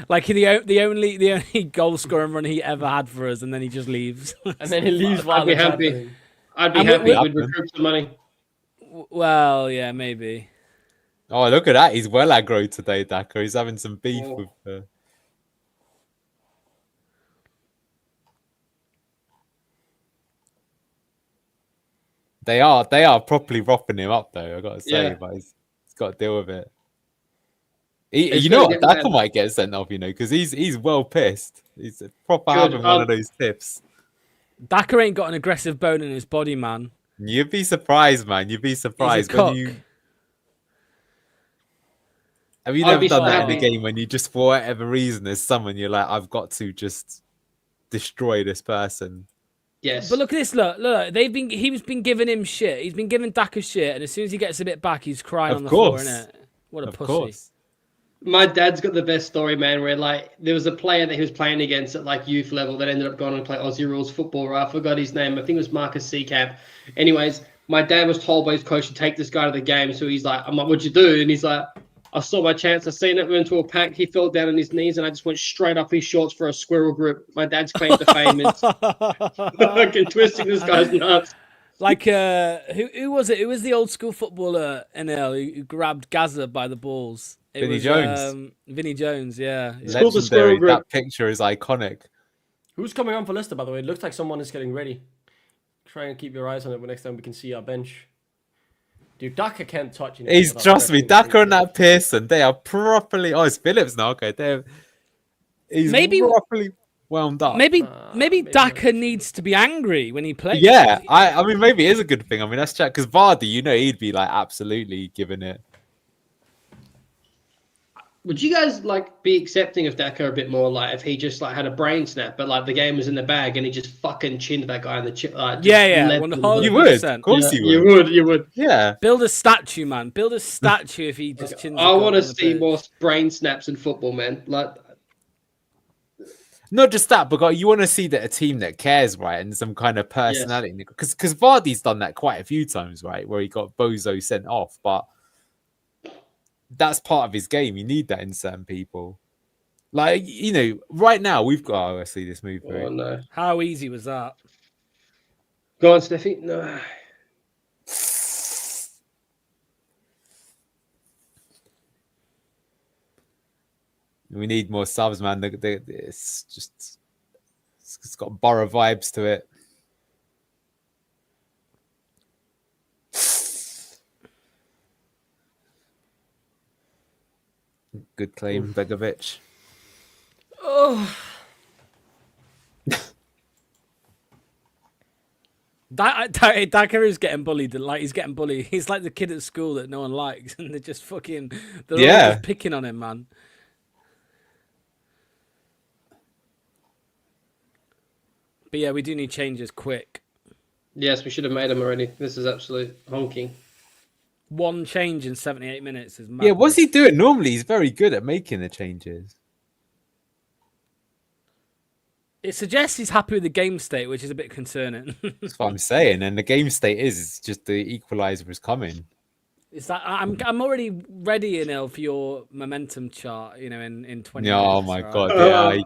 Like the only goal scoring run he ever had for us, and then he just leaves.
And then he leaves while
I'd be
it's
happy.
happening.
I'd be
And
happy
we-
we'd recruit some money.
Well, yeah, maybe.
Oh, look at that! He's well aggro today, Daka. He's having some beef with. They are properly ropping him up, though. I got to say,
Yeah.
but he's got to deal with it.
He's
You know
gonna
what?
get
Daka
mad.
might get sent off, because he's well pissed. He's proper
Good.
having one of those tips.
Daka ain't got an aggressive bone in his body, man.
You'd be surprised, man. You'd be surprised when
cock.
you. Have you
I'd
never
be
done
so
that in
happy.
a game when you just, for whatever reason, there's someone you're like, I've got to just destroy this person.
Yes.
But look at this, look. He's been giving him shit. He's been giving Daka shit, and as soon as he gets a bit back, he's crying
Of
on the
course.
floor, innit? What a
Of
pussy.
course.
My dad's got the best story, man, where like there was a player that he was playing against at like youth level that ended up going on to play Aussie rules football, right? I forgot his name. I think it was Marcus Seacamp. Anyways, my dad was told by his coach to take this guy to the game. So he's like, I'm like, what'd you do? And he's like, I saw my chance. I seen it, went into a pack. He fell down on his knees and I just went straight up his shorts for a squirrel grip. My dad's claim to fame is fucking twisting this guy's nuts.
Like, who was it? Who was the old school footballer, NL, who grabbed Gaza by the balls? It
Vinnie
was,
Jones.
Vinnie Jones, yeah.
It's called the squirrel
Legendary.
grip.
That picture is iconic.
Who's coming on for Leicester, by the way? It looks like someone is getting ready. Try and keep your eyes on it when next time we can see our bench. Dude, Daka can't touch anything.
He's
without
trust me,
pressing
Daka and
things.
that Pearson, they are properly. Oh, it's Phillips now. Okay, he's
Maybe-
properly wound up.
Maybe Daka needs to be angry when he plays.
Yeah, I mean, maybe it is a good thing. I mean, that's chat because Vardy, he'd be like absolutely giving it.
Would you guys like be accepting of Daka a bit more? Like if he just like had a brain snap, but like the game was in the bag and he just fucking chinned that guy in the chin.
Yeah,
left him.
100%.
You would, of course, you would.
You would.
Yeah,
Build a statue, man. Build a statue if he just chins.
I want to see more brain snaps in football, man. Like,
not just that, but you want to see that a team that cares, right, and some kind of personality. Because Vardy's done that quite a few times, right, where he got Bozo sent off, but that's part of his game. You need that in certain people. Like, right now we've got. Oh, I see this move.
oh no.
How easy was that?
Go on, Steffi. No.
We need more subs, man. It's just it's got Borough vibes to it. Good claim, Begovic.
Oh,
Daka is getting bullied. Like he's getting bullied. He's like the kid at school that no one likes, and they're just fucking. They're all just picking on him, man. But yeah, we do need changes quick.
Yes, we should have made him already. This is absolute honking.
One change in 78 minutes is mad.
Yeah, what's he doing? Normally, he's very good at making the changes.
It suggests he's happy with the game state, which is a bit concerning.
That's what I'm saying. And the game state is just the equaliser is coming.
It's that I'm already ready, for your momentum chart, in 20
Oh
minutes.
my
right?
god! Yeah,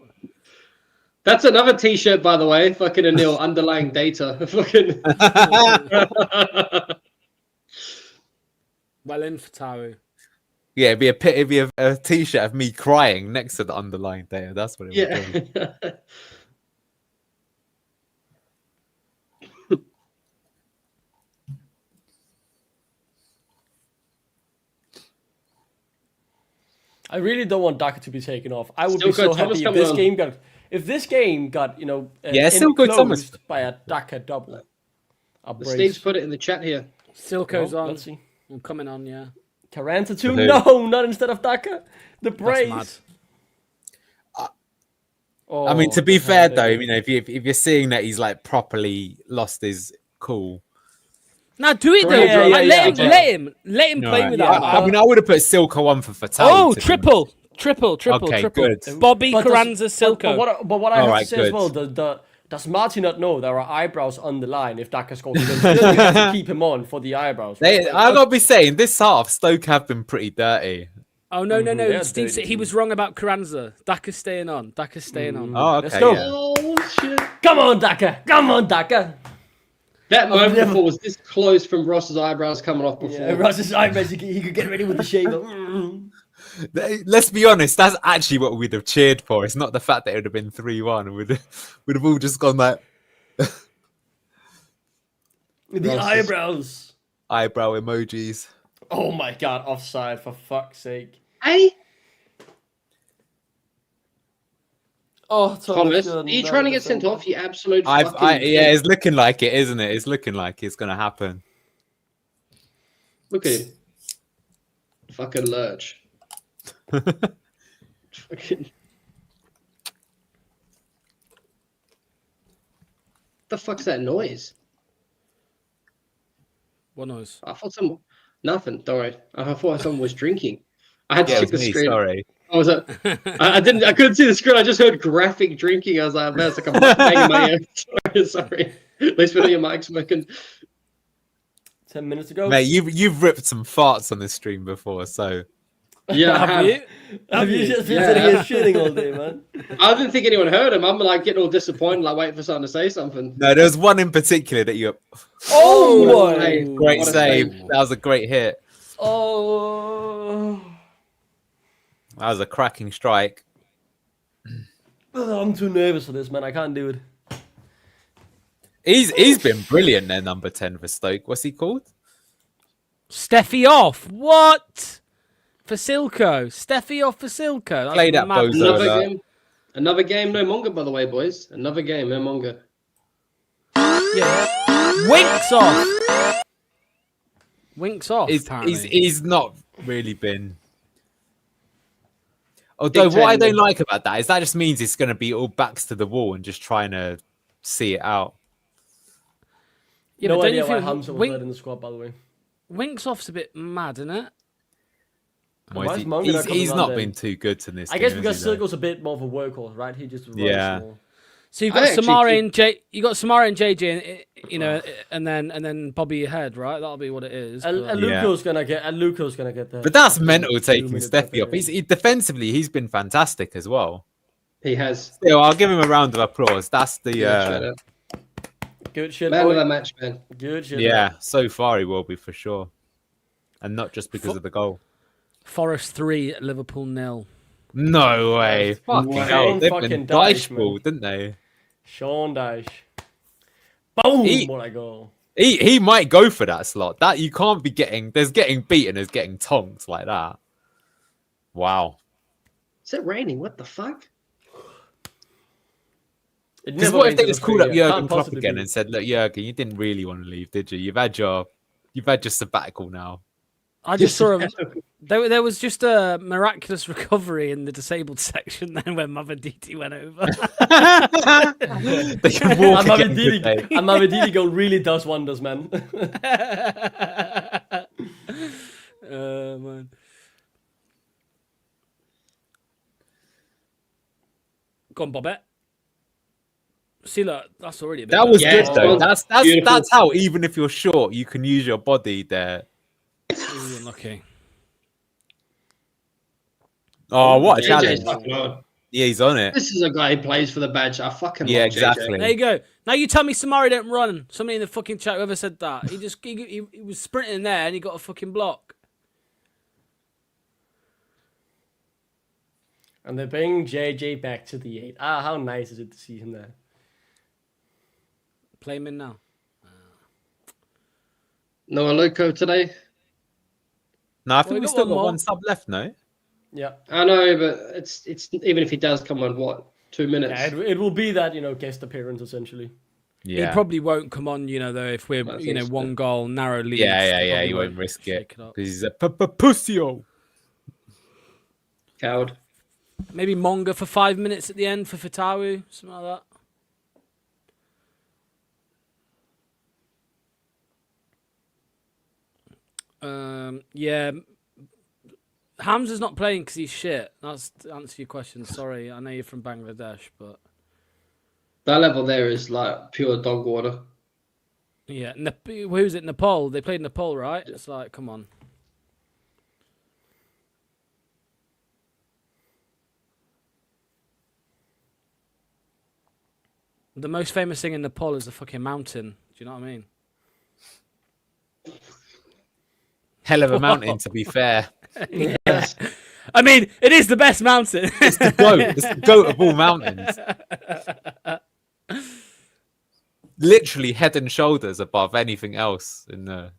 That's another T-shirt, by the way. Fucking Anil, underlying data. Fucking.
Well in for Taru.
yeah. It'd be a T-shirt of me crying next to the underlying data. That's what it would be.
Yeah.
I really don't want Daka to be taken off. I would
Still
be so
good. Thomas
happy
coming on.
if this game got
still good. Thomas.
enclosed by a Daka double.
The Steve's put it in the chat here.
Silco's on.
Let's see.
I'm coming on, yeah.
Caranta 2? No, not instead of Daka. The brace.
That's mad.
I mean, to be fair though, if you're seeing that he's like properly lost his cool.
Now do it though.
Yeah,
Let him play with
yeah,
that.
I mean, I would have put Silco on for fatality.
Triple.
Okay, good.
Bobby, Carranza, Silco.
But what I have
Alright,
to say as
good.
well, does Marty not know there are eyebrows on the line if Daka scores? Still, you have to keep him on for the eyebrows.
I gotta be saying, this half Stoke have been pretty dirty.
Oh no!
Yeah,
Steve said he was wrong about Carranza. Daka's staying on.
Oh, okay.
Let's go.
Yeah.
Oh shit!
Come on, Daka.
That moment before was this close from Ross's eyebrows coming off before.
Yeah, Ross's eyebrows. He could get ready with the shaver.
Let's be honest, that's actually what we'd have cheered for. It's not the fact that it would have been 3-1. We'd have all just gone like
The eyebrows.
eyebrow emojis.
Oh my god, offside for fuck's sake.
Hey,
Oh,
Thomas, are you trying to get sent off? You absolute.
Yeah, it's looking like it, isn't it? It's looking like it's gonna happen.
Look at him. Fucking lurch. Fucking. The fuck's that noise?
What noise?
I thought nothing. Don't worry. I thought someone was drinking. I had to
Yeah,
check
it was
the
me,
screen.
sorry.
I was I couldn't see the screen. I just heard graphic drinking. I was like, man, it's like a mukbang in my ear. Sorry. At least we know your mic's working.
10 minutes ago.
Mate, you've ripped some farts on this stream before, so
Yeah, I have.
Have you just been sitting here shitting all day, man?
I didn't think anyone heard him. I'm like getting all disappointed, like waiting for someone to say something.
no, there was one in particular that you.
Oh,
my!
Great
What a
save.
save.
That was a great hit.
Oh.
That was a cracking strike.
I'm too nervous for this, man. I can't do it.
He's been brilliant there, number 10 for Stoke. What's he called?
Steffi off. What? For Silco. Steffi off for Silco. That's
Play that
mad.
bozo.
Another game, no manga, by the way, boys. Another game, no manga.
Yeah. Winks off. Winks off.
He's not really been. Although what I don't like about that is that just means it's going to be all backs to the wall and just trying to see it out.
Yeah,
no
but don't
idea
you
why
think
Hamza was led in the squad, by the way.
Winks off's a bit mad, isn't it?
Well,
Why is Monga not coming
he's
on
not
then?
been too good to this.
I guess
game,
because
has he, though?
Silco's a bit more of a workhorse, right? He just runs more.
So you've got Samara and JJ, and then Bobby ahead, right? That'll be what it is.
Luco's gonna get that.
But that's mental taking Steffi off. Defensively, he's been fantastic as well.
He has.
Still, I'll give him a round of applause. That's the
good shit.
Man of the match, man.
Good shit.
Yeah, so far he will be for sure, and not just because of the goal.
Forest 3, Liverpool 0.
No way! Fucking hell, they've been dice balled, didn't they?
Sean Dyche. Boom! What a goal.
He might go for that slot. That you can't be getting. There's getting beaten as getting tonked like that. Wow.
Is it raining? What the fuck?
Because what if they just called up Jurgen Klopp again and said, "Look, Jurgen, you didn't really want to leave, did you? You've had your sabbatical now."
I just saw There was just a miraculous recovery in the disabled section then when Mavididi went over.
They can walk again, could they?
And Mavididi goal really does wonders, man.
Man. Go on, Bobette. See, look, that's already a bit
That was
Yeah,
good though.
it's
That's
beautiful.
how even if you're short, you can use your body there.
Ooh, unlucky.
Oh, what a
JJ's
challenge!
fucking on.
Yeah, he's on it.
This is a guy who plays for the badge. I fucking
Yeah,
love
exactly.
There you go. Now you tell me Samari don't run. Somebody in the fucking chat, whoever said that, he was sprinting in there and he got a fucking block.
And they're bringing JJ back to the 8. Ah, how nice is it to see him there?
Play him in now.
No Loco today.
No, I think
we
we
got
still
one
got
more.
one sub left. No.
Yeah.
I know, but it's even if he does come on, what, 2 minutes?
Yeah, it will be that, guest appearance essentially.
Yeah.
He probably won't come on, though, if we're,
I think so.
one goal, narrow lead.
Yeah. He won't risk it because he's a pussyo.
Coward.
Maybe Monga for 5 minutes at the end for Fatawu, something like that. Yeah. Hamza's not playing because he's shit. That's to answer your question. Sorry, I know you're from Bangladesh, but
That level there is like pure dog water.
yeah, who's it? Nepal. They played Nepal, right? It's like, come on. The most famous thing in Nepal is the fucking mountain. Do you know what I mean?
Hell of a mountain, to be fair.
Yes.
I mean, it is the best mountain.
It's the goat. It's the goat of all mountains. Literally head and shoulders above anything else in the.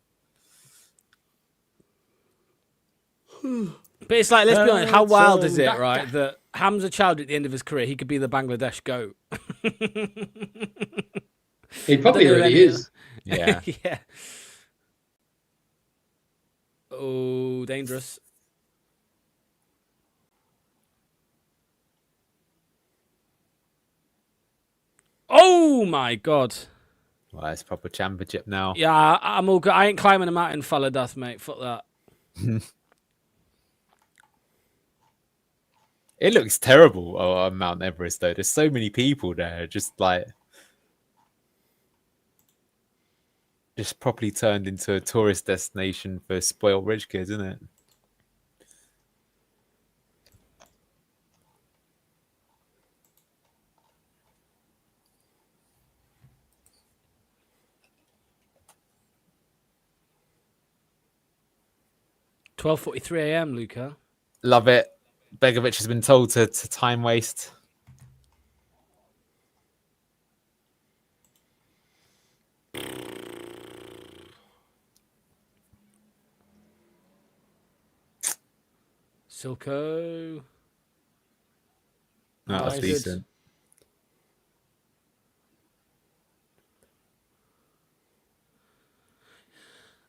But it's like, let's be honest, how wild is it,
that-
right? That Hamza Chowdhury at the end of his career, he could be the Bangladesh goat.
He probably
know
already
any-
is.
Yeah.
Yeah. Oh, dangerous. Oh my god.
Well, it's proper championship now.
Yeah, I'm all good. I ain't climbing a mountain, Faladath, mate. Fuck that.
It looks terrible on Mount Everest, though. There's so many people there, just properly turned into a tourist destination for spoiled rich kids, isn't it?
$12:43 a.m., Luca.
Love it. Begovic has been told to time waste.
Silko.
No, that's
Nice.
decent.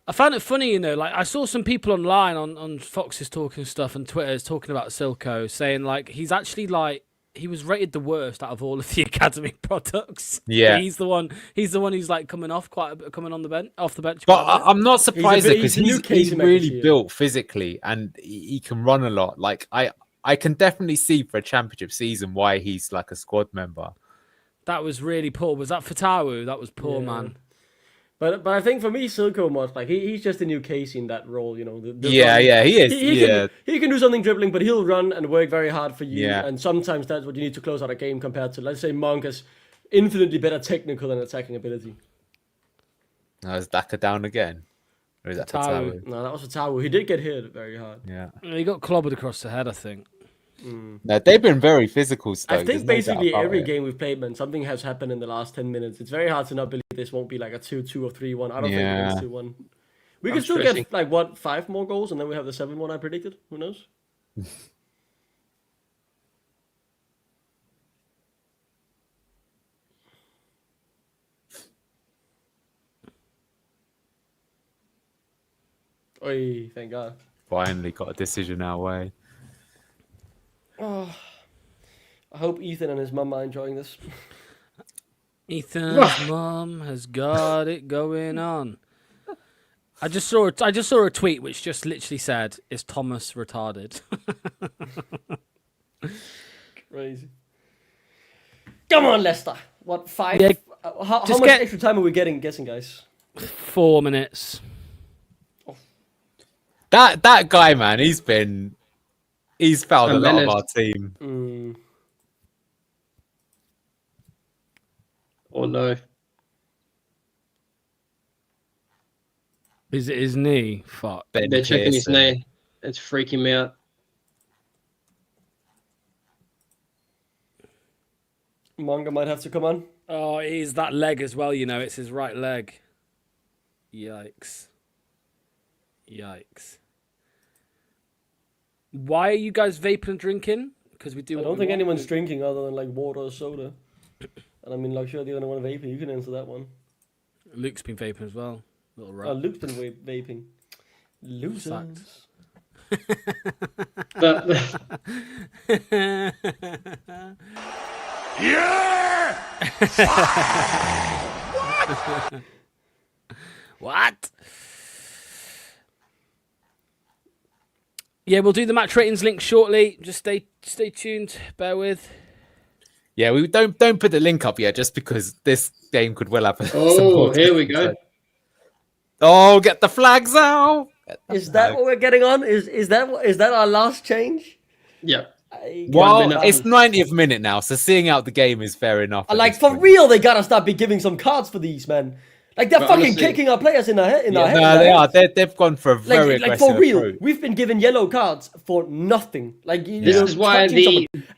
I found it funny, like I saw some people online on Fox's Talk and stuff and Twitter's talking about Silko, saying like he's actually like he was rated the worst out of all of the academy products.
Yeah.
He's the one who's like coming off quite a bit, coming on the bench off the bench.
But
quite a bit.
I'm not surprised
bit-
because
he's a new
he's
Casey
really
McAfee.
built physically and he can run a lot. Like I can definitely see for a championship season why he's like a squad member.
That was really poor. Was that Fatawu? That was poor,
Yeah.
man.
But I think for me, Silko much like he's just a new Casey in that role, the
Yeah,
run.
yeah, he is.
He can do something dribbling, but he'll run and work very hard for you.
Yeah.
And sometimes that's what you need to close out a game compared to, let's say, Monk is infinitely better technical and attacking ability.
Now is Daka down again? Or is that
Fatawu.
Fatawu?
No, that was Fatawu. He did get hit very hard.
Yeah.
He got clobbered across the head, I think.
No, they've been very physical, Stoke.
I think basically every game we've played, man, something has happened in the last 10 minutes. It's very hard to not believe this won't be like a 2-2 or 3-1. I don't think
Yeah.
it's 2-1. We
I'm
can still
stressing.
get, like, what, 5 more goals, and then we have the 7-1 I predicted? Who knows? Oi, thank God.
finally got a decision our way.
Oh, I hope Ethan and his mum are enjoying this.
Ethan's mum has got it going on. I just saw a tweet which just literally said, "Is Thomas retarded?"
Crazy. Come on, Leicester. What, 5?
Yeah,
how much extra time are we guessing, guys?
4 minutes.
That guy, man, he's fouled a lot of our team.
Oh no.
Is it his knee? Fuck.
They're checking his knee. It's freaking me out.
Monga might have to come on.
Oh, it is that leg as well, you know. It's his right leg. Yikes. Why are you guys vaping and drinking? Because we do.
I don't think anyone's drinking other than like water or soda. And I mean, like, sure, the only one vaping. You can answer that one.
Luke's been vaping as well. Little rat.
Luke's been vaping. Losers.
Yeah!
What? Yeah, we'll do the match ratings link shortly. Just stay tuned. Bear with.
Yeah, we don't put the link up yet, just because this game could well happen.
Oh, here we go.
Oh, get the flags out!
Is that what we're getting on? Is that our last change?
Yeah.
Well, it's 90th minute now, so seeing out the game is fair enough.
Like, for real, they gotta start giving some cards for these, man. Like, they're fucking
honestly,
kicking our players in the head.
No, they are. They've gone for a very aggressive
for real.
approach.
We've been given yellow cards for nothing. Like,
this is why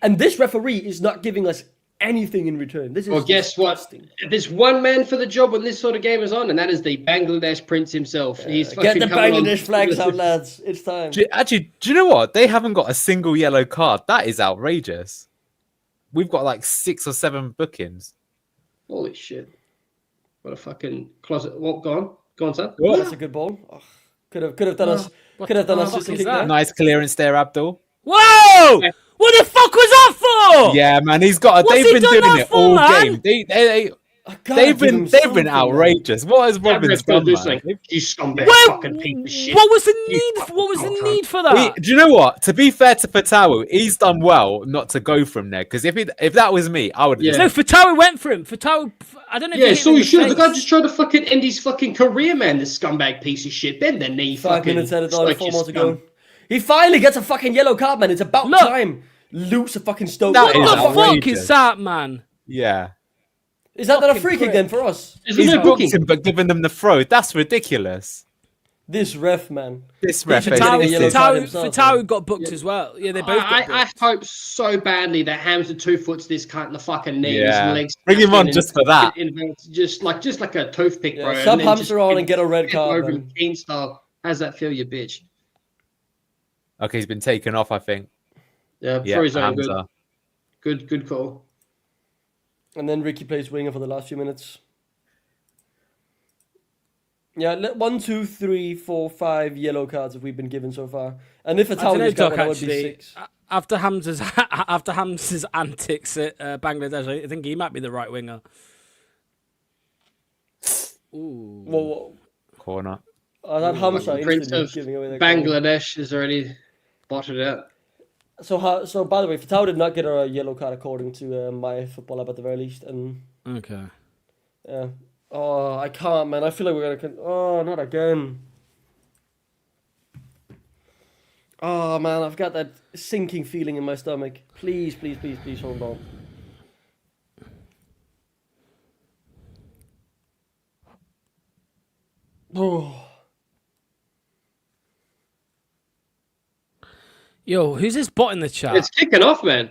and this referee is not giving us anything in return. This is
guess
disgusting.
what? There's one man for the job when this sort of game is on, and that is the Bangladesh prince himself. He's
Get the Bangladesh flags out, lads. It's time.
Actually, do you know what? They haven't got a single yellow card. That is outrageous. We've got like 6 or 7 bookings.
Holy shit. What a fucking closet. Well, go on, son.
Oh, that's a good ball. Oh, could have done us. Could have done us just a kick there.
Nice clearance there, Abdul.
Whoa! What the fuck was that for?
Yeah, man, he's got. They've been doing it all game. They've been outrageous. What has Robins done, man?
You scumbag fucking piece of shit.
What was the need? What was the need for that?
Do you know what? To be fair to Fatawu, he's done well not to go from there. Because if that was me, I would.
No, Fatawu went for him. Fatawu, I don't know.
Yeah, so he should. The guy just tried to fucking end his fucking career, man. This scumbag piece of shit. Bend the knee.
5 minutes at a time. 4 more to go. He finally gets a fucking yellow card, man. It's about time. Lose a fucking Stoke.
What the fuck is that, man?
Yeah.
Is that not a free kick then for us?
He's booked him, but giving them the throw. That's ridiculous.
This ref, man.
This ref.
Fatawu got booked as well. Yeah, they both got booked.
I hope so badly that Hamza 2 foots this cunt in the fucking knee.
Yeah.
His legs
bring him on just for that.
Just like a toothpick, bro.
Sub Hamza on and get a red card.
Over Keen style. How's that feel, you bitch?
Okay, he's been taken off, I think.
Yeah, his own good call.
And then Ricky plays winger for the last few minutes. Yeah, 1, 2, 3, 4, 5 yellow cards have we been given so far. And if it's how it's got, that would be 6.
After Hamza's antics at Bangladesh, I think he might be the right winger. Ooh.
Well,
corner.
That Hamza
Prince of
giving away
Bangladesh is already botted out.
So by the way, Fatawu did not get a yellow card according to my football app at the very least. And
okay.
Yeah. Oh, I can't, man. I feel like we're gonna. Oh, not again. Oh man, I've got that sinking feeling in my stomach. Please, please, please, please hold on. Oh.
Yo, who's this bot in the chat?
It's kicking off, man.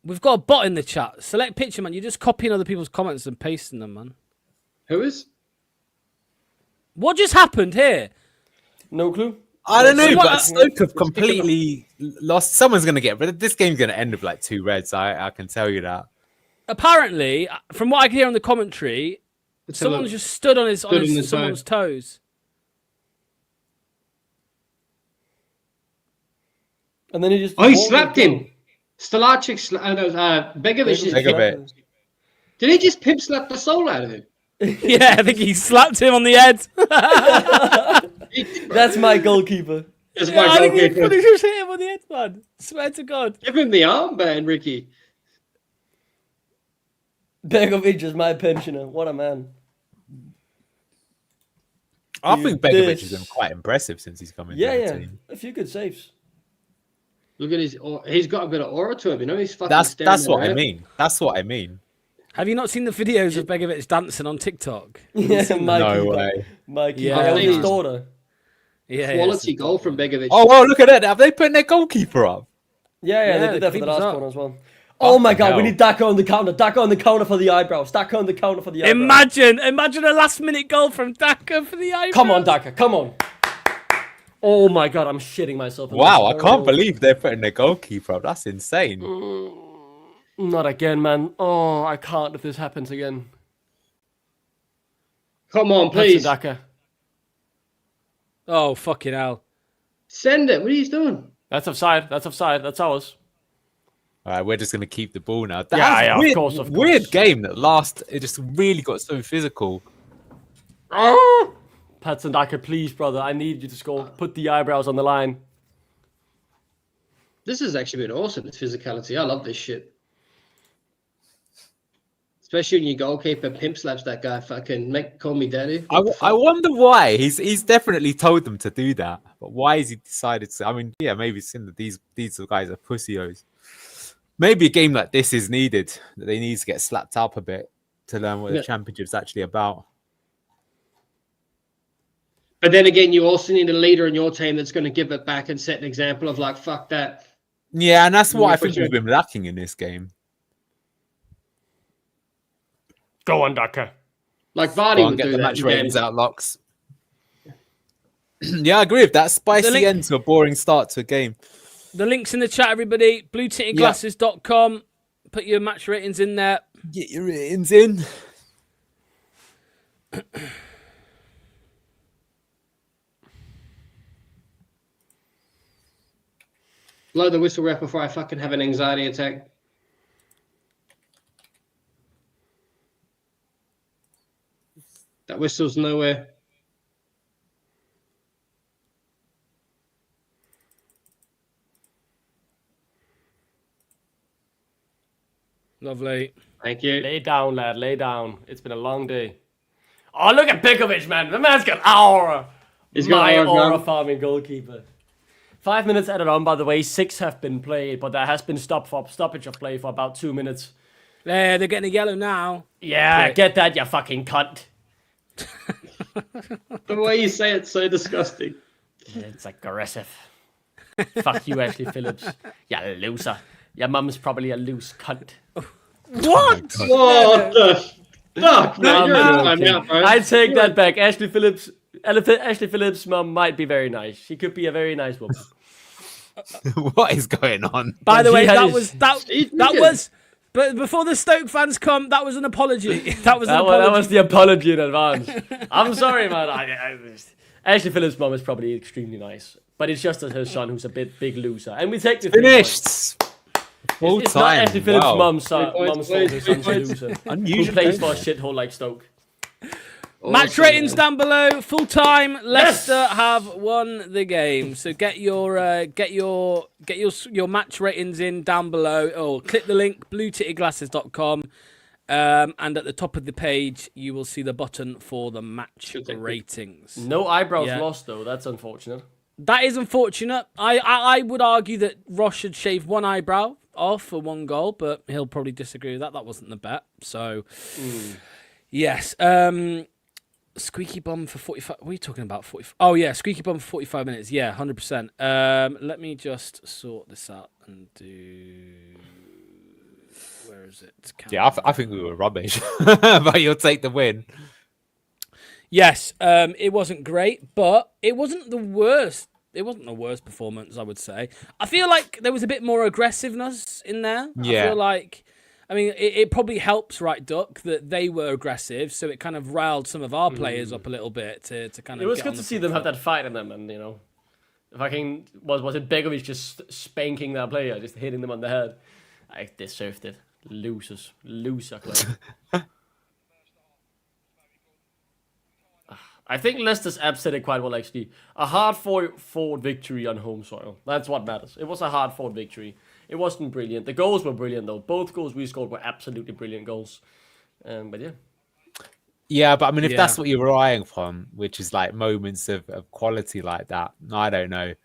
We've got a bot in the chat. Select picture, man. You're just copying other people's comments and pasting them, man.
Who is?
What just happened here?
No clue.
I don't know, but Stoke have completely lost. Someone's going to get rid of this. Game's going to end with like 2 reds. I can tell you that.
Apparently, from what I can hear on the commentary, someone just stood on someone's toes.
And then he just...
Oh, he slapped him. Stalacic, Begovic. Did he just pimp slap the soul out of him?
Yeah, I think he slapped him on the head.
That's my goalkeeper.
That's
Yeah,
my
I think he
goalkeeper.
probably just hit him on the head, man. Swear to God.
Give him the armband, Ricky.
Begovic is my pensioner. What a man.
I think Begovic has been quite impressive since he's come into the team.
A few good saves.
Look at he's got a bit of aura to him, you know. He's fucking.
That's what I mean. That's what I mean.
Have you not seen the videos of Begovic dancing on TikTok?
Yeah,
no way.
Mikey,
Yeah.
my oldest daughter.
Yeah,
Quality goal from Begovic.
Oh, well, look at that. Have they put their goalkeeper up?
Yeah, they did that for the
keep
last
us up.
one as well. Oh my God, we
hell.
need Daka on the counter. Daka on the counter for the eyebrows. Daka on the counter for the eyebrows.
Imagine a last-minute goal from Daka for the eyebrows.
Come on, Daka, come on. Oh my God, I'm shitting myself.
Wow, I can't believe they're putting their goalkeeper up. That's insane.
Not again, man. Oh, I can't if this happens again.
Come on, please.
Daka.
Oh, fucking hell.
Send it. What are you doing?
That's offside. That's offside. That's ours.
All right, we're just going to keep the ball now.
Of course.
Weird game that last. It just really got so physical.
Oh! Patson Daka, please, brother. I need you to score. Put the eyebrows on the line.
This has actually been awesome. This physicality. I love this shit. Especially when your goalkeeper pimp slaps that guy. Fucking call me daddy.
I wonder why. He's definitely told them to do that, but why has he decided to? I mean, yeah, maybe it's in that these guys are pussios. Maybe a game like this is needed. That they need to get slapped up a bit to learn what the championship's actually about.
But then again, you also need a leader in your team that's going to give it back and set an example of like, fuck that.
Yeah, and that's what I think we've been lacking in this game.
Go on, Daka.
Like Vardy would
get
do
the
that.
match ratings out, Locks. Yeah, I agree with that. Spicy end to a boring start to a game.
The link's in the chat, everybody. BlueTintedGlasses.com. Put your match ratings in there.
Get your ratings in.
Blow the whistle ref before I fucking have an anxiety attack. That whistle's nowhere.
Lovely.
Thank you.
Lay down, lad. Lay down. It's been a long day. Oh, look at Begovic, man. The man's got aura.
He's got
aura farming goalkeeper. 5 minutes added on, by the way. 6 have been played, but there has been stoppage of play for about 2 minutes.
They're getting a yellow now.
Yeah, get that, you fucking cunt.
The way you say it's so disgusting.
It's aggressive. Fuck you, Ashley Phillips. You loser. Your mum's probably a loose cunt.
What?
What the fuck, man? You're out, bro.
I take that back. Ashley Phillips' mum might be very nice. She could be a very nice woman.
What is going on?
By the way, that was. But before the Stoke fans come, that was an apology. That was
the apology in advance. I'm sorry, man. Ashley Phillips' mum is probably extremely nice, but it's just her son who's a big loser. And we take the
finished.
It's not Ashley Phillips' mum's fault her son's a loser.
Unusual.
Who plays for a shithole like Stoke.
Match ratings down below. Full time. Leicester have won the game. So get your match ratings in down below, or click the link bluetittedglasses.com, and at the top of the page you will see the button for the match ratings.
No eyebrows lost though. That's unfortunate.
That is unfortunate. I would argue that Ross should shave one eyebrow off for one goal, but he'll probably disagree with that. That wasn't the bet. So yes. Squeaky bum for 45. What are you talking about? 45. Oh yeah, squeaky bum for 45 minutes. Yeah, 100%. Let me just sort this out and do. Where is it?
Yeah, I think we were rubbish, but you'll take the win.
Yes, it wasn't great, but it wasn't the worst. It wasn't the worst performance, I would say. I feel like there was a bit more aggressiveness in there.
Yeah.
I feel like. I mean, it probably helps, right, Duck, that they were aggressive, so it kind of riled some of our players up a little bit to kind of.
It was good to see them have that fight in them, and Fucking was it Begovic just spanking that player, just hitting them on the head? I deserved it. Loser club. I think Leicester's app said it quite well, actually. A hard-fought victory on home soil. That's what matters. It was a hard-fought victory. It wasn't brilliant. The goals were brilliant, though. Both goals we scored were absolutely brilliant goals. But yeah.
Yeah, but I mean, if that's what you're relying upon, which is like moments of quality like that, I don't know.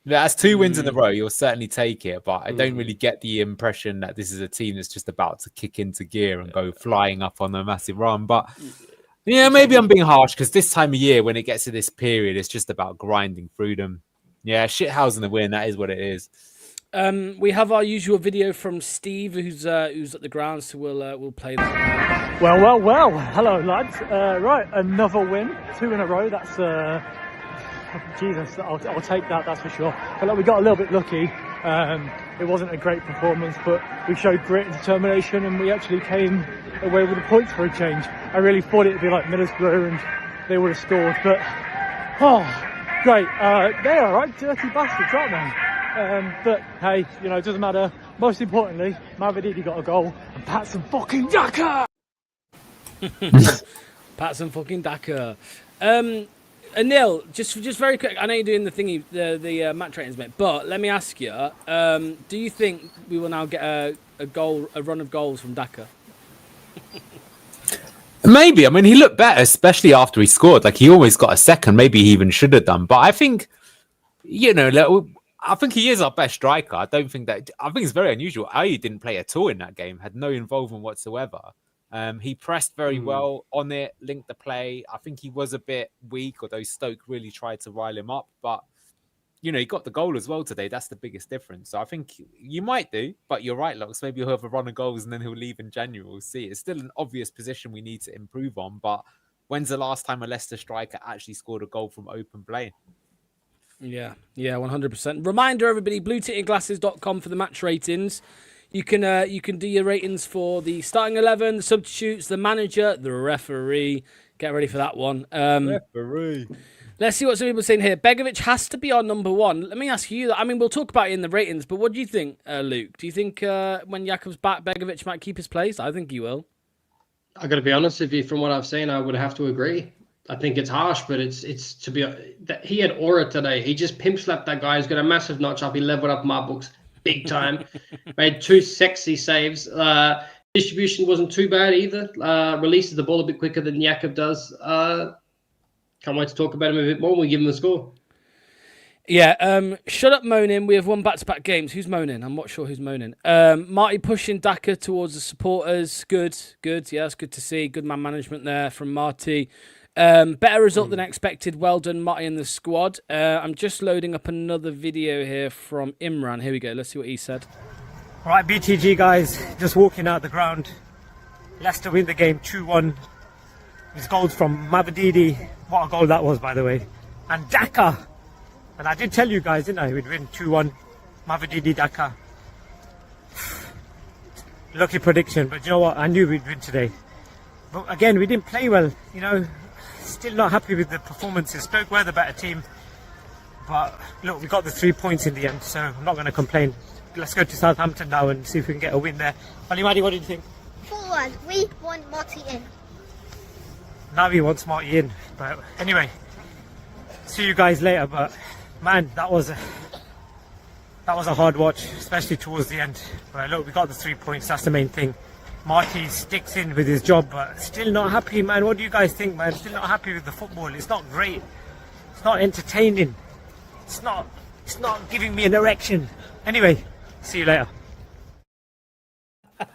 That's 2 wins in a row. You'll certainly take it, but I don't really get the impression that this is a team that's just about to kick into gear and go flying up on a massive run. But yeah, maybe I'm being harsh because this time of year, when it gets to this period, it's just about grinding through them. Yeah, shithousing the win. That is what it is.
We have our usual video from Steve, who's at the ground, so we'll play that.
Well. Hello, lads. Right, another win, 2 in a row. That's Jesus. I'll take that. That's for sure. But look, we got a little bit lucky. It wasn't a great performance, but we showed grit and determination, and we actually came away with the points for a change. I really thought it'd be like Middlesbrough and they would have scored, but great. They are right, dirty bastards, aren't they? But hey, it doesn't matter. Most importantly, Mavididi got a goal and Patson fucking Daka.
Patson fucking Daka. Anil, just very quick. I know you're doing the thingy, the match ratings, mate. But let me ask you: do you think we will now get a run of goals from Daka?
Maybe. I mean, he looked better, especially after he scored. Like he almost got a second. Maybe he even should have done. But I think, I think he is our best striker. I think it's very unusual. Aye didn't play at all in that game. Had no involvement whatsoever. He pressed very well on it, linked the play. I think he was a bit weak, although Stoke really tried to rile him up. But, he got the goal as well today. That's the biggest difference. So I think you might do, but you're right, Lux. Maybe he'll have a run of goals and then he'll leave in January. We'll see. It's still an obvious position we need to improve on. But when's the last time a Leicester striker actually scored a goal from open play?
Yeah, 100%. Reminder, everybody, blueticketglasses.com for the match ratings. You can do your ratings for the starting 11, the substitutes, the manager, the referee. Get ready for that one.
Referee.
Let's see what some people are saying here. Begovic has to be our number one. Let me ask you that. I mean, we'll talk about it in the ratings, but what do you think, Luke? Do you think when Jakob's back, Begovic might keep his place? I think he will.
I got to be honest with you. From what I've seen, I would have to agree. I think it's harsh, but it's to be. He had aura today. He just pimp slapped that guy. He's got a massive notch up. He leveled up my books big time. Made 2 sexy saves. Distribution wasn't too bad either. Releases the ball a bit quicker than Jakob does. Can't wait to talk about him a bit more when we give him the score.
Yeah, shut up moaning. We have won back-to-back games. Who's moaning? I'm not sure who's moaning. Marty pushing Daka towards the supporters. Good. Yeah, it's good to see. Good man management there from Marty. Better result than expected. Well done, Marty and the squad. I'm just loading up another video here from Imran. Here we go. Let's see what he said.
Right, BTG guys, just walking out the ground. Leicester win the game 2-1. His goals from Mavididi. What a goal that was, by the way. And Daka. And I did tell you guys, didn't I? We'd win 2-1. Mavididi Daka. Lucky prediction, but you know what? I knew we'd win today. But again, we didn't play well. Still not happy with the performances. Stoke were the better team. But look, we got the 3 points in the end, so I'm not going to complain. Let's go to Southampton now and see if we can get a win there. Maddie, what do you think?
4-1. We want Marty in.
Navi wants Marty in. But anyway, see you guys later. But man, that was a hard watch, especially towards the end. But look, we got the 3 points. That's the main thing. Marty sticks in with his job, but still not happy, man. What do you guys think, man? Still not happy with the football. It's not great. It's not entertaining. It's not giving me an erection. Anyway, see you later.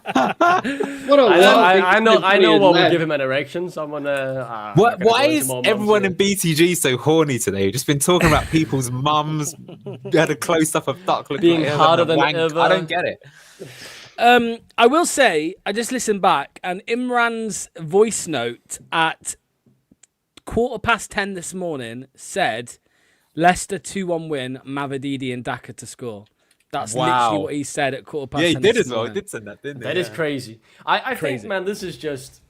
I know what would give him an erection. Someone.
Why is everyone in BTG so horny today? We've just been talking about people's mums. We had a close up of Duck
being harder than ever.
I don't get it.
I will say, I just listened back, and Imran's voice note at 10:15 this morning said, Leicester 2-1 win, Mavididi and Daka to score. That's literally what he said at 10:15.
Yeah, he did as well. He did say that, didn't he?
That is crazy. I think, man, this is just...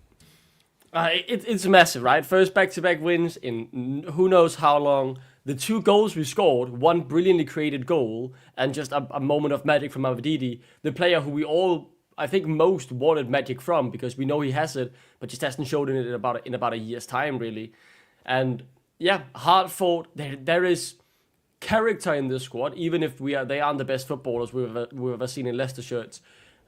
it's massive, right? First back-to-back wins in who knows how long. the 2 goals we scored, one brilliantly created goal, and just a moment of magic from Mavididi, the player who we all, I think, most wanted magic from, because we know he has it, but just hasn't showed it in about a year's time, really. And yeah, hard fought. There is character in this squad, even if they aren't the best footballers we've ever seen in Leicester shirts.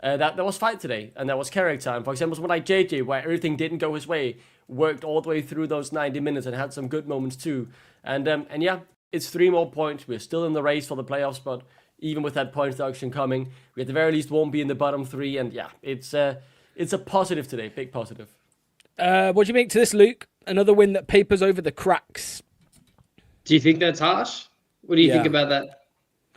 There was fight today, and there was character. And for example, someone like JJ, where everything didn't go his way, worked all the way through those 90 minutes and had some good moments too. And yeah, it's 3 more points. We're still in the race for the playoffs, but even with that point deduction coming, we at the very least won't be in the bottom 3. And yeah, it's a positive today, big positive.
What do you make to this, Luke? Another win that papers over the cracks.
Do you think that's harsh? What do you think about that?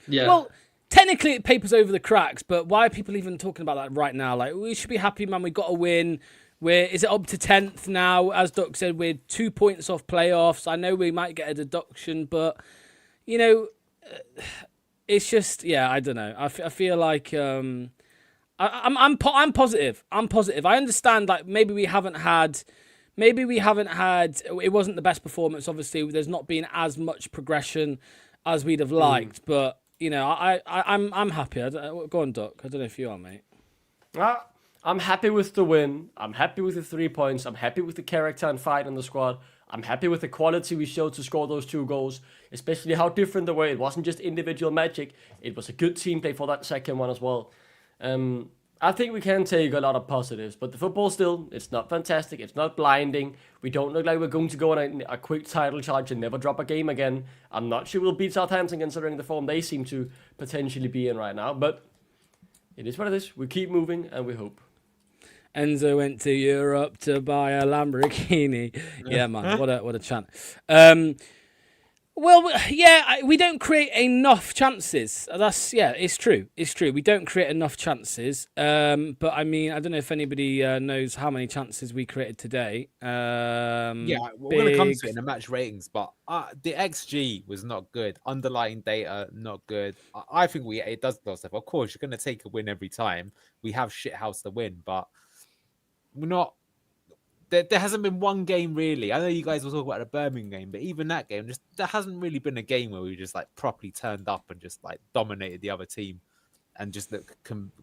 Yeah.
Well, technically it papers over the cracks, but why are people even talking about that right now? Like, we should be happy, man. We got a win. Is it up to 10th now? As Duck said, we're 2 points off playoffs. I know we might get a deduction, but it's just, yeah, I don't know. I feel like I'm positive. I'm positive. I understand, like, maybe we haven't had. It wasn't the best performance. Obviously, there's not been as much progression as we'd have liked, but I'm happy. Go on, Duck. I don't know if you are, mate.
I'm happy with the win. I'm happy with the 3 points. I'm happy with the character and fight in the squad. I'm happy with the quality we showed to score those 2 goals, especially how different they were. It wasn't just individual magic. It was a good team play for that second one as well. I think we can take a lot of positives, but the football still, it's not fantastic. It's not blinding. We don't look like we're going to go on a quick title charge and never drop a game again. I'm not sure we'll beat Southampton considering the form they seem to potentially be in right now, but it is what it is. We keep moving and we hope.
Enzo went to Europe to buy a Lamborghini. Yeah, man, what a chant. Well, yeah, we don't create enough chances. It's true. It's true. We don't create enough chances. But I mean, I don't know if anybody knows how many chances we created today.
Yeah, we're going to come to it in the match ratings, but the XG was not good. Underlying data, not good. I think it does a lot of stuff. Of course, you're going to take a win every time. We have shithouse to win, but we're not. There hasn't been one game really. I know you guys will talk about the Birmingham game, but even that game, there hasn't really been a game where we just like properly turned up and just like dominated the other team and just looked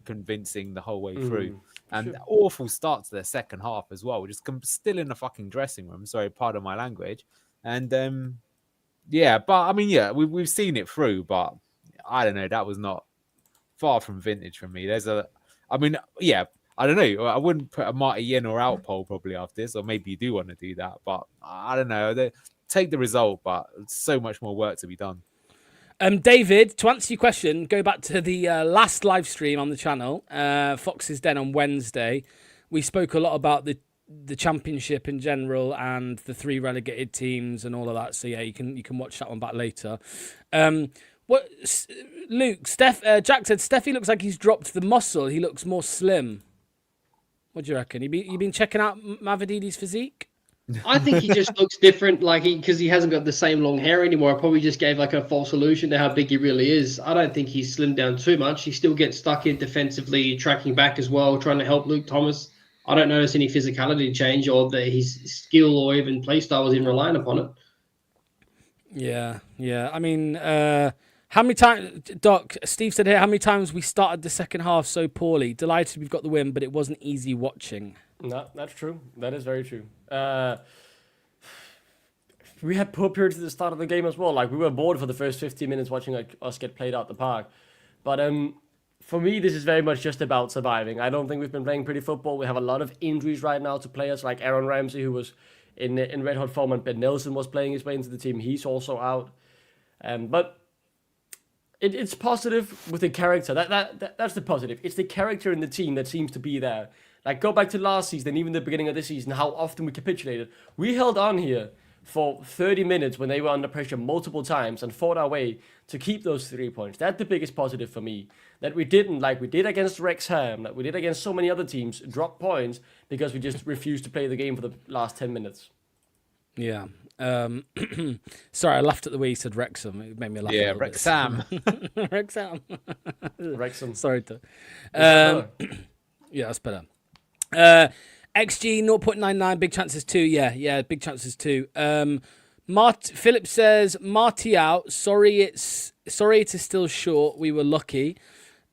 convincing the whole way through. And awful start to the second half as well. We're just still in the fucking dressing room. Sorry, pardon my language. And yeah, but I mean, yeah, we've seen it through, but I don't know. That was not far from vintage for me. I don't know. I wouldn't put a Marty in or out poll probably after this, or maybe you do want to do that, but I don't know. Take the result, but so much more work to be done.
David, to answer your question, go back to the last live stream on the channel, Fox's Den on Wednesday. We spoke a lot about the championship in general and the 3 relegated teams and all of that. So yeah, you can watch that one back later. What Luke? Jack said Steffi looks like he's dropped the muscle. He looks more slim. What do you reckon? You been checking out Mavididi's physique?
I think he just looks different, because he hasn't got the same long hair anymore. I probably just gave like a false illusion to how big he really is. I don't think he's slimmed down too much. He still gets stuck in defensively, tracking back as well, trying to help Luke Thomas. I don't notice any physicality change or that his skill or even play style was even relying upon it.
Yeah. I mean, how many times, Doc, Steve said here, how many times we started the second half so poorly? Delighted we've got the win, but it wasn't easy watching.
No, that's true. That is very true. We had poor periods at the start of the game as well. Like, we were bored for the first 15 minutes watching us get played out the park. But for me, this is very much just about surviving. I don't think we've been playing pretty football. We have a lot of injuries right now to players like Aaron Ramsey, who was in red hot form, and Ben Nelson was playing his way into the team. He's also out. But it's positive with the character. That's the positive. It's the character in the team that seems to be there. Like, go back to last season and even the beginning of this season, how often we capitulated. We held on here for 30 minutes when they were under pressure multiple times and fought our way to keep those 3 points. That's the biggest positive for me. That we didn't, like we did against Wrexham, that we did against so many other teams, drop points because we just refused to play the game for the last 10 minutes.
Yeah. Sorry, I laughed at the way you said Wrexham. It made me laugh.
Yeah, Wrexham.
Wrexham.
Wrexham.
Sorry to. Yeah, that's better. XG 0.99, big chances too. Yeah, big chances too. Philip says, Marty out. Sorry it is still short. We were lucky.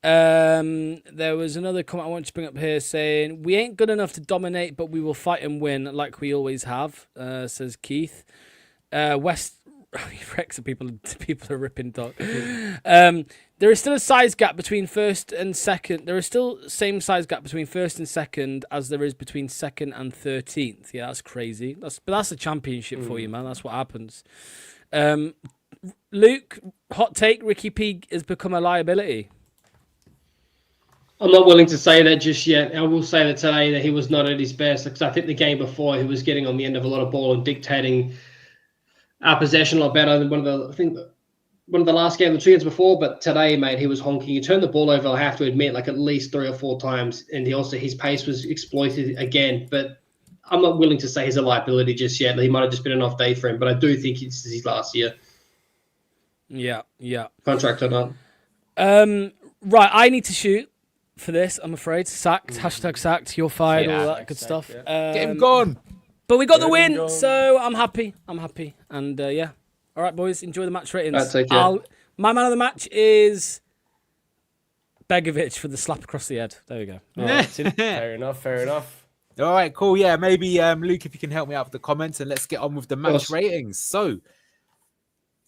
There was another comment I want to bring up here saying, we ain't good enough to dominate, but we will fight and win like we always have, says Keith. West Rex, people are ripping Doc. There is still a size gap between first and second. There is still same size gap between first and second as there is between second and 13th. Yeah, that's crazy. That's a championship for you, man. That's what happens. Luke, hot take: Ricky P has become a liability.
I'm not willing to say that just yet. I will say that today that he was not at his best, because I think the game before he was getting on the end of a lot of ball and dictating our possession a lot better than one of the last games, the 2 games before. But today, mate, he was honking. He turned the ball over, I have to admit, like at least 3 or 4 times, and his pace was exploited again. But I'm not willing to say he's a liability just yet. He might have just been an off day for him, but I do think it's his last year.
Yeah.
Contract or not.
Right, I need to shoot for this, I'm afraid. Sacked, #sacked, you're fired, all that good stuff.
Get him gone.
But we got the win, so I'm happy. And yeah. All right, boys, enjoy the match ratings. My man of the match is Begovic for the slap across the head. There we go.
Right, fair enough.
All right, cool. Yeah, maybe Luke, if you can help me out with the comments, and let's get on with the match ratings. So,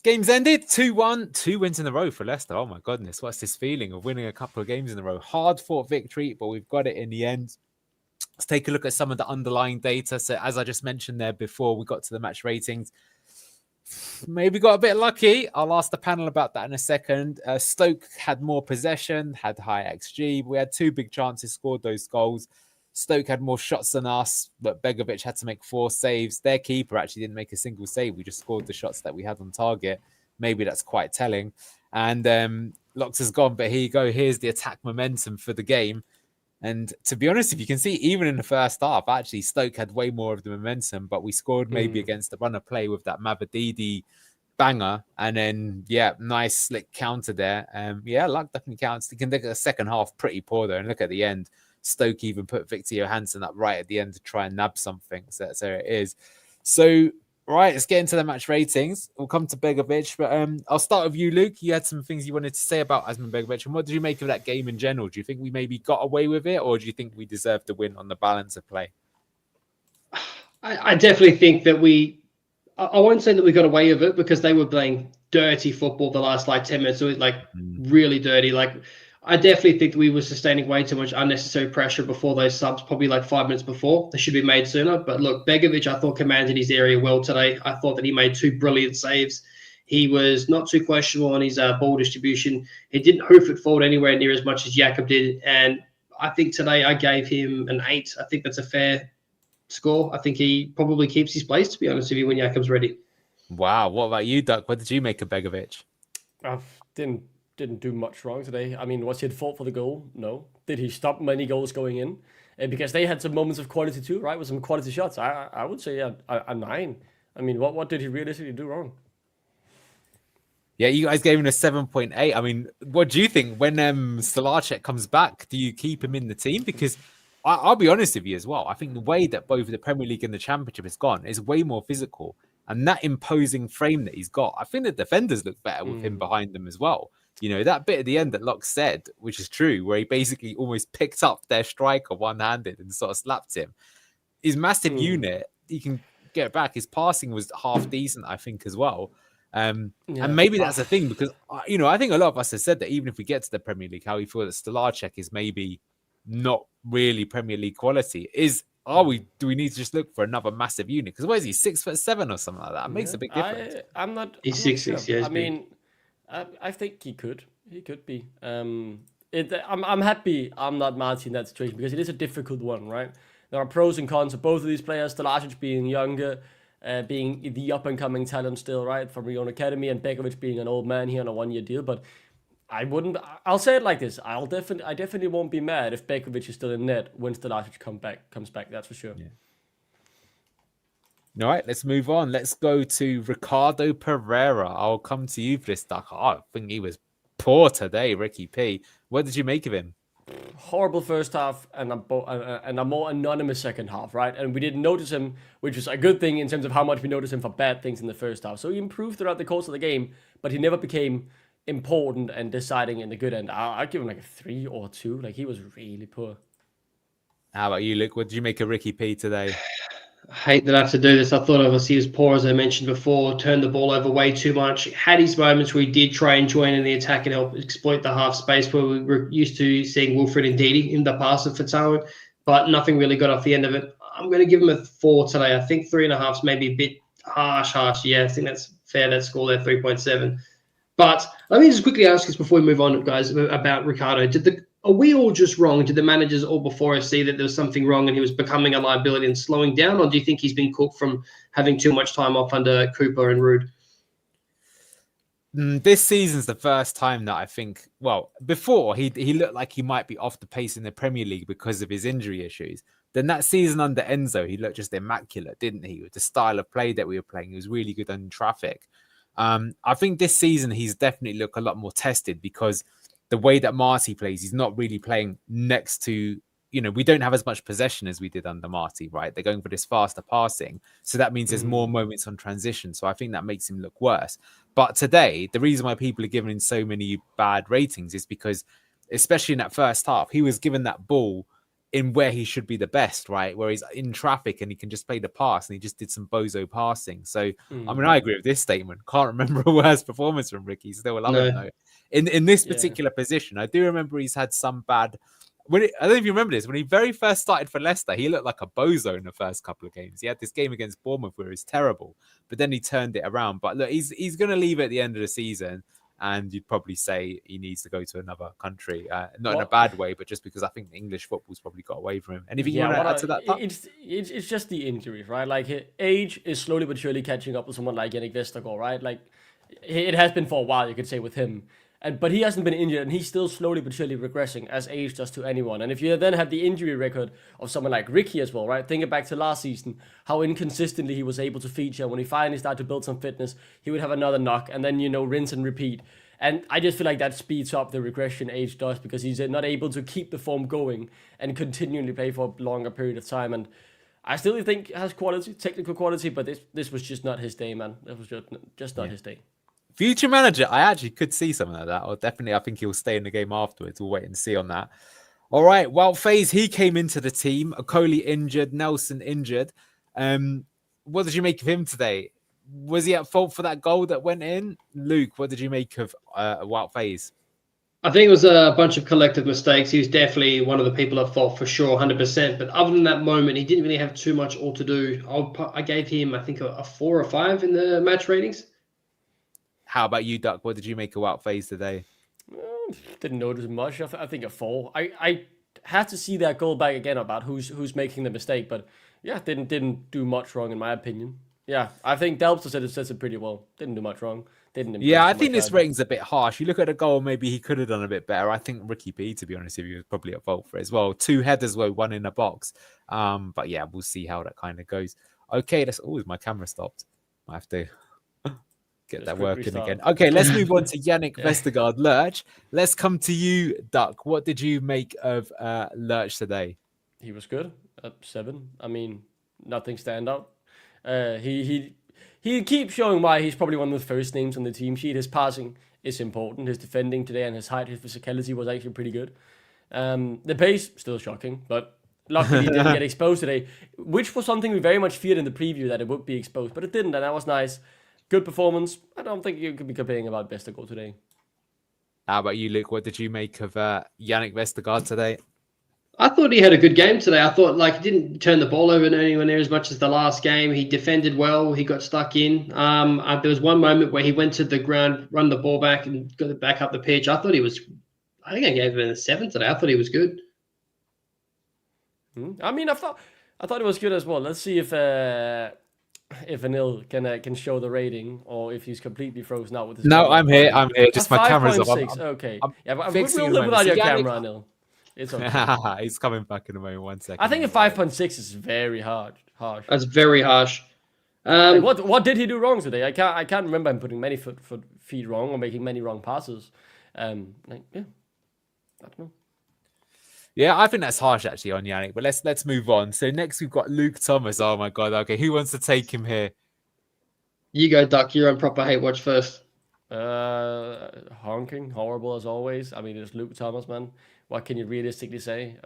games ended 2-1, 2 wins in a row for Leicester. Oh my goodness, what's this feeling of winning a couple of games in a row? Hard fought victory, but we've got it in the end. Let's take a look at some of the underlying data. So, as I just mentioned there before we got to the match ratings, maybe got a bit lucky. I'll ask the panel about that in a second. Stoke had more possession, had high XG. We had 2 big chances, scored those goals. Stoke had more shots than us, but Begovic had to make 4 saves. Their keeper actually didn't make a single save. We just scored the shots that we had on target. Maybe that's quite telling. And Locks has gone, but here you go. Here's the attack momentum for the game. And to be honest, if you can see, even in the first half, actually, Stoke had way more of the momentum, but we scored maybe against the run of play with that Mavadidi banger. And then, yeah, nice slick counter there. Yeah, luck definitely counts. You can look at the second half, pretty poor though. And look at the end. Stoke even put Victor Johansson up right at the end to try and nab something. So it is. So, right, let's get into the match ratings. We'll come to Begovic, but I'll start with you, Luke. You had some things you wanted to say about Asman Begovic, and what did you make of that game in general? Do you think we maybe got away with it, or do you think we deserved to win on the balance of play?
I definitely think that I won't say that we got away with it, because they were playing dirty football the last 10 minutes. So it was really dirty. I definitely think that we were sustaining way too much unnecessary pressure before those subs, probably 5 minutes before. They should be made sooner. But look, Begovic, I thought, commanded his area well today. I thought that he made 2 brilliant saves. He was not too questionable on his ball distribution. He didn't hoof it forward anywhere near as much as Jakob did. And I think today I gave him an 8. I think that's a fair score. I think he probably keeps his place, to be honest with you, when Jakob's ready.
Wow. What about you, Duck? What did you make of Begovic?
I didn't do much wrong today. I mean, was he at fault for the goal? No. Did he stop many goals going in? Because they had some moments of quality too, right? With some quality shots. I would say a 9. I mean, what did he realistically do wrong?
Yeah, you guys gave him a 7.8. I mean, what do you think when Stolarczyk comes back? Do you keep him in the team? Because I'll be honest with you as well. I think the way that both the Premier League and the Championship has gone is way more physical. And that imposing frame that he's got, I think the defenders look better with him behind them as well. You know, that bit at the end that Locke said, which is true, where he basically almost picked up their striker one-handed and sort of slapped him. His massive unit, he can get it back. His passing was half decent, I think, as well. And maybe that's the thing, because, you know, I think a lot of us have said that even if we get to the Premier League, how we feel that Stolarczyk is maybe not really Premier League quality. Do we need to just look for another massive unit? Because what is he, 6'7" or something like that? It makes a big difference.
He's 6'6", yeah.
I mean, I think he could be. I'm happy I'm not Marty in that situation, because it is a difficult one, right? There are pros and cons of both of these players. Stolarczyk being younger, being the up-and-coming talent still, right, from your own academy, and Begovic being an old man here on a 1-year deal. But I'll say it like this: I definitely won't be mad if Begovic is still in net when Stolarczyk comes back. That's for sure.
All right, let's move on. Let's go to Ricardo Pereira. I'll come to you for this, Duck. I think he was poor today, Ricky P. What did you make of him?
horrible first half and a more anonymous second half, right? And we didn't notice him, which is a good thing in terms of how much we noticed him for bad things in the first half. So he improved throughout the course of the game, but he never became important and deciding in the good end. I'd give him like a 3 or 2. Like, he was really poor.
How about you, Luke? What did you make of Ricky P today?
I hate that I have to do this. I thought obviously he was poor, as I mentioned before, turned the ball over way too much. Had his moments where he did try and join in the attack and help exploit the half space where we were used to seeing Wilfred and Ndidi in the past of Fatawa, but nothing really got off the end of it. I'm going to give him a 4 today. I think 3.5 is maybe a bit harsh. Yeah, I think that's fair, that score there, 3.7. But let me just quickly ask this before we move on, guys, about Ricardo. Are we all just wrong? Did the managers all before us see that there was something wrong and he was becoming a liability and slowing down? Or do you think he's been cooked from having too much time off under Cooper and Rude?
This season's the first time that I think, well, before he looked like he might be off the pace in the Premier League because of his injury issues. Then that season under Enzo, he looked just immaculate, didn't he? With the style of play that we were playing, he was really good on traffic. I think this season he's definitely looked a lot more tested because the way that Marty plays, he's not really playing next to, we don't have as much possession as we did under Marty, right? They're going for this faster passing. So that means there's more moments on transition. So I think that makes him look worse. But today, the reason why people are giving him so many bad ratings is because, especially in that first half, he was given that ball in where he should be the best, right? Where he's in traffic and he can just play the pass and he just did some bozo passing. So, I mean, I agree with this statement. Can't remember a worse performance from Ricky. Still love him though. In this particular position, I do remember he's had some bad... I don't know if you remember this. When he very first started for Leicester, he looked like a bozo in the first couple of games. He had this game against Bournemouth where he was terrible, but then he turned it around. But look, he's going to leave at the end of the season. And you'd probably say he needs to go to another country, not in a bad way, but just because I think the English football's probably got away from him. Anything you want to add to that?
It's just the injuries, right? Like, his age is slowly but surely catching up with someone like Yannick Vestergaard, right? Like, it has been for a while, you could say, with him. But he hasn't been injured, and he's still slowly but surely regressing, as age does to anyone. And if you then have the injury record of someone like Ricky as well, right? Think back to last season, how inconsistently he was able to feature. When he finally started to build some fitness, he would have another knock, and then, rinse and repeat. And I just feel like that speeds up the regression age does, because he's not able to keep the form going and continually play for a longer period of time. And I still think it has quality, technical quality, but this was just not his day, man. It was just not his day.
Future manager, I actually could see something like that. Or definitely, I think he'll stay in the game afterwards. We'll wait and see on that. All right. Well, FaZe, he came into the team. Okoli injured. Nelson injured. What did you make of him today? Was he at fault for that goal that went in? Luke, what did you make of Wout FaZe?
I think it was a bunch of collective mistakes. He was definitely one of the people at fault for sure, 100%. But other than that moment, he didn't really have too much all to do. I gave him, I think, a 4 or 5 in the match ratings.
How about you, Duck? What did you make of Wout FaZe today?
Didn't notice much. I think a 4. I had to see that goal back again about who's making the mistake. But yeah, didn't do much wrong in my opinion. Yeah, I think Delpter says it pretty well. Didn't do much wrong.
Yeah, I think this rating's a bit harsh. You look at the goal, maybe he could have done a bit better. I think Ricky P, to be honest with you, was probably at fault for it as well. 2 headers were 1 in a box. But yeah, we'll see how that kind of goes. Okay, that's always my camera stopped. I have to get that working again. Okay, let's move on to Yannick Vestergaard Lurch. Let's come to you, Duck. What did you make of Lurch today?
He was good at 7. I mean, nothing stand out. He keeps showing why he's probably one of the first names on the team sheet. His passing is important. His defending today and his height, his physicality was actually pretty good. The pace, still shocking, but luckily he didn't get exposed today, which was something we very much feared in the preview that it would be exposed, but it didn't, and that was nice. Good performance. I don't think you could be complaining about Vestergaard today.
How about you, Luke? What did you make of Yannick Vestergaard today?
I thought he had a good game today. I thought he didn't turn the ball over anywhere near as much as the last game. He defended well. He got stuck in. There was one moment where he went to the ground, run the ball back, and got it back up the pitch. I think I gave him a 7 today. I thought he was good.
I mean, I thought it was good as well. Let's see if Anil can show the rating, or if he's completely frozen out with his.
No, I'm here. Just my camera's off.
Okay. We'll live without your camera, Anil. It's okay.
He's coming back in a moment. 1 second.
I think a 5.6 is very harsh.
That's very harsh.
What did he do wrong today? I can't remember him putting many feet wrong or making many wrong passes. I don't know.
Yeah, I think that's harsh actually on Yannick, but let's move on. So next we've got Luke Thomas. Oh my god, okay. Who wants to take him here?
You go, Duck. You're on proper hate watch first.
Honking, horrible as always. I mean, it's Luke Thomas, man. What can you realistically say?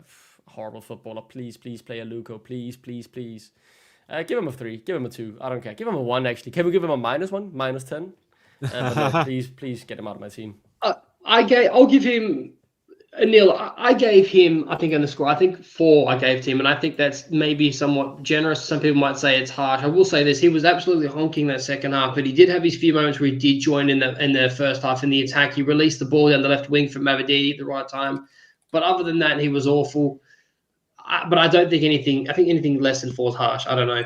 Horrible footballer. Please, please play a Luco. Please, please, please. Give him a 3. Give him a 2. I don't care. Give him a 1, actually. Can we give him a -1? -10? But no, please get him out of my team.
I'll give him a nil. I gave him, I think, on the score, I think 4 I gave to him, and I think that's maybe somewhat generous. Some people might say it's harsh. I will say this, he was absolutely honking that second half, but he did have his few moments where he did join in the first half in the attack. He released the ball down the left wing for Mavididi at the right time. But other than that, he was awful. But I don't think anything, I think anything less than 4 is harsh. I don't know.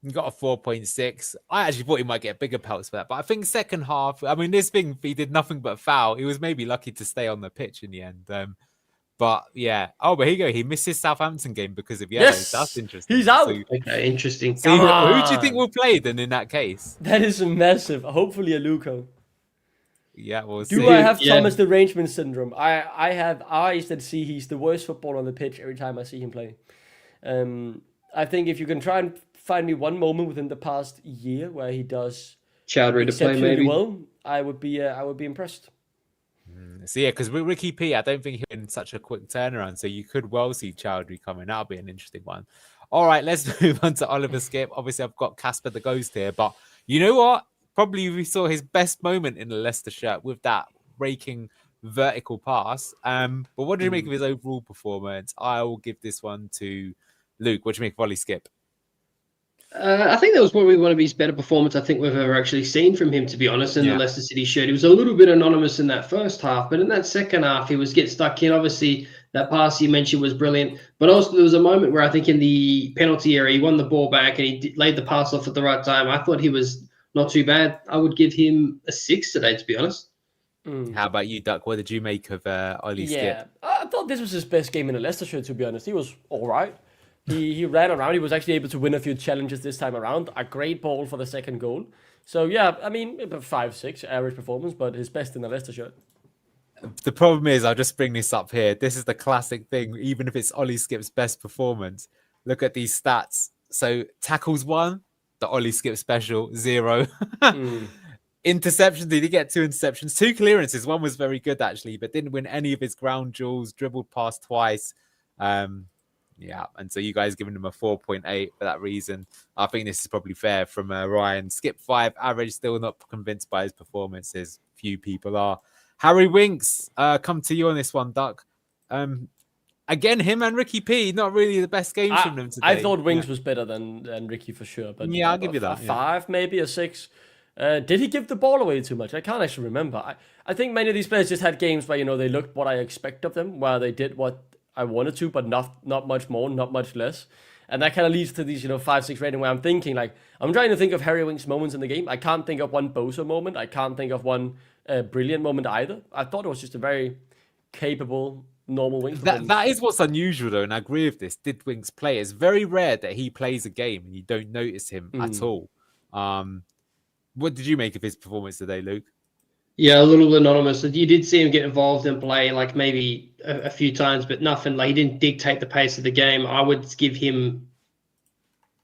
He got a 4.6. I actually thought he might get bigger pelts for that. But I think second half, I mean, this thing, he did nothing but foul. He was maybe lucky to stay on the pitch in the end. But yeah. Oh, but here you go. He missed his Southampton game because of yellows.
Yes!
That's interesting.
He's out!
So,
okay, interesting.
So who do you think will play then in that case?
That is massive. Hopefully a Luco.
Yeah, we'll
see. Do I have Thomas derangement syndrome? I have eyes that see he's the worst footballer on the pitch every time I see him play. I think if you can try and find me one moment within the past year where he does
Chowdhury to play maybe
well, I would be impressed.
So yeah, because with Ricky P, I don't think he's in such a quick turnaround. So you could well see Chowdhury coming. That'll be an interesting one. All right, let's move on to Oliver Skip. Obviously, I've got Casper the Ghost here, but you know what? Probably we saw his best moment in the Leicester shirt with that raking vertical pass. But what did you make of his overall performance? I will give this one to Luke. What do you make of Ollie Skip?
I think that was probably one of his better performances I think we've ever actually seen from him, to be honest, in the Leicester City shirt. He was a little bit anonymous in that first half, but in that second half, he was get stuck in. Obviously, that pass you mentioned was brilliant, but also there was a moment where I think in the penalty area, he won the ball back and he laid the pass off at the right time. I thought he was not too bad. I would give him a 6 today, to be honest.
How about you, Duck? What did you make of Ollie Skip?
Yeah, I thought this was his best game in the Leicester shirt, to be honest. He was all right. He ran around. He was actually able to win a few challenges this time around. A great ball for the second goal. So, yeah, I mean, 5-6, average performance, but his best in the Leicester shirt.
The problem is, I'll just bring this up here. This is the classic thing, even if it's Ollie Skip's best performance. Look at these stats. So, tackles 1, the Ollie Skip special, 0. Interceptions, did he get 2 interceptions? 2 clearances. 1 was very good, actually, but didn't win any of his ground duels, dribbled past twice. Yeah, and so you guys giving him a 4.8 for that reason. I think this is probably fair from Ryan. Skip 5, average, still not convinced by his performances. Few people are. Harry Winks, come to you on this one, Duck. Again, him and Ricky P, not really the best games from them today.
I thought Winks was better than Ricky for sure. But
yeah, I'll give you that.
5, maybe a 6. Did he give the ball away too much? I can't actually remember. I think many of these players just had games where, they looked what I expect of them, where they did what I wanted to, but not much more, not much less. And that kind of leads to these, 5-6 rating where I'm thinking, I'm trying to think of Harry Winks' moments in the game. I can't think of one Bosa moment. I can't think of one brilliant moment either. I thought it was just a very capable, normal Winks.
That is what's unusual, though, and I agree with this. Did Winks play? It's very rare that he plays a game and you don't notice him at all. What did you make of his performance today, Luke?
Yeah, a little anonymous. You did see him get involved and play maybe a few times, but nothing. He didn't dictate the pace of the game. I would give him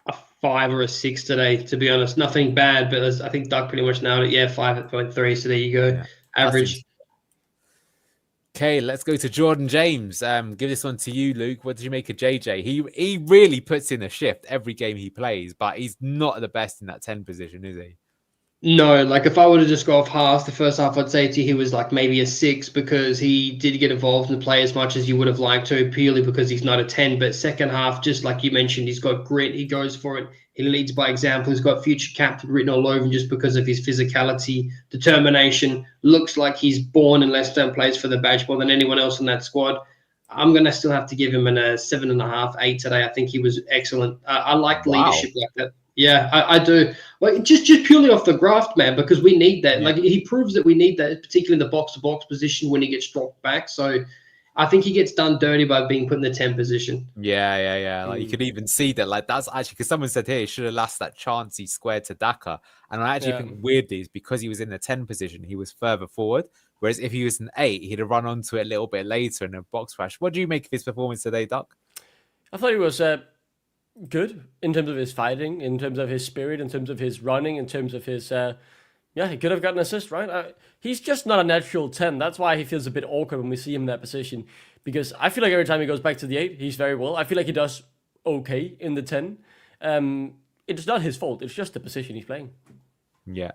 a 5 or a 6 today, to be honest. Nothing bad, but I think Doug pretty much nailed it. Yeah, 5.3. So there you go. Average.
Okay, let's go to Jordan James. Give this one to you, Luke. What did you make of JJ? He really puts in a shift every game he plays, but he's not the best in that 10 position, is he?
No, if I were to just go off half, the first half, I'd say to you he was maybe a 6 because he did get involved and play as much as you would have liked to, purely because he's not a 10. But second half, just like you mentioned, he's got grit. He goes for it. He leads by example. He's got future captain written all over him just because of his physicality, determination. Looks like he's born in Leicester and plays for the badge more than anyone else in that squad. I'm going to still have to give him a 7.5, 8 today. I think he was excellent. I like leadership like that. Yeah, I do. Well, just purely off the graft, man, because we need that.
Yeah.
He proves that we need that, particularly in the box-to-box position when he gets dropped back. So I think he gets done dirty by being put in the 10 position.
Yeah. You could even see that. That's actually because someone said here he should have lost that chance he squared to Daka. And I actually think weirdly is because he was in the 10 position, he was further forward. Whereas if he was an 8, he'd have run onto it a little bit later in a box crash. What do you make of his performance today, Duck?
I thought he was good in terms of his fighting, in terms of his spirit, in terms of his running, in terms of his... he could have gotten an assist, right? He's just not a natural 10. That's why he feels a bit awkward when we see him in that position. Because I feel like every time he goes back to the 8, he's very well. I feel like he does okay in the 10. It's not his fault. It's just the position he's playing.
Yeah.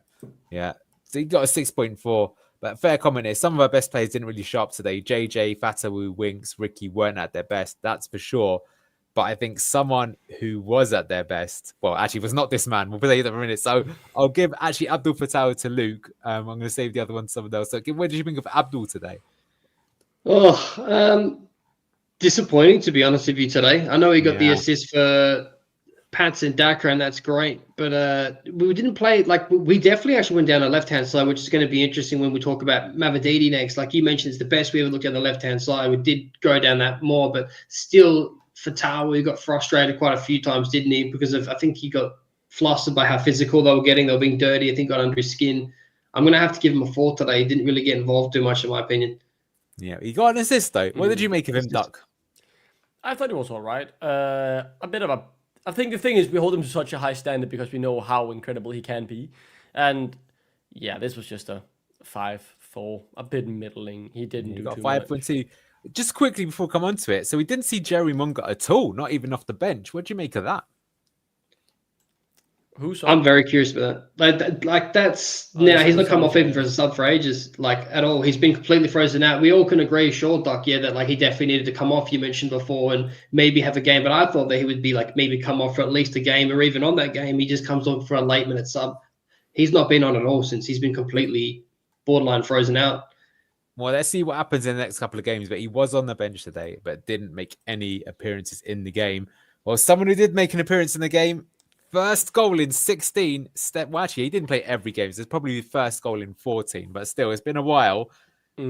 So he got a 6.4. But fair comment is some of our best players didn't really show up today. JJ, Fatawu, Winks, Ricky weren't at their best. That's for sure. But I think someone who was at their best, well, actually was not this man. We'll play that for a minute. So I'll give actually Abdul Fattah to Luke. I'm going to save the other one to someone else. So what did you think of Abdul today?
Disappointing, to be honest with you, today. I know he got the assist for Pats and Daka, and that's great. But we didn't play, we definitely actually went down the left-hand side, which is going to be interesting when we talk about Mavididi next. Like you mentioned, it's the best we ever looked at the left-hand side. We did go down that more, but still... Fattah, he got frustrated quite a few times, didn't he? Because I think he got flustered by how physical they were getting. They were being dirty. I think got under his skin. I'm going to have to give him a 4 today. He didn't really get involved too much, in my opinion.
Yeah, he got an assist, though. What did you make of him, Duck?
I thought he was all right. I think the thing is we hold him to such a high standard because we know how incredible he can be. And, yeah, this was just a 5-4, a bit middling. He didn't do too much.
5.2. Just quickly before we come on to it, so we didn't see Jerry Munga at all, not even off the bench. What do you make of that?
I'm very curious about that. He's not come off even for a sub for ages, at all. He's been completely frozen out. We all can agree, sure, Doc, that he definitely needed to come off. You mentioned before, and maybe have a game. But I thought that he would be maybe come off for at least a game, or even on that game, he just comes on for a late minute sub. He's not been on at all since he's been completely borderline frozen out.
Well, let's see what happens in the next couple of games. But he was on the bench today, but didn't make any appearances in the game. Well, someone who did make an appearance in the game, first goal in 16. Actually, he didn't play every game. So it's probably the first goal in 14. But still, it's been a while.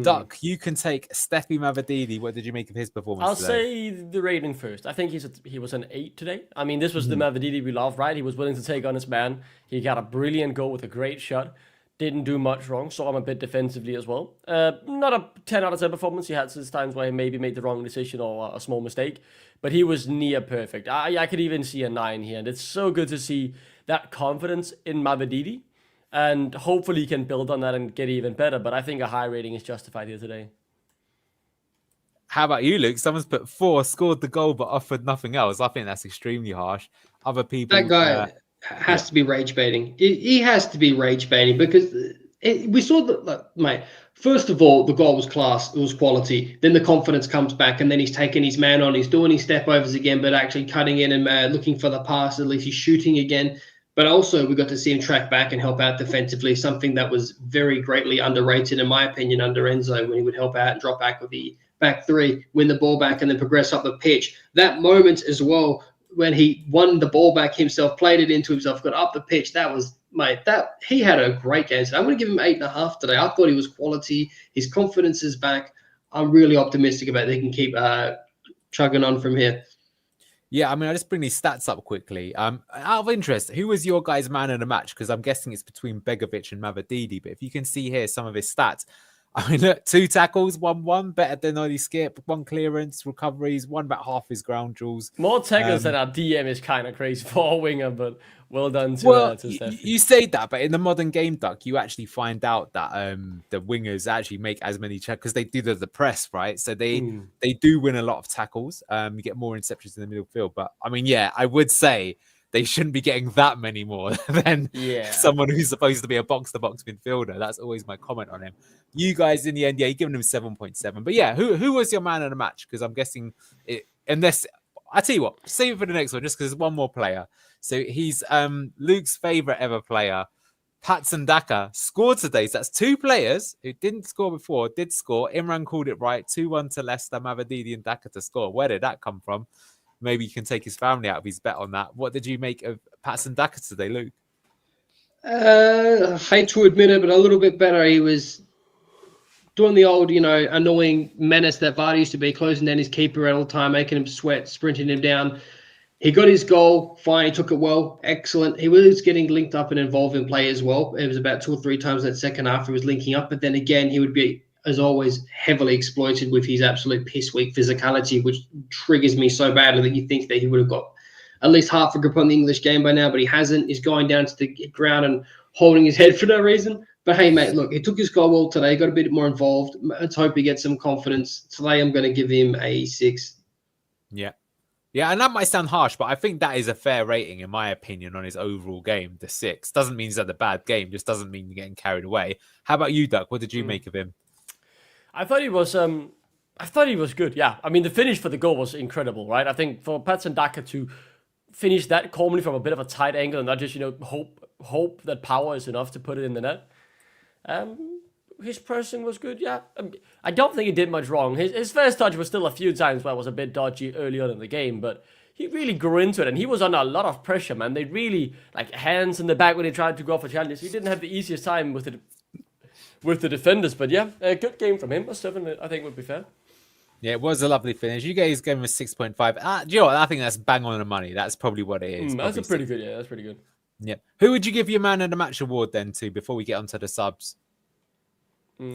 Duck, you can take Steffi Mavididi. What did you make of his performance
I'll
today?
say the rating first. I think he was an 8 today. I mean, this was the Mavididi we love, right? He was willing to take on his man. He got a brilliant goal with a great shot. Didn't do much wrong. Saw him a bit defensively as well. Not a 10 out of 10 performance. He had his times where he maybe made the wrong decision or a small mistake. But he was near perfect. I could even see a 9 here. And it's so good to see that confidence in Mavididi. And hopefully he can build on that and get even better. But I think a high rating is justified here today.
How about you, Luke? Someone's put 4, scored the goal, but offered nothing else. I think that's extremely harsh. Other people...
That guy... has to be rage baiting. He has to be rage baiting because we saw that, mate. First of all, the goal was class. It was quality. Then the confidence comes back, and then he's taking his man on. He's doing his step overs again, but actually cutting in and looking for the pass. At least he's shooting again. But also, we got to see him track back and help out defensively, something that was very greatly underrated, in my opinion, under Enzo, when he would help out and drop back with the back three, win the ball back, and then progress up the pitch. That moment as well, when he won the ball back himself, played it into himself, got up the pitch, that was, mate, he had a great game today. I'm going to give him 8.5 today. I thought he was quality. His confidence is back. I'm really optimistic about that he can keep chugging on from here.
Yeah, I mean, I'll just bring these stats up quickly. Out of interest, who was your guys' man in the match? Because I'm guessing it's between Begovic and Mavididi. But if you can see here some of his stats, I mean, look, 2 tackles, 1-1, better than Oli Skip, 1 clearance, recoveries, 1 about half his ground jewels.
More tackles than our DM is kind of crazy for a winger, but well done to Steffi.
You say that, but in the modern game, Duck, you actually find out that the wingers actually make as many tackles because they do the press, right? So they do win a lot of tackles. You get more interceptions in the middle field. But I mean, yeah, I would say they shouldn't be getting that many more than someone who's supposed to be a box-to-box midfielder. That's always my comment on him. You guys, in the end, you're giving him 7.7. But yeah, who was your man in the match? Because I'm guessing, unless I tell you what, save it for the next one, just because there's one more player. So he's Luke's favorite ever player, Patson Daka, scored today. So that's 2 players who didn't score before, did score. Imran called it right, 2-1 to Leicester, Mavididi and Daka to score. Where did that come from? Maybe you can take his family out of his bet on that. What did you make of Patson Daka today, Luke?
I hate to admit it, but a little bit better. He was doing the old, annoying menace that Vardy used to be, closing down his keeper at all time, making him sweat, sprinting him down. He got his goal, fine, he took it well, excellent. He was getting linked up and involved in play as well. It was about 2 or 3 times that second half he was linking up, but then again, he would be, as always, heavily exploited with his absolute piss-weak physicality, which triggers me so badly that you think that he would have got at least half a grip on the English game by now, but he hasn't. He's going down to the ground and holding his head for no reason. But hey, mate, look, he took his goal well today, got a bit more involved. Let's hope he gets some confidence. Today I'm going to give him a 6.
Yeah. Yeah, and that might sound harsh, but I think that is a fair rating, in my opinion, on his overall game, the 6. Doesn't mean he's had a bad game, just doesn't mean you're getting carried away. How about you, Duck? What did you make of him?
I thought he was good. Yeah, I mean the finish for the goal was incredible, right? I think for Patson Daka to finish that calmly from a bit of a tight angle and not just hope that power is enough to put it in the net. His pressing was good. Yeah, I don't think he did much wrong. His first touch was still a few times where it was a bit dodgy early on in the game, but he really grew into it, and he was under a lot of pressure, man. They really hands in the back when he tried to go for challenges. He didn't have the easiest time with the defenders, but yeah, a good game from him. A 7, I think, would be fair.
Yeah, it was a lovely finish. You guys gave him a 6.5. Do you know what? I think that's bang on the money. That's probably what it is.
That's pretty good. Yeah, that's pretty good.
Yeah. Who would you give your man of the match award then to before we get onto the subs?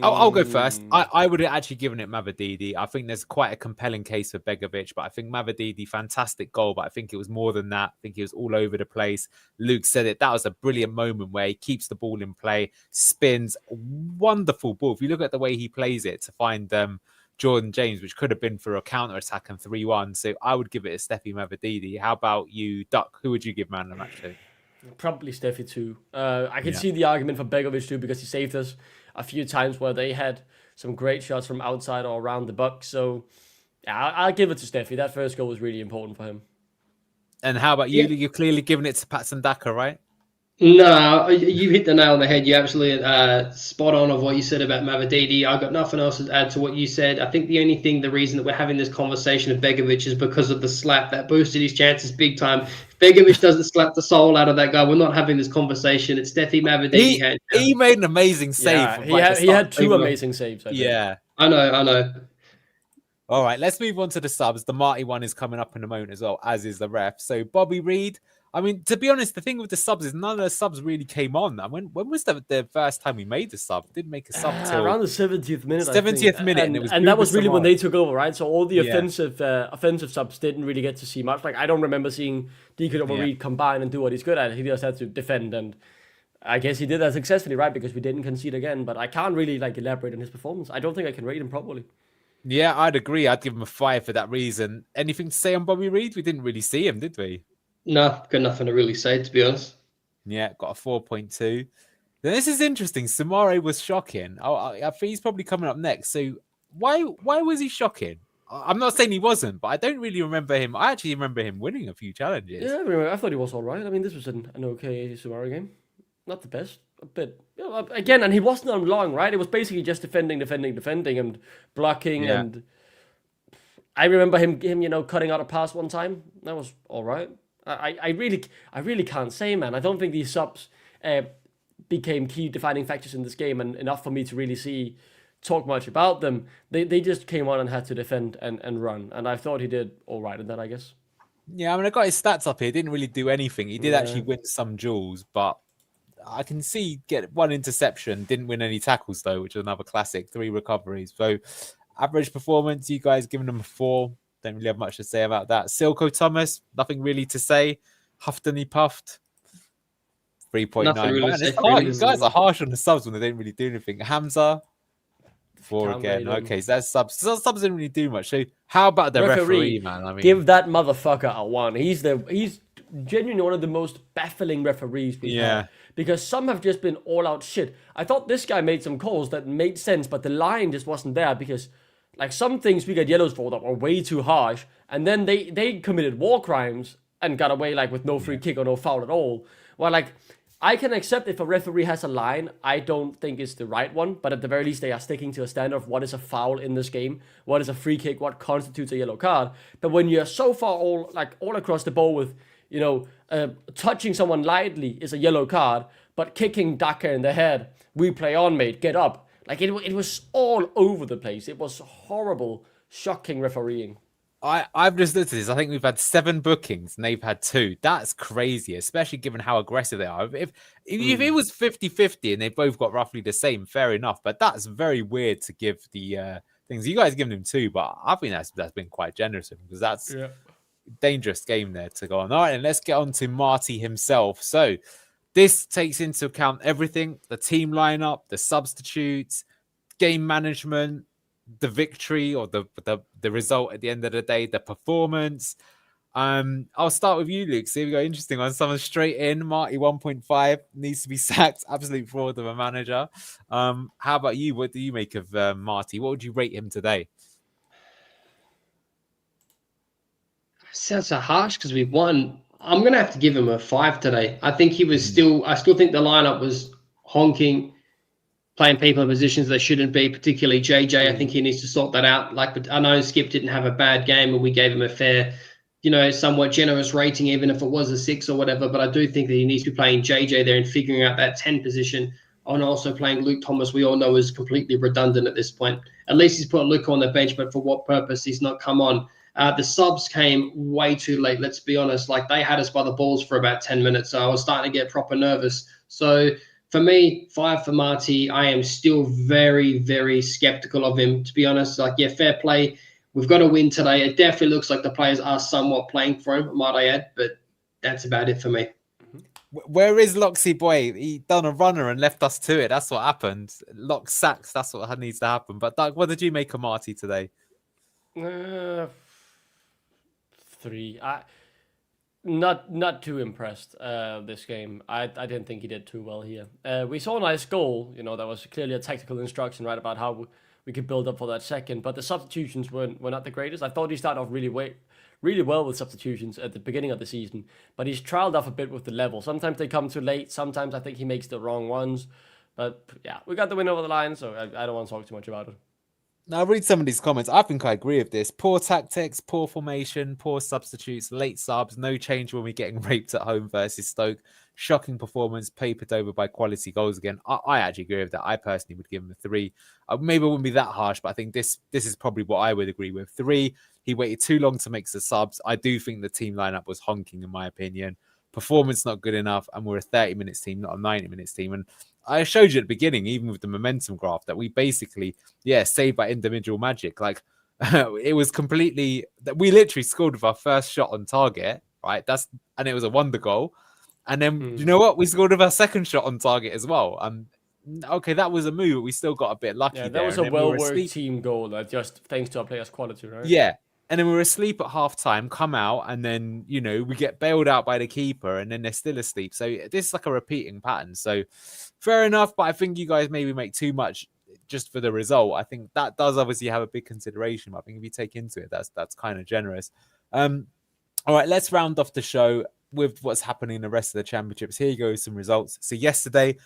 I'll go first. I would have actually given it Mavadidi. I think there's quite a compelling case for Begovic, but I think Mavadidi, fantastic goal, but I think it was more than that. I think he was all over the place. Luke said it. That was a brilliant moment where he keeps the ball in play, spins, wonderful ball. If you look at the way he plays it to find Jordan James, which could have been for a counter-attack and 3-1. So I would give it a Steffi Mavadidi. How about you, Duck? Who would you give man of the match to?
Probably Steffi too. I can see the argument for Begovic too, because he saved us a few times where they had some great shots from outside or around the box. So yeah, I'll give it to Steffi. That first goal was really important for him.
And how about you? Yeah. You're clearly giving it to Patson Daka, right?
No, you hit the nail on the head. You're absolutely spot on of what you said about Mavadidi. I've got nothing else to add to what you said. I think the reason that we're having this conversation of Begovic is because of the slap that boosted his chances big time. If Begovic doesn't slap the soul out of that guy, we're not having this conversation. It's Steffi Mavadidi.
He made an amazing save.
Yeah, he had 2 amazing saves. I think.
Yeah.
I know.
All right, let's move on to the subs. The Marty one is coming up in a moment as well, as is the ref. So Bobby Reed. I mean, to be honest, the thing with the subs is none of the subs really came on. When was the first time we made the sub? Didn't make a sub till
around the 70th minute.
70th minute,
and that was really when they took over, right? So all the offensive subs didn't really get to see much. Like I don't remember seeing Deacon over Reed combine and do what he's good at. He just had to defend, and I guess he did that successfully, right? Because we didn't concede again. But I can't really elaborate on his performance. I don't think I can rate him properly.
Yeah, I'd agree. I'd give him a 5 for that reason. Anything to say on Bobby Reed? We didn't really see him, did we?
No, got nothing to really say, to be honest.
Yeah, got a 4.2. Then this is interesting. Samare was shocking. I think he's probably coming up next. So why was he shocking? I'm not saying he wasn't, but I don't really remember him. I actually remember him winning a few challenges.
Yeah, I thought he was all right. I mean, this was an okay Samare game. Not the best, but again, and he wasn't on long, right? It was basically just defending, and blocking, and I remember him, cutting out a pass one time. That was all right. I really can't say, man. I don't think these subs became key defining factors in this game, and enough for me to really talk much about them. They just came on and had to defend and run, and I thought he did all right in that, I guess.
Yeah, I mean, I got his stats up here. He didn't really do anything. He did actually win some duels, but I can see get 1 interception. Didn't win any tackles though, which is another classic. 3 recoveries. So average performance. You guys giving him a 4. Don't really have much to say about that. Silko Thomas, nothing really to say. Huffed and he puffed. 3.9. Really you guys are harsh on the subs when they don't really do anything. Hamza, 4 again. Okay, so that's subs. So subs didn't really do much. So how about the referee, man? I mean,
give that motherfucker a 1. He's genuinely one of the most baffling referees we've had. Because some have just been all out shit. I thought this guy made some calls that made sense, but the line just wasn't there because some things we got yellows for that were way too harsh, and then they committed war crimes and got away with no free kick or no foul at all. Well, I can accept if a referee has a line I don't think is the right one, but at the very least they are sticking to a standard of what is a foul in this game, what is a free kick, what constitutes a yellow card. But when you're so far all across the board with touching someone lightly is a yellow card, but kicking Daka in the head, we play on, mate, get up. It was all over the place. It was horrible, shocking refereeing.
I've just looked at this. I think we've had 7 bookings and they've had 2. That's crazy, especially given how aggressive they are. If it was 50-50 and they both got roughly the same, fair enough. But that's very weird to give the things. You guys giving him 2, but I think that's been quite generous of him, because that's a dangerous game there to go on. All right, and let's get on to Marty himself. So this takes into account everything: the team lineup, the substitutes, game management, the victory or the result at the end of the day, the performance. I'll start with you, Luke. See if we got interesting one. Someone straight in. Marty 1.5 needs to be sacked. Absolute fraud of a manager. How about you? What do you make of Marty? What would you rate him today?
Sounds so harsh because we won. I'm gonna have to give him a 5 today. I think he was still. I still think the lineup was honking, playing people in positions they shouldn't be, particularly JJ. I think he needs to sort that out. But I know Skip didn't have a bad game, and we gave him a fair, somewhat generous rating, even if it was a 6 or whatever. But I do think that he needs to be playing JJ there and figuring out that 10 position, and also playing Luke Thomas. We all know is completely redundant at this point. At least he's put Luke on the bench, but for what purpose? He's not come on. The subs came way too late, let's be honest. Like, they had us by the balls for about 10 minutes, so I was starting to get proper nervous. So for me, 5 for Marty. I am still very, very skeptical of him, to be honest. Like, yeah, fair play. We've got to win today. It definitely looks like the players are somewhat playing for him, might I add, but that's about it for me.
Where is Loxy boy? He done a runner and left us to it. That's what happened. Lock sacks. That's what needs to happen. But Doug, what did you make of Marty today?
3. Not too impressed this game. I didn't think he did too well here. We saw a nice goal. That was clearly a tactical instruction, right, about how we could build up for that second. But the substitutions were not the greatest. I thought he started off really well with substitutions at the beginning of the season, but he's trialed off a bit with the level. Sometimes they come too late. Sometimes I think he makes the wrong ones. But yeah, we got the win over the line, so I don't want to talk too much about it.
Now, I'll read some of these comments. I think I agree with this. Poor tactics, poor formation, poor substitutes, late subs, no change when we're getting raped at home versus Stoke. Shocking performance, papered over by quality goals again. I actually agree with that. I personally would give him a 3. Maybe it wouldn't be that harsh, but I think this is probably what I would agree with. 3, he waited too long to make the subs. I do think the team lineup was honking, in my opinion. Performance not good enough, and we're a 30 minutes team, not a 90 minutes team. And I showed you at the beginning, even with the momentum graph, that we basically, saved by individual magic. Like, it was completely, that we literally scored with our first shot on target, right? And it was a wonder goal. And then, you know what? We scored with our second shot on target as well. Okay, that was a move, but we still got a bit lucky.
Yeah, that was a well-worked team goal, just thanks to our players' quality, right?
Yeah. And then we were asleep at half time, come out, and then, we get bailed out by the keeper, and then they're still asleep. So this is like a repeating pattern. So fair enough, but I think you guys maybe make too much just for the result. I think that does obviously have a big consideration. But I think if you take into it, that's kind of generous. All right, let's round off the show with what's happening in the rest of the championships. Here you go, some results. So yesterday,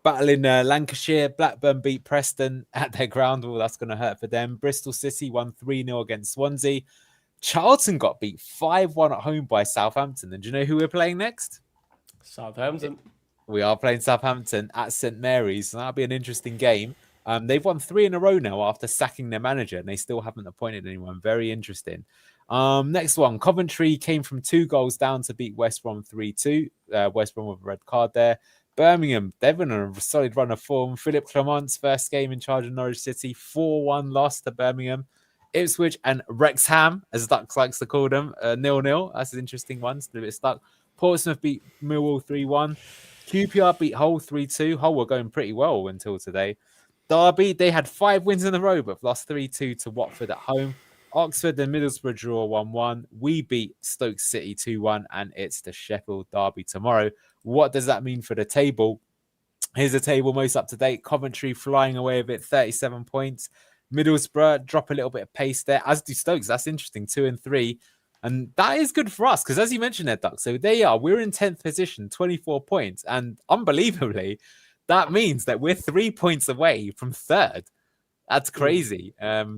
battle in Lancashire, Blackburn beat Preston at their ground. Well, that's going to hurt for them. Bristol City won 3-0 against Swansea. Charlton got beat 5-1 at home by Southampton. And do you know who we're playing next?
Southampton.
We are playing Southampton at St Mary's. So that'll be an interesting game. They've won 3 in a row now after sacking their manager, and they still haven't appointed anyone. Very interesting. Next one, Coventry came from 2 goals down to beat West Brom 3-2. West Brom with a red card there. Birmingham, they've been on a solid run of form. Philip Clement's first game in charge of Norwich City, 4-1 loss to Birmingham. Ipswich and Wrexham, as Ducks likes to call them, 0-0. That's an interesting one. It's a bit stuck. Portsmouth beat Millwall 3-1. QPR beat Hull 3-2. Hull were going pretty well until today. Derby, they had 5 wins in a row, but lost 3-2 to Watford at home. Oxford and Middlesbrough draw 1-1. We beat Stoke City 2-1, and it's the Sheffield Derby tomorrow. What does that mean for the table? Here's the table most up to date. Coventry flying away a bit, 37 points. Middlesbrough drop a little bit of pace there, as do Stokes. That's interesting, 2 and 3. And that is good for us, because as you mentioned there, Duck, so we're in 10th position, 24 points. And unbelievably, that means that we're 3 points away from 3rd. That's crazy.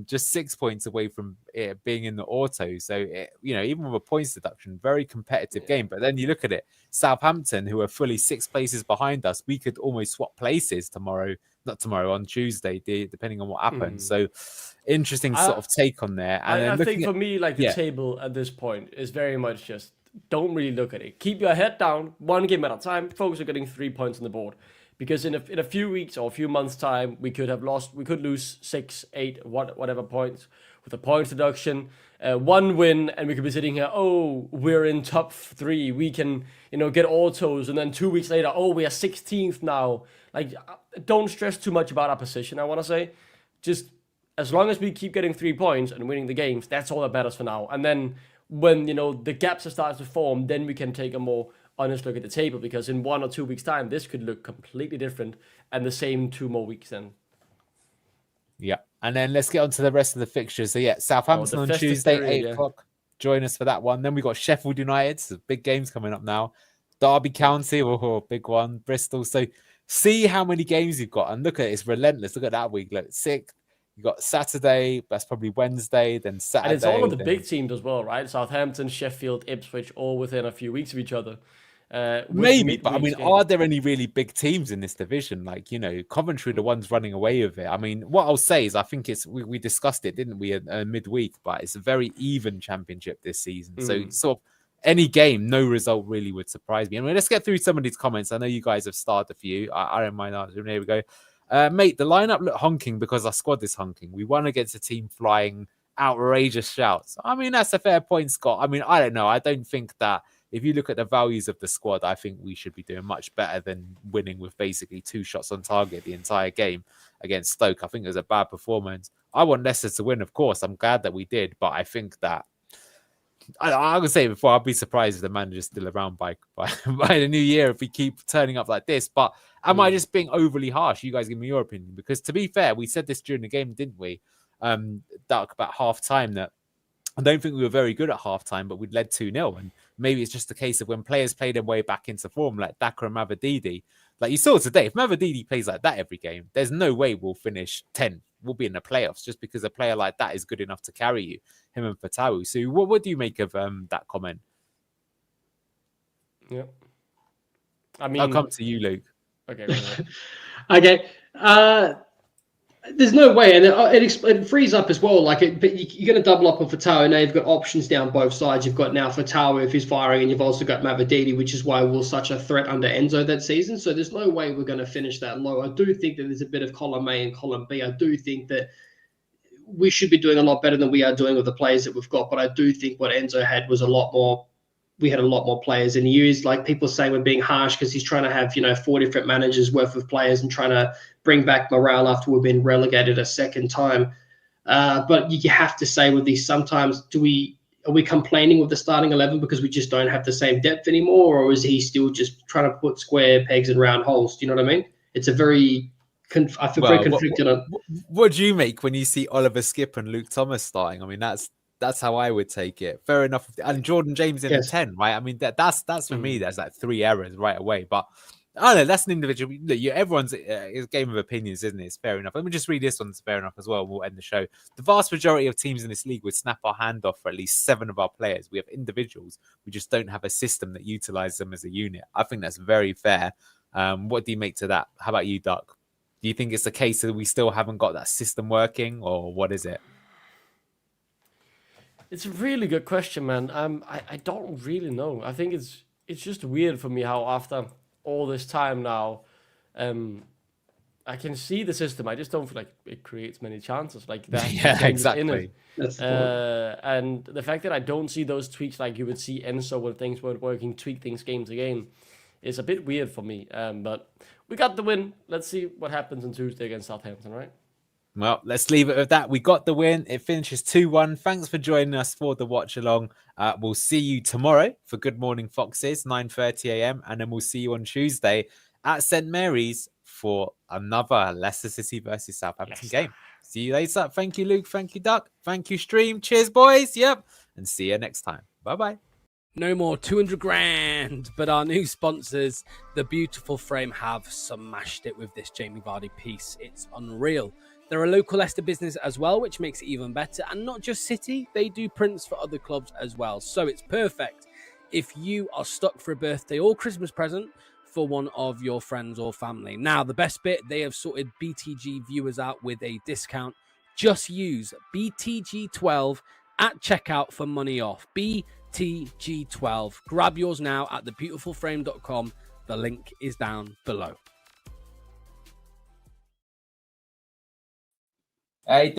Just 6 points away from it being in the auto. So, even with a points deduction, very competitive game. But then you look at it, Southampton, who are fully 6 places behind us, we could almost swap places tomorrow not tomorrow, on Tuesday, depending on what happens. So interesting sort of take on there. And
I think for me, like the table at this point is very much just don't really look at it. Keep your head down, one game at a time. Focus on getting 3 points on the board. Because in a few weeks or a few months' time, we could lose 6, 8, whatever points with a point deduction. One win, and we could be sitting here, oh, we're in top 3. We can, get autos. And then 2 weeks later, oh, we are 16th now. Like, don't stress too much about our position, I want to say. Just as long as we keep getting 3 points and winning the games, that's all that matters for now. And then when, the gaps are starting to form, then we can take a more honest look at the table, because in 1 or 2 weeks' time, this could look completely different, and the same 2 more weeks then.
Yeah, and then let's get on to the rest of the fixtures. So Southampton on Tuesday, 8 o'clock. Join us for that one. Then we got Sheffield United. So big games coming up now. Derby County, big one. Bristol. So see how many games you've got, and look at it, it's relentless. Look at that week. Look, 6. You got Saturday, that's probably Wednesday, then Saturday.
And it's all of the big teams as well, right? Southampton, Sheffield, Ipswich, all within a few weeks of each other.
Maybe, but I mean, are there any really big teams in this division? Like, Coventry, the ones running away with it. I mean, what I'll say is I think we discussed it, didn't we, midweek, but it's a very even championship this season. So sort of any game, no result really would surprise me. I mean, let's get through some of these comments. I know you guys have started a few. I don't mind answering. Here we go. Mate, the lineup looked honking because our squad is honking. We won against a team flying outrageous shouts. I mean, that's a fair point, Scott. I mean, I don't know. I don't think that if you look at the values of the squad, I think we should be doing much better than winning with basically 2 shots on target the entire game against Stoke. I think it was a bad performance. I want Leicester to win, of course. I'm glad that we did, but I think that I would say before, I'd be surprised if the manager's still around by the new year if we keep turning up like this. But am I just being overly harsh? You guys give me your opinion. Because to be fair, we said this during the game, didn't we? Dark, about half time, that I don't think we were very good at half time, but we'd led 2-0. And maybe it's just a case of when players play their way back into form, like Daka and Mavididi. Like you saw today, if Mavididi plays like that every game, there's no way we'll finish 10th. We'll be in the playoffs just because a player like that is good enough to carry you, him and Fatawu. So what do you make of that comment?
Yeah. I mean,
I'll come to you, Luke.
Okay.
Okay. There's no way, and it frees up as well. But you're going to double up on Fatawu. Now you've got options down both sides. You've got now Fatawu if he's firing, and you've also got Mavididi, which is why we're such a threat under Enzo that season. So there's no way we're going to finish that low. I do think that there's a bit of column A and column B. I do think that we should be doing a lot better than we are doing with the players that we've got. But I do think what Enzo had was a lot more. We had a lot more players, and he used, like people say, we're being harsh because he's trying to have 4 different managers worth of players and trying to bring back morale after we've been relegated a second time. But you have to say with these, sometimes are we complaining with the starting 11 because we just don't have the same depth anymore, or is he still just trying to put square pegs in round holes? Do you know what I mean? It's a very I feel very conflicted.
What do you make when you see Oliver Skip and Luke Thomas starting? I mean, that's how I would take it. Fair enough. And Jordan James in a 10, right? I mean, that's for me, that's like 3 errors right away. But I don't know, that's an individual. Everyone's it's a game of opinions, isn't it? It's fair enough. Let me just read this one. It's fair enough as well. We'll end the show. The vast majority of teams in this league would snap our hand off for at least 7 of our players. We have individuals. We just don't have a system that utilizes them as a unit. I think that's very fair. What do you make to that? How about you, Duck? Do you think it's a case that we still haven't got that system working, or what is it?
It's a really good question, man. I don't really know. I think it's just weird for me how after all this time now, I can see the system. I just don't feel like it creates many chances like that.
Yeah, exactly.
And the fact that I don't see those tweaks like you would see Enzo when things weren't working, tweak things game to game, is a bit weird for me. But we got the win. Let's see what happens on Tuesday against Southampton, right?
Well, let's leave it with that. We got the win. It finishes 2-1. Thanks for joining us for the watch along. We'll see you tomorrow for Good Morning Foxes, 9:30 a.m. And then we'll see you on Tuesday at St. Mary's for another Leicester City versus Southampton game. See you later. Thank you, Luke. Thank you, Duck. Thank you, Stream. Cheers, boys. Yep. And see you next time. Bye-bye.
No more 200 grand, but our new sponsors, The Beautiful Frame, have smashed it with this Jamie Vardy piece. It's unreal. They're a local Leicester business as well, which makes it even better. And not just City, they do prints for other clubs as well. So it's perfect if you are stuck for a birthday or Christmas present for one of your friends or family. Now, the best bit, they have sorted BTG viewers out with a discount. Just use BTG12 at checkout for money off. BTG12. Grab yours now at thebeautifulframe.com. The link is down below.
Hey,